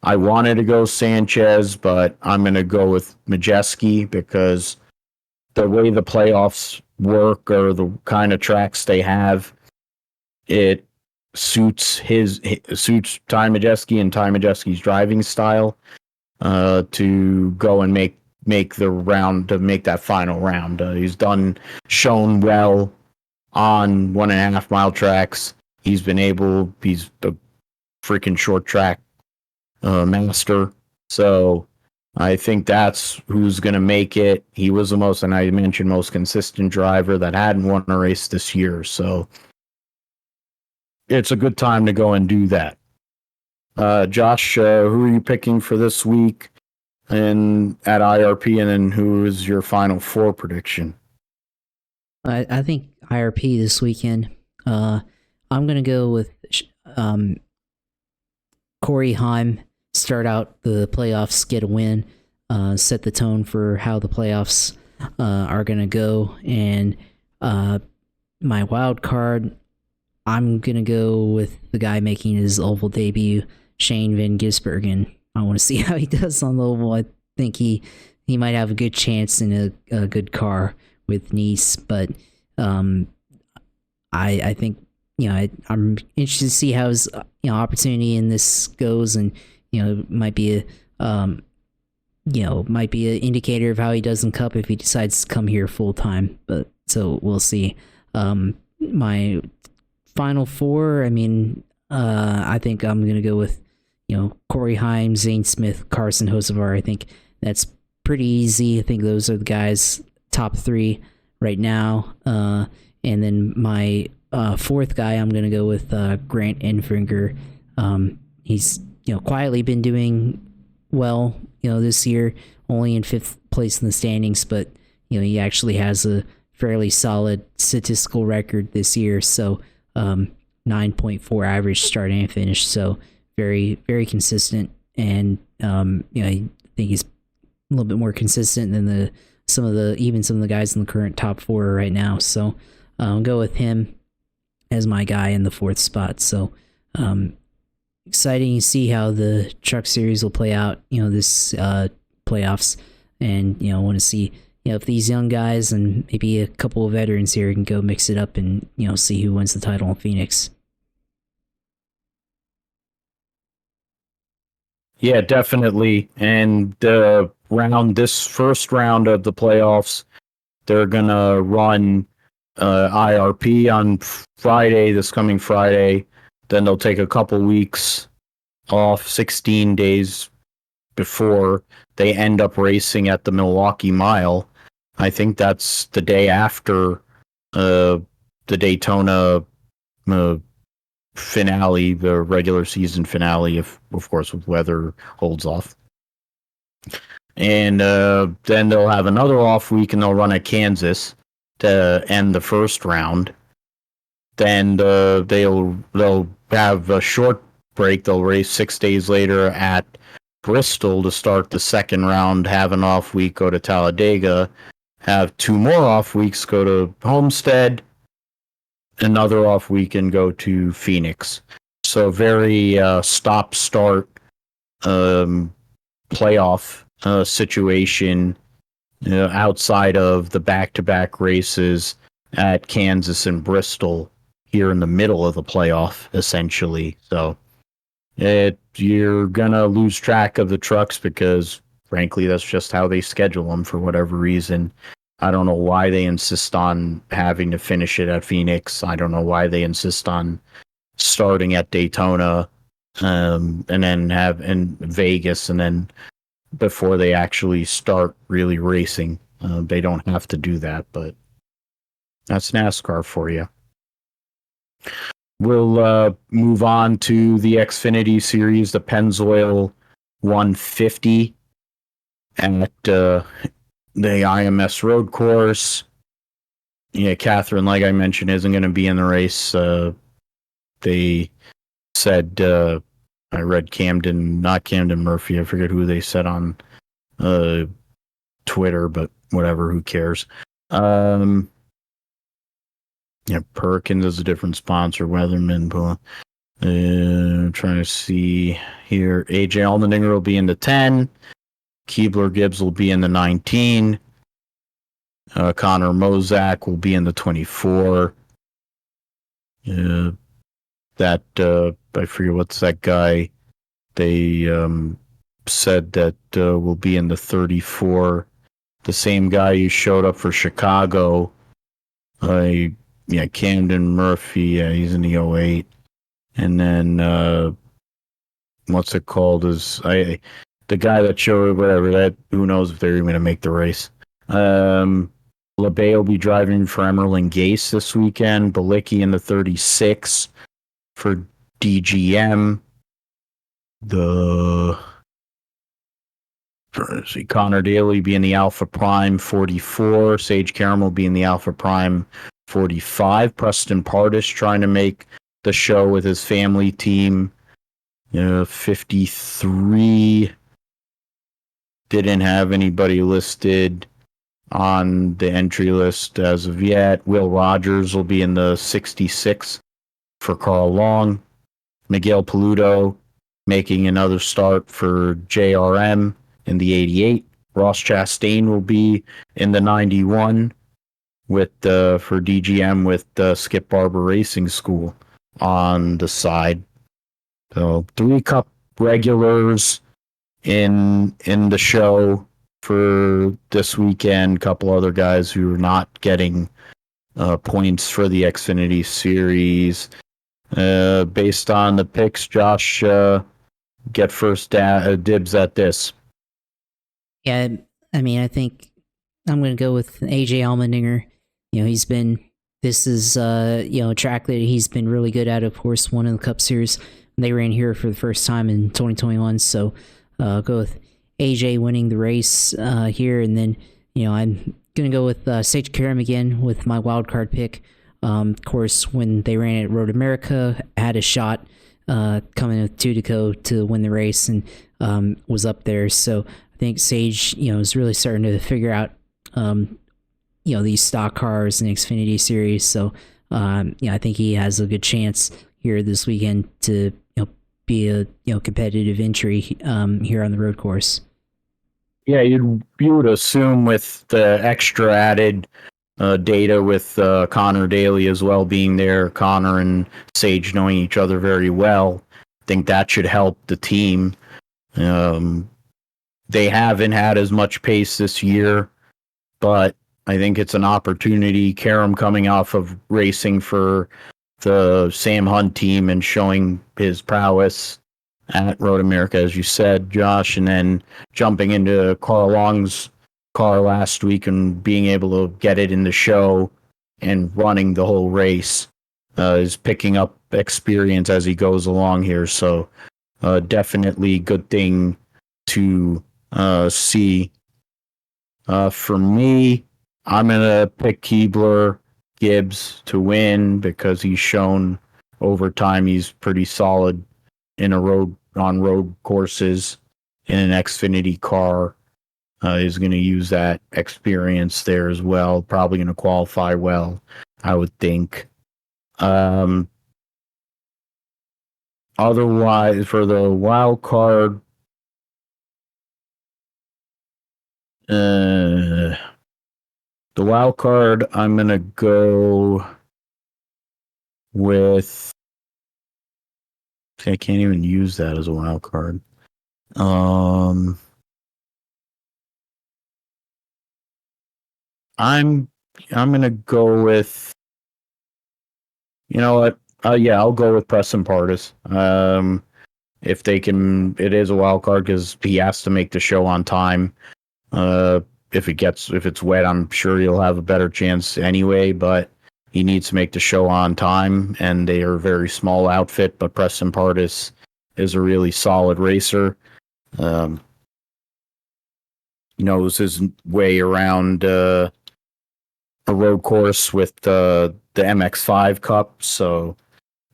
I wanted to go Sanchez, but I'm going to go with Majeski, because the way the playoffs work, or the kind of tracks they have, it suits Ty Majeski and Ty Majeski's driving style to go and make the round, to make that final round. He's shown well on 1.5 mile tracks. He's the freaking short track master. So I think that's who's going to make it. He was the most, and I mentioned, most consistent driver that hadn't won a race this year. So it's a good time to go and do that. Josh, who are you picking for this week and at IRP, and then who is your Final Four prediction? I think IRP this weekend. I'm going to go with Corey Heim. start out the playoffs, get a win, set the tone for how the playoffs are going to go. And my wild card, I'm going to go with the guy making his oval debut, Shane Van Gisbergen. I want to see how he does on the oval. I think he might have a good chance in a good car with Nice, but I think, I'm interested to see how his opportunity in this goes, and might be might be an indicator of how he does in Cup if he decides to come here full time. But so we'll see. My final four, I think I'm gonna go with Corey Heim, Zane Smith, Carson Hocevar. I think that's pretty easy. I think those are the guys top three right now. And then my fourth guy, I'm gonna go with Grant Enfinger. He's quietly been doing well this year, only in 5th place in the standings, but he actually has a fairly solid statistical record this year. So 9.4 average start and finish, so very, very consistent. And I think he's a little bit more consistent than some of the guys in the current top 4 right now. So I'll go with him as my guy in the 4th spot. So exciting to see how the Truck Series will play out this playoffs, and I want to see if these young guys and maybe a couple of veterans here can go mix it up and see who wins the title in Phoenix. Yeah, definitely. And this first round of the playoffs, they're gonna run IRP on this coming Friday. Then they'll take a couple weeks off, 16 days before they end up racing at the Milwaukee Mile. I think that's the day after the Daytona finale, the regular season finale, if of course with weather holds off. And then they'll have another off week, and they'll run at Kansas to end the first round. Then they'll have a short break. They'll race 6 days later at Bristol to start the second round, have an off week, go to Talladega, have 2 more off weeks, go to Homestead, another off week, and go to Phoenix. So very stop-start playoff situation outside of the back-to-back races at Kansas and Bristol here in the middle of the playoff, essentially. So you're going to lose track of the trucks because, frankly, that's just how they schedule them for whatever reason. I don't know why they insist on having to finish it at Phoenix. I don't know why they insist on starting at Daytona and then have in Vegas, and then before they actually start really racing. They don't have to do that, but that's NASCAR for you. We'll move on to the Xfinity Series, the Pennzoil 150 at the IMS Road Course. Yeah, Catherine, like I mentioned, isn't going to be in the race. They said, I read not Camden Murphy, I forget who they said on Twitter, but whatever, who cares. Perkins is a different sponsor, Weatherman. Trying to see here. AJ Allmendinger will be in the 10. Keebler Gibbs will be in the 19. Connor Mozak will be in the 24. I forget what's that guy. They said that will be in the 34. The same guy who showed up for Chicago. Camden Murphy. He's in the 08. And then what's it called? The guy that showed whatever that. Who knows if they're even going to make the race. LeBay will be driving for Emerlin Gase this weekend. Balicki in the 36 for DGM. Connor Daly be in the Alpha Prime 44. Sage Karam will be in the Alpha Prime 45. Preston Pardis trying to make the show with his family team 53 didn't have anybody listed on the entry list as of yet. Will Rogers will be in the 66 for Carl Long. Miguel Paludo making another start for JRM in the 88. Ross Chastain will be in the 91 with for DGM with Skip Barber Racing School on the side. So 3 Cup regulars in the show for this weekend. A couple other guys who are not getting points for the Xfinity Series. Based on the picks, Josh, get first dibs at this. Yeah, I mean, I think I'm going to go with AJ Allmendinger. This is, a track that he's been really good at, of course, won in the Cup Series. They ran here for the first time in 2021, so I'll go with AJ winning the race here, and then, I'm going to go with Sage Karam again with my wild card pick. Of course, when they ran at Road America, had a shot coming with Tudico to win the race and was up there. So I think Sage, is really starting to figure out, these stock cars in the Xfinity Series. So, I think he has a good chance here this weekend to, be a competitive entry here on the road course. Yeah, you would assume with the extra added data with Connor Daly as well being there, Connor and Sage knowing each other very well, I think that should help the team. They haven't had as much pace this year, but I think it's an opportunity. Karam coming off of racing for the Sam Hunt team and showing his prowess at Road America, as you said, Josh, and then jumping into Carl Long's car last week and being able to get it in the show and running the whole race is picking up experience as he goes along here. So definitely good thing to see. For me, I'm going to pick Keebler Gibbs to win because he's shown over time he's pretty solid on road courses in an Xfinity car. Is going to use that experience there as well. Probably going to qualify well, I would think. Otherwise, for the wild card, I'm going to go with. I can't even use that as a wild card. I'm gonna go with. You know what? Yeah, I'll go with Preston Pardus. If they can, it is a wild card because he has to make the show on time. If it's wet, I'm sure he'll have a better chance anyway. But he needs to make the show on time, and they are a very small outfit. But Preston Pardus is a really solid racer. Knows his way around a road course with the MX5 Cup, so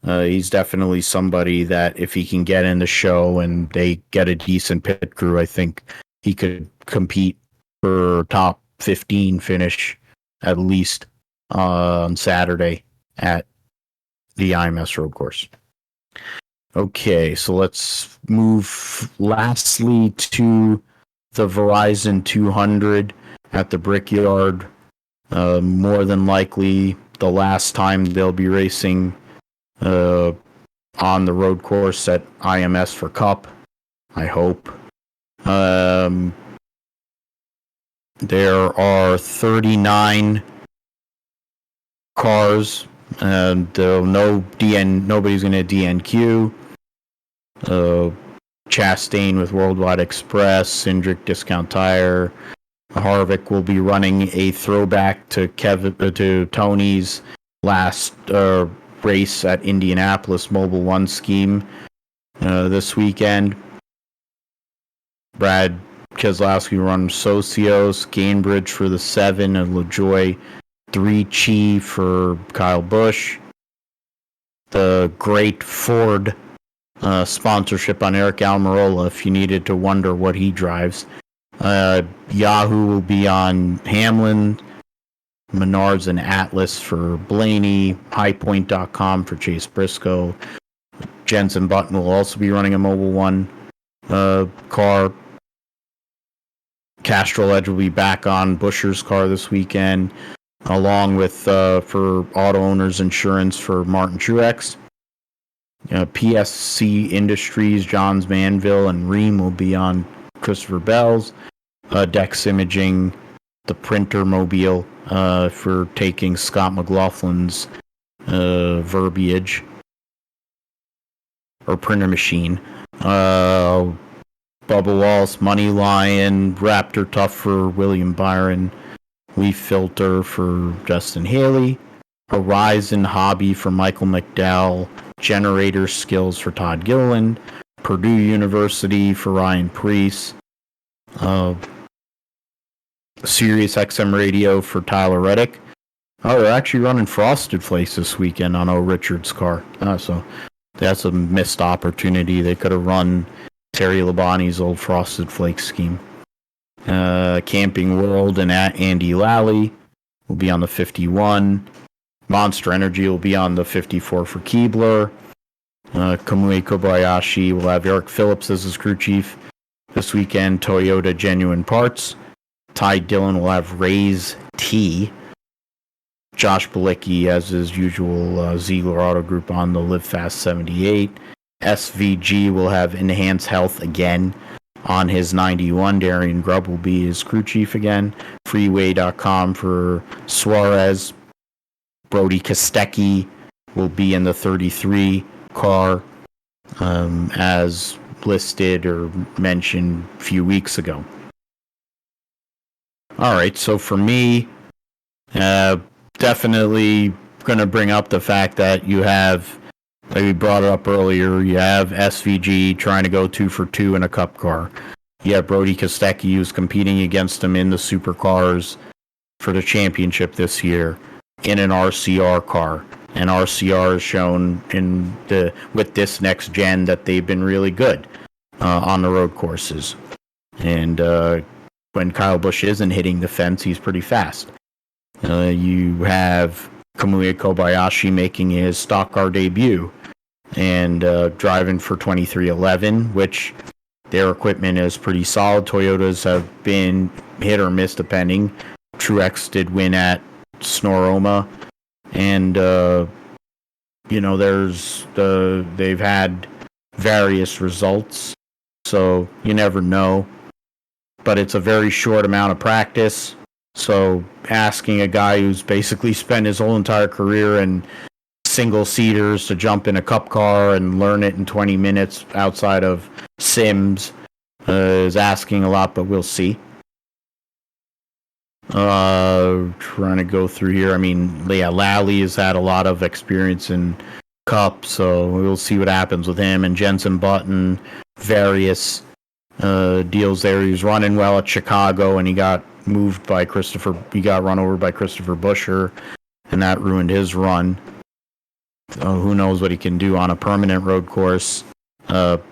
he's definitely somebody that if he can get in the show and they get a decent pit crew, I think he could compete for top 15 finish at least on Saturday at the IMS road course. Okay, so let's move lastly to the Verizon 200 at the Brickyard. More than likely the last time they'll be racing on the road course at IMS for Cup, I hope. There are 39 cars, and nobody's going to DNQ. Chastain with Worldwide Express, Cindric Discount Tire. Harvick will be running a throwback to Tony's last race at Indianapolis Mobile One scheme this weekend. Brad Keselowski runs Socios, Gainbridge for the 7, and LaJoie 3 Chi for Kyle Busch. The great Ford sponsorship on Eric Almirola if you needed to wonder what he drives. Yahoo will be on Hamlin, Menards and Atlas for Blaney, highpoint.com for Chase Briscoe. Jensen Button will also be running a Mobile One car. Castrol Edge will be back on Buescher's car this weekend, along with for auto owners insurance for Martin Truex. PSC Industries, Johns Manville, and Ream will be on Christopher Bell's. Dex Imaging, the printer mobile for taking Scott McLaughlin's verbiage, or printer machine. Bubba Wallace, Money Lion, Raptor Tough for William Byron, Leaf Filter for Justin Haley, Horizon Hobby for Michael McDowell, Generator Skills for Todd Gilliland, Purdue University for Ryan Preece, Sirius XM Radio for Tyler Reddick. Oh, they're actually running Frosted Flakes this weekend on O. Richard's car. So that's a missed opportunity. They could have run Terry Labonte's old Frosted Flakes scheme. Camping World and at Andy Lally will be on the 51. Monster Energy will be on the 54 for Keebler. Kamui Kobayashi will have Eric Phillips as his crew chief this weekend. Toyota Genuine Parts. Ty Dillon will have Raise T. Josh Balicki, as his usual, Ziegler Auto Group on the Live Fast 78. SVG will have Enhance Health again on his 91. Darian Grubb will be his crew chief again. Freeway.com for Suarez. Brody Kostecki will be in the 33 car, as listed or mentioned a few weeks ago. All right, so for me, definitely going to bring up the fact that you have, like we brought it up earlier, you have SVG trying to go 2 for 2 in a cup car. You have Brody Kostecki, who's competing against him in the supercars for the championship this year in an RCR car. And RCR has shown with this next gen that they've been really good on the road courses. And when Kyle Busch isn't hitting the fence, he's pretty fast. You have Kamui Kobayashi making his stock car debut and driving for 2311, which their equipment is pretty solid. Toyotas have been hit or miss depending. Truex did win at Snoroma, and they've had various results, so you never know. But it's a very short amount of practice. So asking a guy who's basically spent his whole entire career in single seaters to jump in a cup car and learn it in 20 minutes outside of sims is asking a lot, but we'll see. Trying to go through here. I mean, Lally has had a lot of experience in Cup, so we'll see what happens with him. And Jensen Button, various deals there. He was running well at Chicago, and he got run over by Christopher Buescher, and that ruined his run. Who knows what he can do on a permanent road course. What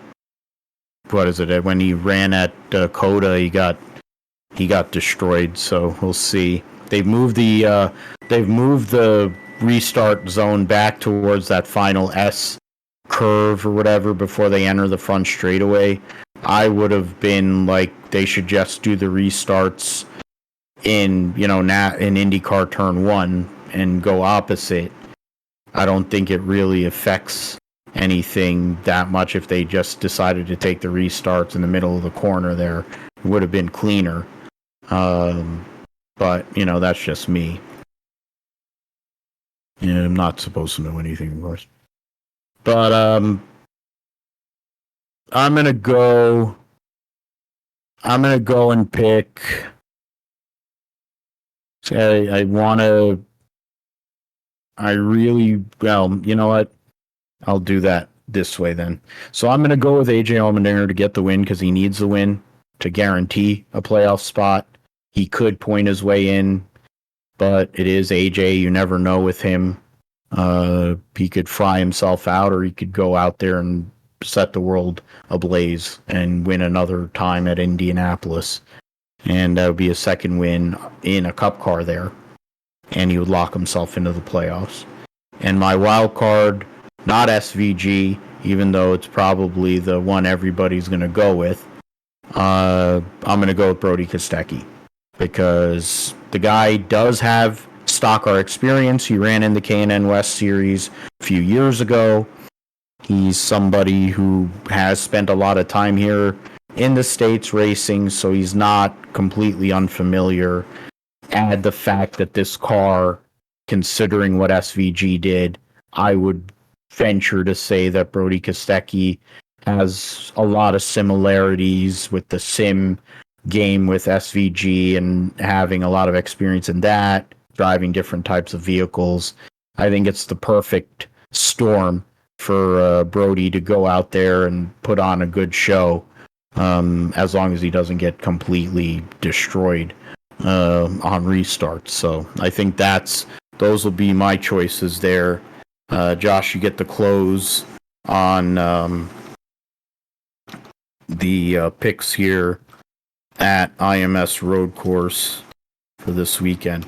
is it? When he ran at Coda, he got destroyed, so we'll see. They've moved the restart zone back towards that final S curve or whatever before they enter the front straightaway. I would have been like, they should just do the restarts in IndyCar turn 1 and go opposite. I don't think it really affects anything that much if they just decided to take the restarts in the middle of the corner there. It would have been cleaner. But, that's just me. Yeah, I'm not supposed to know anything, of course. But, I'm gonna go and pick. You know what? I'll do that this way then. So I'm gonna go with AJ Allmendinger to get the win because he needs the win to guarantee a playoff spot. He could point his way in, but it is AJ. You never know with him. He could fry himself out, or he could go out there and set the world ablaze and win another time at Indianapolis. And that would be a second win in a Cup car there. And he would lock himself into the playoffs. And my wild card, not SVG, even though it's probably the one everybody's going to go with. I'm going to go with Brody Kostecki because the guy does have stock car experience. He ran in the K&N West Series a few years ago. He's somebody who has spent a lot of time here in the States racing, so he's not completely unfamiliar. Add the fact that this car, considering what SVG did, I would venture to say that Brody Kostecki has a lot of similarities with the sim game with SVG and having a lot of experience in that, driving different types of vehicles. I think it's the perfect storm for Brody to go out there and put on a good show, as long as he doesn't get completely destroyed on restarts. So I think those will be my choices there. Josh, you get the close on the picks here at IMS Road Course for this weekend.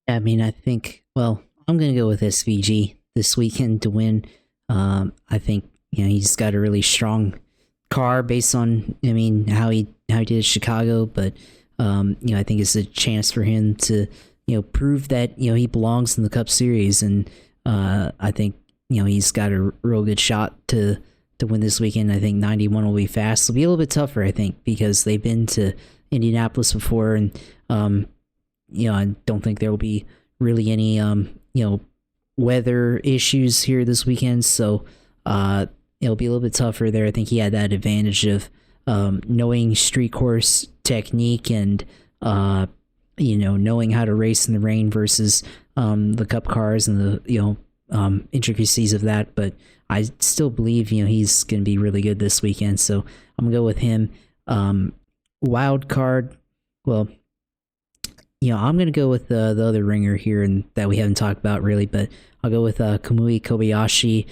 I mean, I think, well, I'm going to go with SVG this weekend to win. I think, he's got a really strong car based on, how he did at Chicago, but, I think it's a chance for him to, prove that, he belongs in the Cup Series. And I think, he's got a real good shot to win this weekend. I think 91 will be fast. It'll be a little bit tougher, I think, because they've been to Indianapolis before, and I don't think there will be really any weather issues here this weekend. So it'll be a little bit tougher there. I think he had that advantage of knowing street course technique and knowing how to race in the rain versus the Cup cars and the intricacies of that. But I still believe he's going to be really good this weekend, so I'm gonna go with him. Wild card, well, I'm gonna go with the other ringer here, and that we haven't talked about really, but I'll go with Kamui Kobayashi.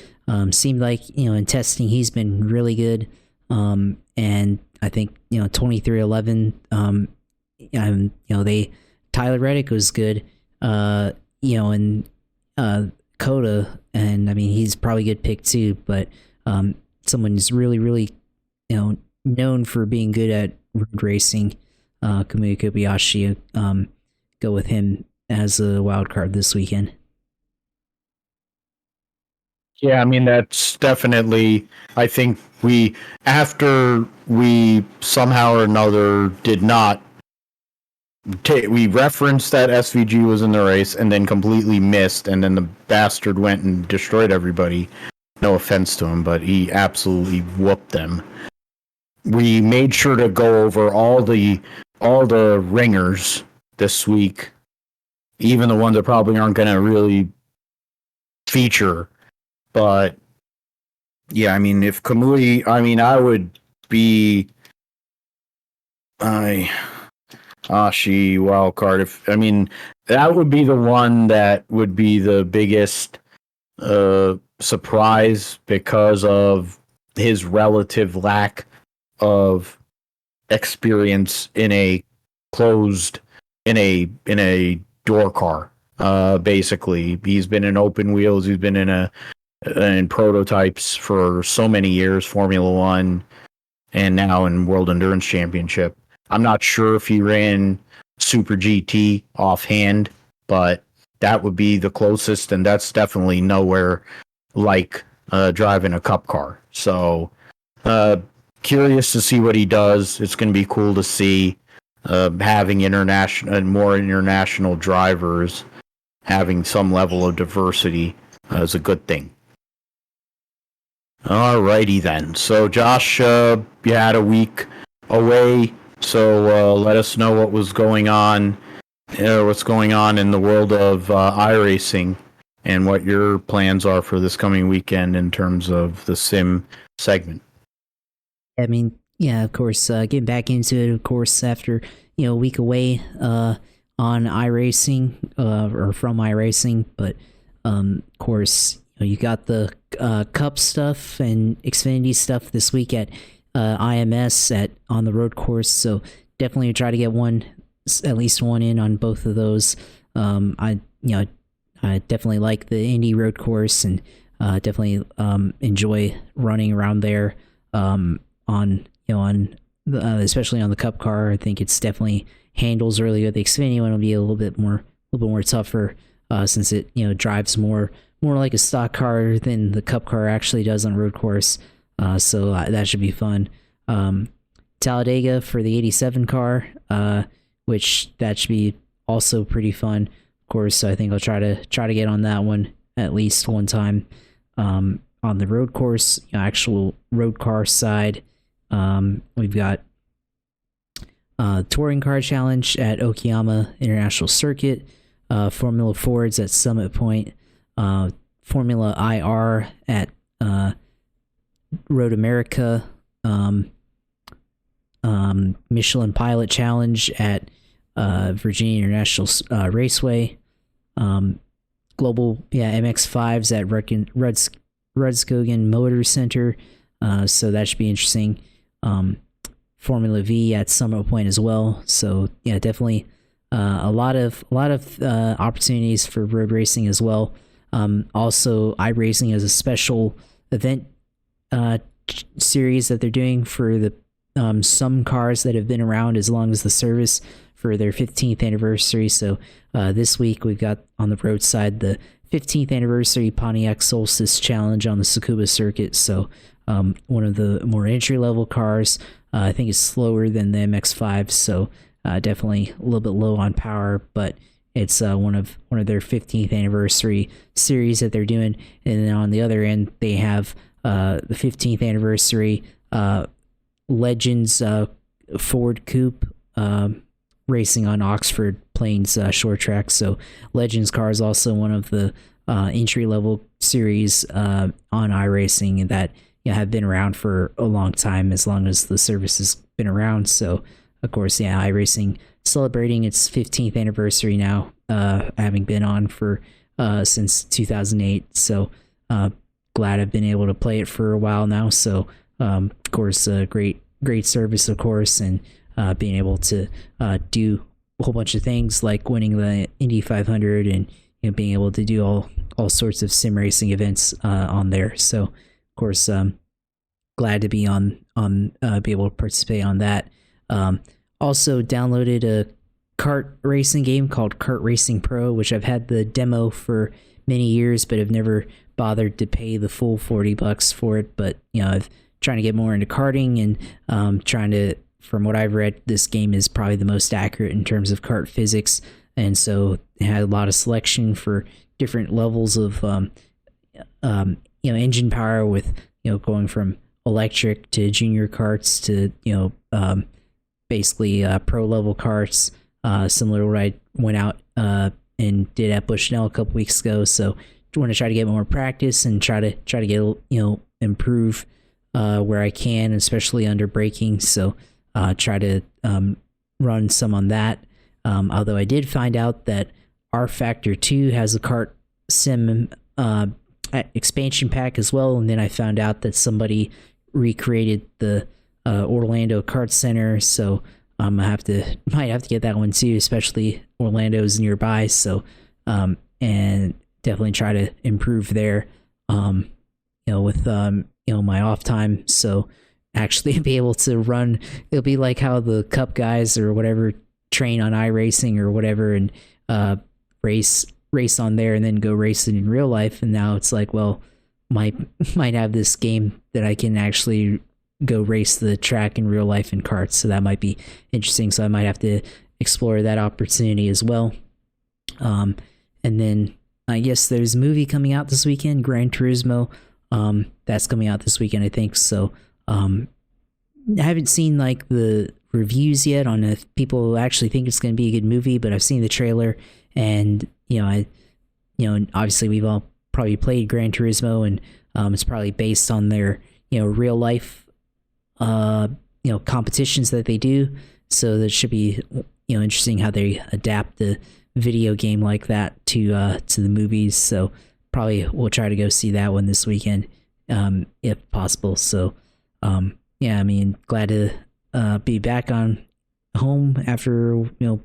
Seemed like in testing he's been really good, and I think 2311. Tyler Reddick was good, and Coda, and he's probably a good pick too, but someone who's really known for being good at road racing, Kamui Kobayashi. Go with him as a wild card this weekend. Yeah, that's definitely, I think after we somehow or another did not we referenced that SVG was in the race and then completely missed, and then the bastard went and destroyed everybody. No offense to him, but he absolutely whooped them. We made sure to go over all the ringers this week, even the ones that probably aren't going to really feature. But yeah, if Kamui, I would be Ashi wild card. That would be the one that would be the biggest surprise because of his relative lack of experience in a door car. Basically, he's been in open wheels. He's been in prototypes for so many years, Formula One, and now in World Endurance Championship. I'm not sure if he ran Super GT offhand, but that would be the closest, and that's definitely nowhere like driving a Cup car. So, curious to see what he does. It's going to be cool to see having more international drivers, having some level of diversity is a good thing. Alrighty then. So, Josh, you had a week away. So let us know what's going on in the world of iRacing and what your plans are for this coming weekend in terms of the sim segment. Of course, getting back into it, of course, after a week away on iRacing or from iRacing, but of course you got the Cup stuff and Xfinity stuff this week at IMS on the road course. So definitely try to get at least one in on both of those. I definitely like the Indy Road Course and definitely enjoy running around there. Especially on the Cup car, I think it's definitely handles really good. The Xfinity one will be a little bit more tougher since it drives more like a stock car than the Cup car actually does on road course. So that should be fun. Talladega for the 87 car, which that should be also pretty fun. Of course, so I think I'll try to get on that one at least one time. On the road course, actual road car side, we've got Touring Car Challenge at Okayama International Circuit, Formula Fords at Summit Point, Formula IR at Road America, Michelin Pilot Challenge at Virginia International Raceway, Global MX5s at Rudskogen Motor Center, so that should be interesting. Formula V at Summit Point as well. So yeah, definitely a lot of opportunities for road racing as well. Also, iRacing has a special event series that they're doing for the some cars that have been around as long as the service for their 15th anniversary. So this week we've got on the road side the 15th anniversary Pontiac Solstice Challenge on the Tsukuba circuit. So one of the more entry level cars. I think it's slower than the MX-5, so definitely a little bit low on power, but it's one of their 15th anniversary series that they're doing. And then on the other end, they have the 15th anniversary Legends Ford Coupe racing on Oxford Plains short track. So Legends car is also one of the entry level series on iRacing that have been around for a long time, as long as the service has been around. So of course, iRacing celebrating its 15th anniversary now, having been on for since 2008. So glad I've been able to play it for a while now. So of course, great service, of course, and being able to do a whole bunch of things like winning the Indy 500 and being able to do all sorts of sim racing events on there. So of course, glad to be be able to participate on that. Also downloaded a kart racing game called Kart Racing Pro, which I've had the demo for many years, but have never bothered to pay the full $40 for it. But I've trying to get more into karting and trying to, from what I've read, this game is probably the most accurate in terms of kart physics, and so it had a lot of selection for different levels of engine power, with going from electric to junior karts to basically pro level karts, similar to what I went out and did at Bushnell a couple weeks ago. So want to try to get more practice and try to get improve where I can, especially under braking. So try to run some on that. Although I did find out that R Factor 2 has a kart sim expansion pack as well, and then I found out that somebody recreated the Orlando Kart Center, so I might have to get that one too, especially Orlando's nearby. So and definitely try to improve there with my off time, so actually be able to run. It'll be like how the Cup guys or whatever train on iRacing or whatever and race on there and then go race it in real life. And now it's like, well, might have this game that I can actually go race the track in real life in karts. So that might be interesting. So I might have to explore that opportunity as well. And then I guess there's a movie coming out this weekend, Gran Turismo. That's coming out this weekend, I think. So I haven't seen like the reviews yet on if people actually think it's going to be a good movie, but I've seen the trailer, and obviously we've all probably played Gran Turismo, and it's probably based on their real life competitions that they do. So that should be interesting how they adapt the video game like that to the movies. So probably will try to go see that one this weekend, if possible. So, yeah, I mean, glad to be back on home after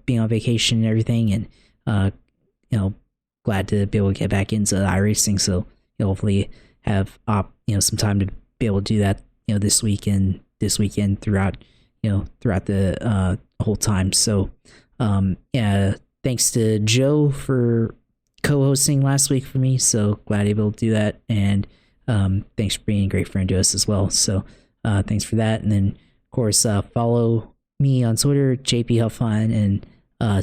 being on vacation and everything, and glad to be able to get back into iRacing. So hopefully have some time to be able to do that this weekend throughout the whole time. So yeah, thanks to Joe for co-hosting last week for me, so glad able to do that, and thanks for being a great friend to us as well. So thanks for that. And then of course follow me on Twitter, JP Huffine, and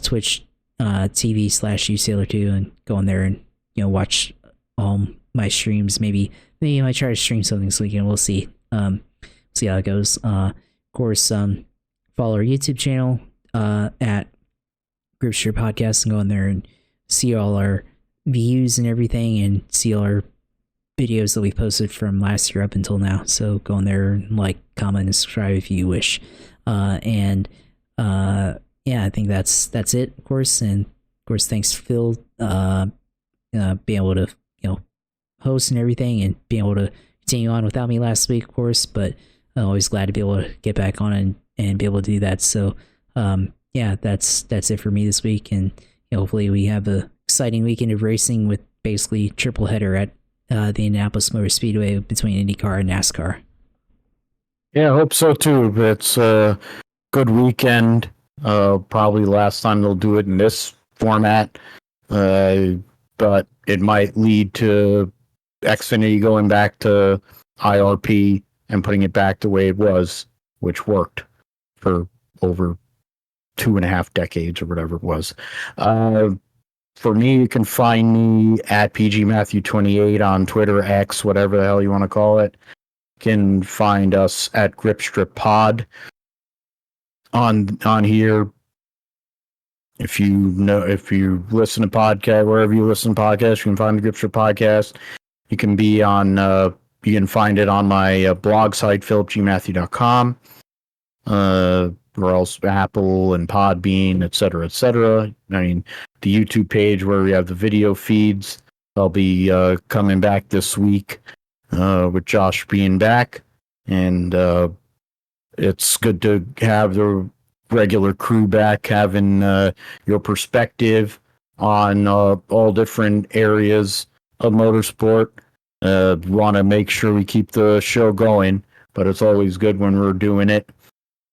Twitch TV/usailor2, and go on there and watch all my streams. Maybe I might try to stream something this weekend. We'll see. See how it goes. Of course, follow our YouTube channel at Gripster Podcast, and go on there and see all our views and everything, and see all our videos that we posted from last year up until now. So go on there and like, comment, and subscribe if you wish. And yeah, I think that's it, of course. And of course, thanks Phil being able to host and everything, and being able to continue on without me last week, of course, but always glad to be able to get back on and be able to do that. So yeah, that's it for me this week, and hopefully we have a exciting weekend of racing with basically triple header at the Indianapolis Motor Speedway between IndyCar and NASCAR. Yeah, I hope so too. It's a good weekend. Probably last time they'll do it in this format, but it might lead to Xfinity going back to IRP and putting it back the way it was, which worked for over 2.5 decades or whatever it was. For me, you can find me at PGMatthew28 on Twitter, X, whatever the hell you want to call it. You can find us at Gripstrip Pod on here. If you listen to podcast, wherever you listen to podcasts, you can find the Gripstrip Podcast. You can be on. You can find it on my blog site, philipgmatthew.com. Or else Apple and Podbean, etc., etc. I mean, the YouTube page where we have the video feeds. I'll be coming back this week with Josh being back, and it's good to have the regular crew back, having your perspective on all different areas of motorsport. Want to make sure we keep the show going, but it's always good when we're doing it.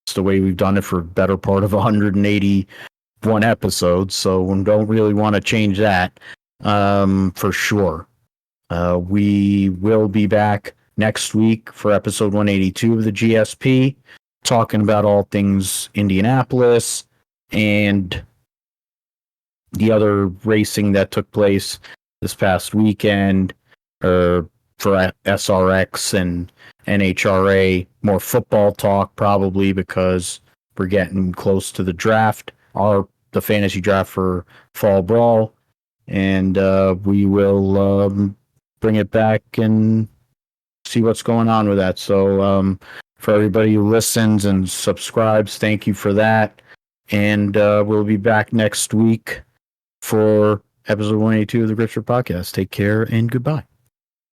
It's the way we've done it for the better part of 181 episodes, so we don't really want to change that for sure. We will be back next week for episode 182 of the GSP, talking about all things Indianapolis and the other racing that took place this past weekend for SRX and NHRA. More football talk probably, because we're getting close to the draft, the fantasy draft for Fall Brawl, and we will bring it back and see what's going on with that. So for everybody who listens and subscribes, thank you for that, and we'll be back next week for episode 182 of the Gripster Podcast. Take care and goodbye.